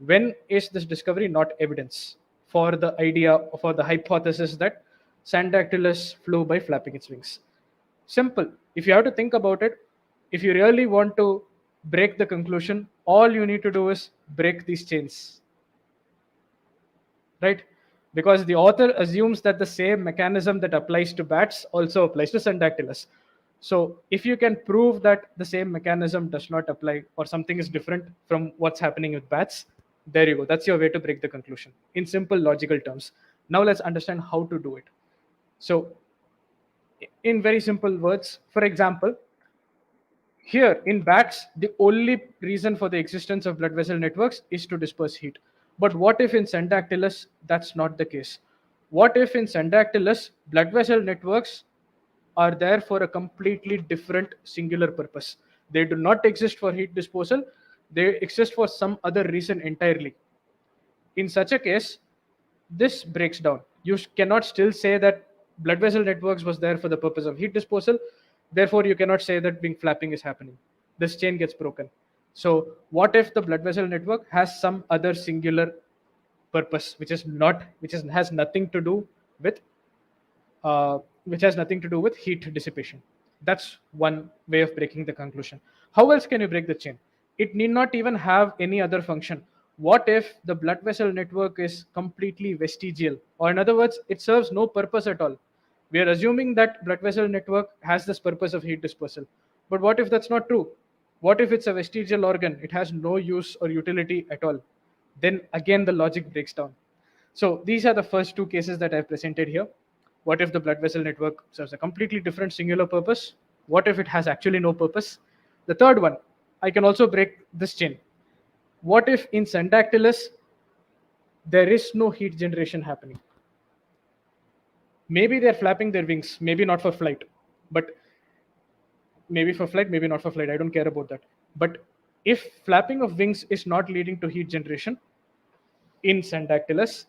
S2: When is this discovery not evidence for the idea, for the hypothesis that Sandactylus flew by flapping its wings? Simple. If you have to think about it, if you really want to break the conclusion, all you need to do is break these chains, right? Because the author assumes that the same mechanism that applies to bats also applies to Sandactylus. So if you can prove that the same mechanism does not apply, or something is different from what's happening with bats, there you go. That's your way to break the conclusion in simple logical terms. Now let's understand how to do it. So in very simple words, for example, here in bats, the only reason for the existence of blood vessel networks is to disperse heat. But what if in Sandactylus that's not the case? What if in Sandactylus blood vessel networks are there for a completely different singular purpose? They do not exist for heat disposal, they exist for some other reason entirely. In such a case, this breaks down. You cannot still say that blood vessel networks was there for the purpose of heat disposal. Therefore, you cannot say that wing flapping is happening. This chain gets broken. So, what if the blood vessel network has some other singular purpose, has nothing to do with heat dissipation? That's one way of breaking the conclusion. How else can you break the chain? It need not even have any other function. What if the blood vessel network is completely vestigial, or in other words, it serves no purpose at all? We are assuming that blood vessel network has this purpose of heat dispersal. But what if that's not true? What if it's a vestigial organ? It has no use or utility at all. Then again, the logic breaks down. So these are the first two cases that I've presented here. What if the blood vessel network serves a completely different singular purpose? What if it has actually no purpose? The third one, I can also break this chain. What if in Syndactylus there is no heat generation happening? Maybe they're flapping their wings, maybe not for flight, but maybe for flight, maybe not for flight. I don't care about that. But if flapping of wings is not leading to heat generation in Syndactylus,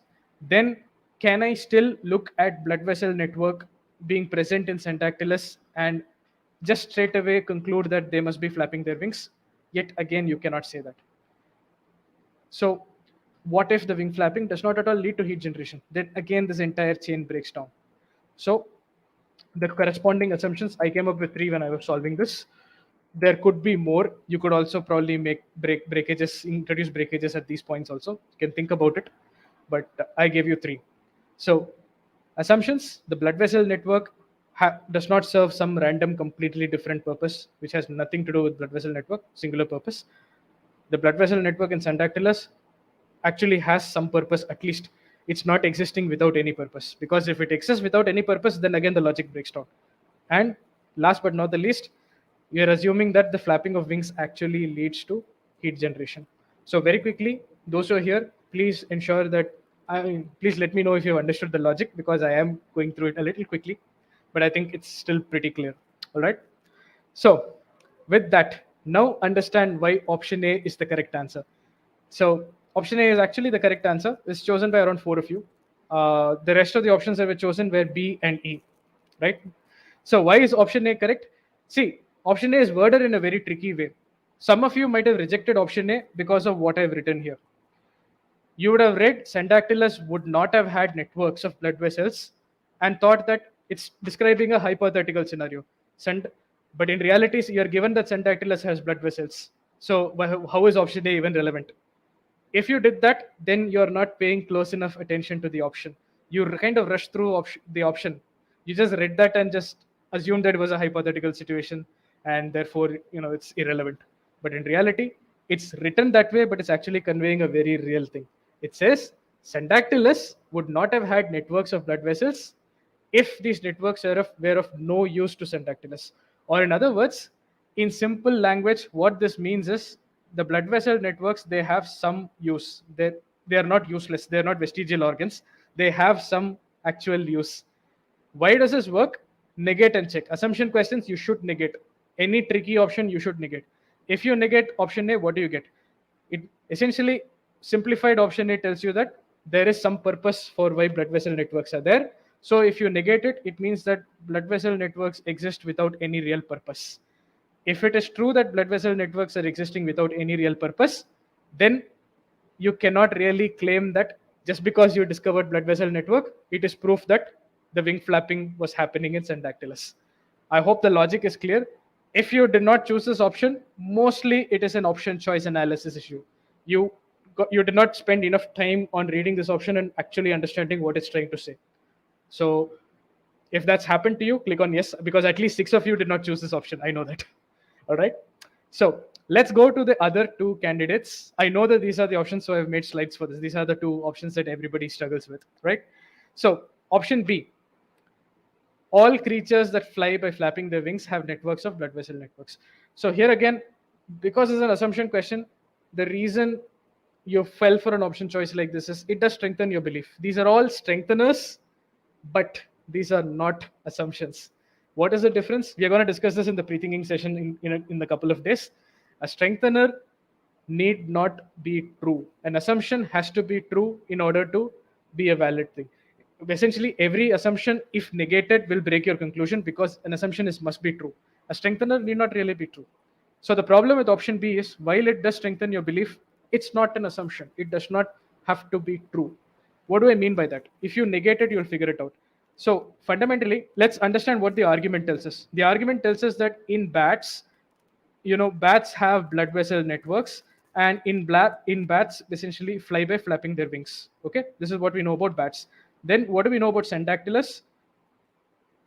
S2: then can I still look at blood vessel network being present in Syndactylus and just straight away conclude that they must be flapping their wings? Yet again, you cannot say that. So, what if the wing flapping does not at all lead to heat generation? Then again, this entire chain breaks down. So, the corresponding assumptions, I came up with three when I was solving this. There could be more. You could also probably make breakages, introduce breakages at these points also. You can think about it, but I gave you three. So, assumptions: the blood vessel network does not serve some random, completely different purpose, which has nothing to do with blood vessel network, singular purpose. The blood vessel network in Syndactylus actually has some purpose, at least it's not existing without any purpose, because if it exists without any purpose, then again the logic breaks down. And last but not the least, we are assuming that the flapping of wings actually leads to heat generation. So very quickly, those who are here, please ensure that please let me know if you've understood the logic, because I am going through it a little quickly, but I think it's still pretty clear. All right. So, with that, now understand why option A is the correct answer. So, option A is actually the correct answer. It's chosen by around four of you. The rest of the options that were chosen were B and E, right? So, why is option A correct? See, option A is worded in a very tricky way. Some of you might have rejected option A because of what I've written here. You would have read Syndactylus would not have had networks of blood vessels and thought that it's describing a hypothetical scenario. But in reality, you're given that Syndactylus has blood vessels. So how is option A even relevant? If you did that, then you're not paying close enough attention to the option. You kind of rush through the option. You just read that and just assumed that it was a hypothetical situation, and therefore it's irrelevant. But in reality, it's written that way, but it's actually conveying a very real thing. It says Syndactylus would not have had networks of blood vessels if these networks were of no use to Syndactylus. Or in other words, in simple language, what this means is the blood vessel networks, they have some use. They are not useless. They are not vestigial organs. They have some actual use. Why does this work? Negate and check. Assumption questions, you should negate. Any tricky option, you should negate. If you negate option A, what do you get? It essentially, simplified option A tells you that there is some purpose for why blood vessel networks are there. So if you negate it, it means that blood vessel networks exist without any real purpose. If it is true that blood vessel networks are existing without any real purpose, then you cannot really claim that just because you discovered blood vessel network, it is proof that the wing flapping was happening in Syndactylus. I hope the logic is clear. If you did not choose this option, mostly it is an option choice analysis issue. You did not spend enough time on reading this option and actually understanding what it's trying to say. So if that's happened to you, click on yes, because at least 6 of you did not choose this option. I know that. All right. So let's go to the other two candidates. I know that these are the options, so I've made slides for this. These are the two options that everybody struggles with, right? So option B, all creatures that fly by flapping their wings have networks of blood vessel networks. So here again, because it's an assumption question, the reason you fell for an option choice like this is it does strengthen your belief. These are all strengtheners, but these are not assumptions. What is the difference? We are going to discuss this in the pre-thinking session in a couple of days. A strengthener need not be true. An assumption has to be true in order to be a valid thing. Essentially, every assumption, if negated, will break your conclusion because an assumption must be true. A strengthener need not really be true. So the problem with option B is while it does strengthen your belief, it's not an assumption. It does not have to be true. What do I mean by that? If you negate it, you'll figure it out. So fundamentally, let's understand what the argument tells us. The argument tells us that in bats, bats have blood vessel networks, and in bats essentially fly by flapping their wings. Okay, this is what we know about bats. Then what do we know about Syndactylus?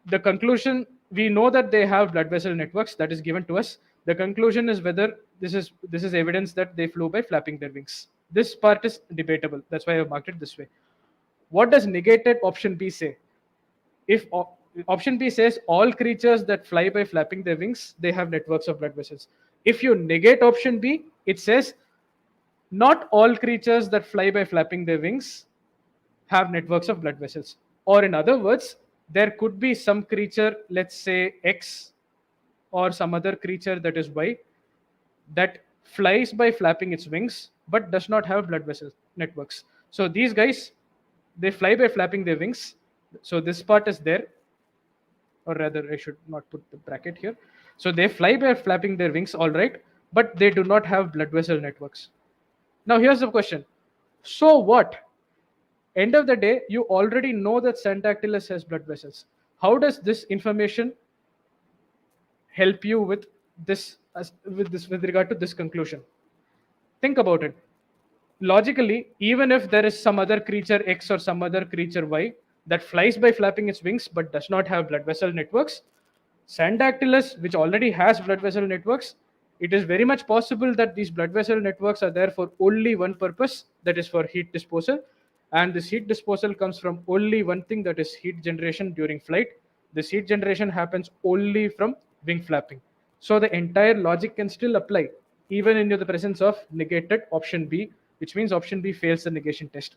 S2: The conclusion, we know that they have blood vessel networks, that is given to us. The conclusion is whether this is evidence that they flew by flapping their wings. This part is debatable, that's why I marked it this way. What does negated option B say? If option B says all creatures that fly by flapping their wings, they have networks of blood vessels. If you negate option B, it says not all creatures that fly by flapping their wings have networks of blood vessels. Or in other words, there could be some creature, let's say X, or some other creature that is Y, that flies by flapping its wings but does not have blood vessel networks. So these guys, they fly by flapping their wings. So this part is there, or rather, I should not put the bracket here. So they fly by flapping their wings, all right, but they do not have blood vessel networks. Now, here's the question. So what? End of the day, you already know that Sandactylus has blood vessels. How does this information help you with with regard to this conclusion? Think about it. Logically, even if there is some other creature X or some other creature Y that flies by flapping its wings but does not have blood vessel networks, Sandactylus, which already has blood vessel networks, it is very much possible that these blood vessel networks are there for only one purpose, that is for heat disposal. And this heat disposal comes from only one thing, that is heat generation during flight. This heat generation happens only from wing flapping. So the entire logic can still apply even in the presence of negated option B, which means option B fails the negation test.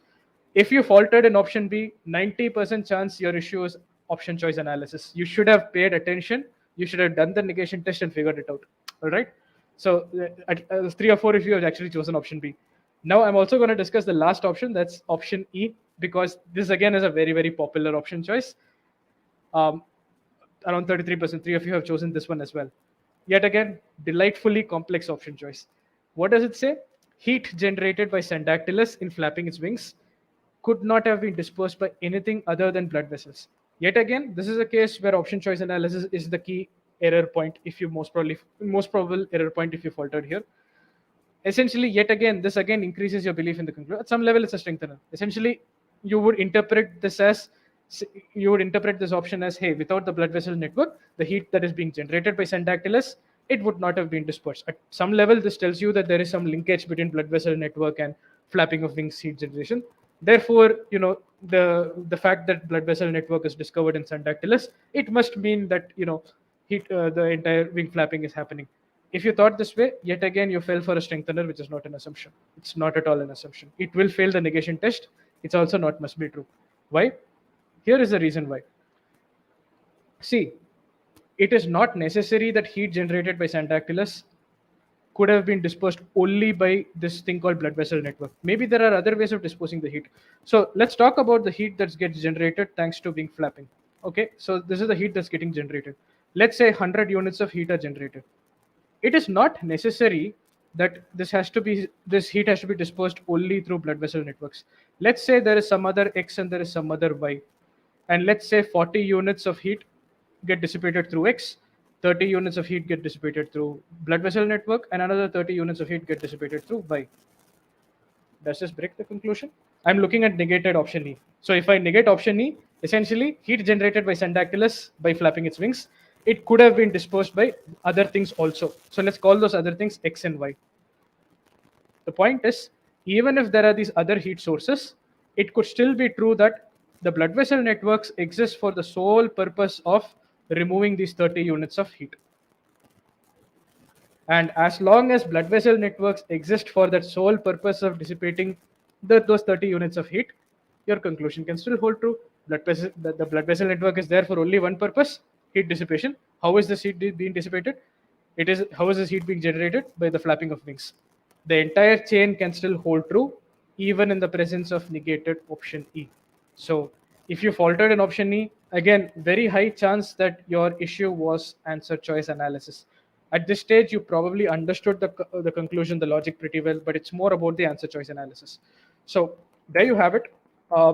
S2: If you faltered in option B, 90% chance your issue is option choice analysis. You should have paid attention. You should have done the negation test and figured it out. All right. So three or four of you have actually chosen option B. Now I'm also going to discuss the last option, that's option E, because this again is a very, very popular option choice. Um, Around 33%, three of you have chosen this one as well. Yet again, delightfully complex option choice. What does it say? Heat generated by Sandactylus in flapping its wings could not have been dispersed by anything other than blood vessels. Yet again, this is a case where option choice analysis is the key error point. If you most probable error point if you faltered here. Essentially, yet again, this again increases your belief in the conclusion. At some level, it's a strengthener. Essentially, you would interpret this as you would interpret this option as, hey, without the blood vessel network, the heat that is being generated by Sandactylus, it would not have been dispersed. At some level, this tells you that there is some linkage between blood vessel network and flapping of wings heat generation. Therefore, the fact that blood vessel network is discovered in Sandactylus, it must mean that the entire wing flapping is happening. If you thought this way, yet again you fell for a strengthener, which is not an assumption. It's not at all an assumption. It will fail the negation test. It's also not must be true. Why? Here is the reason why. See, it is not necessary that heat generated by Sandactylus could have been dispersed only by this thing called blood vessel network. Maybe there are other ways of disposing the heat. So let's talk about the heat that gets generated thanks to wing flapping. Okay, so this is the heat that's getting generated. Let's say 100 units of heat are generated. It is not necessary that this heat has to be dispersed only through blood vessel networks. Let's say there is some other X and there is some other Y, and let's say 40 units of heat get dissipated through X, 30 units of heat get dissipated through blood vessel network, and another 30 units of heat get dissipated through Y. Does this break the conclusion? I'm looking at negated option E. So if I negate option E, essentially heat generated by Sandactylus by flapping its wings, it could have been dispersed by other things also. So let's call those other things X and Y. The point is, even if there are these other heat sources, it could still be true that the blood vessel networks exist for the sole purpose of removing these 30 units of heat. And as long as blood vessel networks exist for that sole purpose of dissipating those 30 units of heat, your conclusion can still hold true. The blood vessel network is there for only one purpose, heat dissipation. How is this heat being dissipated? How is this heat being generated? By the flapping of wings. The entire chain can still hold true even in the presence of negated option E. So if you faltered in option E, again, very high chance that your issue was answer choice analysis. At this stage, you probably understood the conclusion, the logic pretty well, but it's more about the answer choice analysis. So there you have it.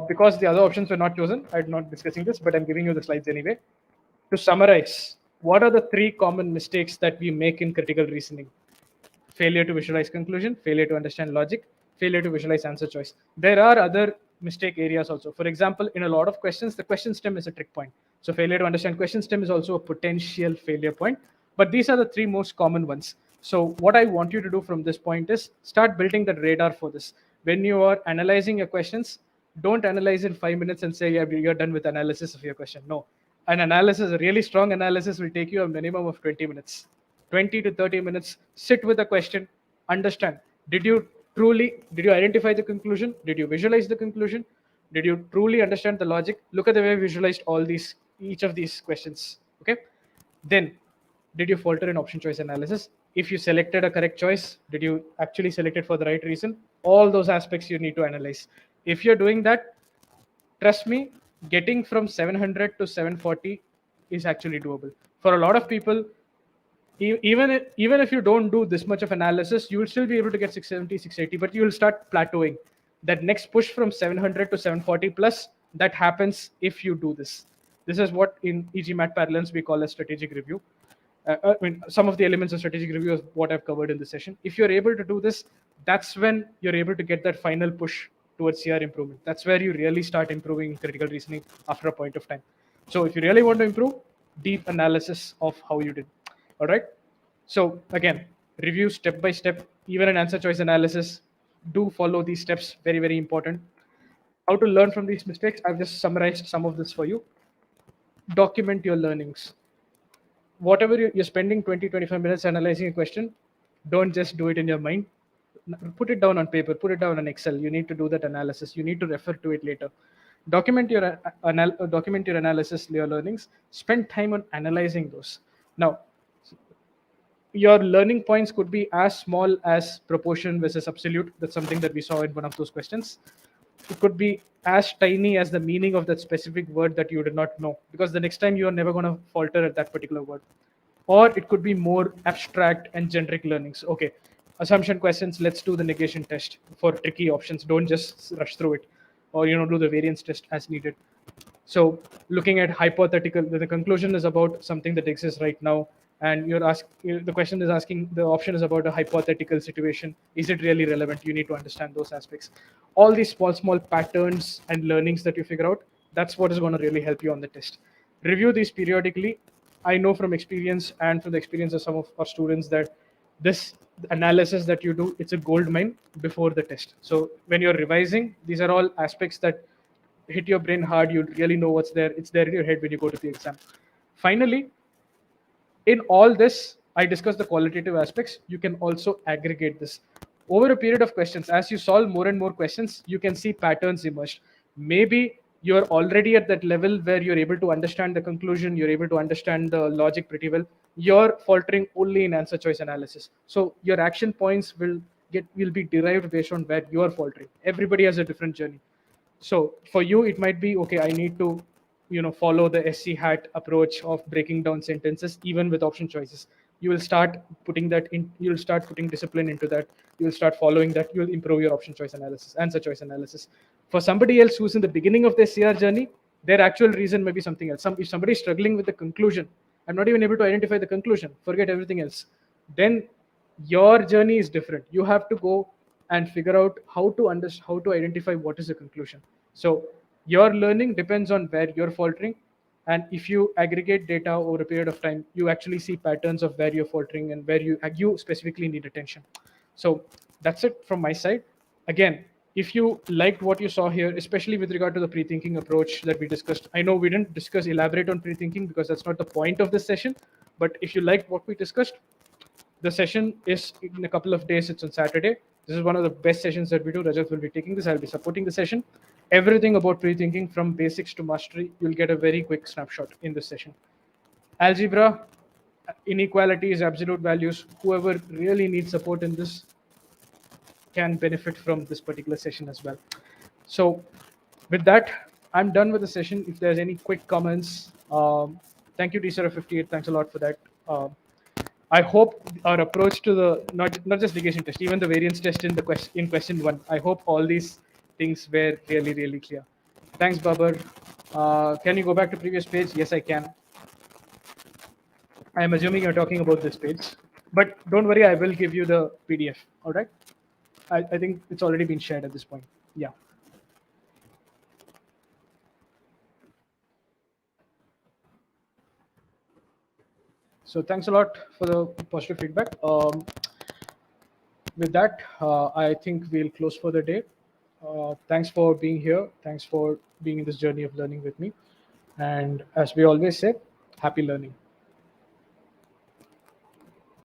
S2: Because the other options were not chosen, I'm not discussing this, but I'm giving you the slides anyway. To summarize, what are the three common mistakes that we make in critical reasoning? Failure to visualize conclusion, failure to understand logic, failure to visualize answer choice. There are other mistake areas also. For example, in a lot of questions, the question stem is a trick point. So failure to understand question stem is also a potential failure point. But these are the three most common ones. So what I want you to do from this point is start building the radar for this. When you are analyzing your questions, Don't analyze in 5 minutes and say, yeah, you're done with analysis of your question. No, an analysis, a really strong analysis, will take you a minimum of 20 minutes. 20 to 30 minutes, sit with the question, understand. Did you identify the conclusion? Did you visualize the conclusion? Did you truly understand the logic? Look at the way we visualized each of these questions. Okay. Then, did you falter in option choice analysis? If you selected a correct choice, did you actually select it for the right reason? All those aspects you need to analyze. If you're doing that, trust me, getting from 700 to 740 is actually doable. For a lot of people, even if you don't do this much of analysis, you will still be able to get 670, 680, but you will start plateauing. That next push from 700 to 740 plus, that happens if you do this. This is what in eGMAT parlance we call a strategic review. I mean, some of the elements of strategic review is what I've covered in this session. If you're able to do this, that's when you're able to get that final push towards CR improvement. That's where you really start improving critical reasoning after a point of time. So if you really want to improve, deep analysis of how you did. All right. So again, review step by step, even an answer choice analysis. Do follow these steps. Very, very important. How to learn from these mistakes? I've just summarized some of this for you. Document your learnings. Whatever you're spending 20, 25 minutes analyzing a question, don't just do it in your mind. Put it down on paper, put it down on Excel. You need to do that analysis. You need to refer to it later. Document your analysis, your learnings. Spend time on analyzing those. Now, your learning points could be as small as proportion versus absolute. That's something that we saw in one of those questions. It could be as tiny as the meaning of that specific word that you did not know, because the next time you are never going to falter at that particular word. Or it could be more abstract and generic learnings. Okay, assumption questions, let's do the negation test for tricky options. Don't just rush through it, or do the variance test as needed. So looking at hypothetical, the conclusion is about something that exists right now, and the question is asking, the option is about a hypothetical situation. Is it really relevant? You need to understand those aspects. All these small patterns and learnings that you figure out, that's what is going to really help you on the test. Review these periodically. I know from experience and from the experience of some of our students that this analysis that you do, it's a gold mine before the test. So when you're revising, these are all aspects that hit your brain hard. You really know what's there. It's there in your head when you go to the exam. Finally, in all this, I discussed the qualitative aspects. You can also aggregate this over a period of questions. As you solve more and more questions, you can see patterns emerge. Maybe you're already at that level where you're able to understand the conclusion, you're able to understand the logic pretty well. You're faltering only in answer choice analysis. So your action points will be derived based on where you're faltering. Everybody has a different journey. So for you, it might be, okay, I need to follow the SC hat approach of breaking down sentences even with option choices. You will start putting that in, you'll start putting discipline into that. You'll start following that. You'll improve your option choice analysis, answer choice analysis. For somebody else who's in the beginning of their CR journey, their actual reason may be something else. If somebody is struggling with the conclusion, I'm not even able to identify the conclusion, forget everything else, then your journey is different. You have to go and figure out how to identify what is the conclusion. So your learning depends on where you're faltering, and if you aggregate data over a period of time, you actually see patterns of where you're faltering and where you specifically need attention. So that's it from my side. Again, if you liked what you saw here, especially with regard to the pre-thinking approach that we discussed, I know we didn't elaborate on pre-thinking because that's not the point of this session, but if you liked what we discussed, the session is in a couple of days. It's on Saturday. This is one of the best sessions that we do. Rajat will be taking this. I'll be supporting the session. Everything about pre-thinking from basics to mastery, you'll get a very quick snapshot in this session. Algebra, inequalities, absolute values, whoever really needs support in this can benefit from this particular session as well. So with that, I'm done with the session. If there's any quick comments, thank you, DSR58. Thanks a lot for that. I hope our approach to the not just negation test, even the variance test in question one. I hope all these things were really clear. Thanks, Babar. Can you go back to previous page? Yes, I can. I am assuming you're talking about this page, but don't worry, I will give you the PDF. All right. I think it's already been shared at this point. Yeah. So thanks a lot for the positive feedback. With that, I think we'll close for the day. Thanks for being here. Thanks for being in this journey of learning with me. And as we always say, happy learning.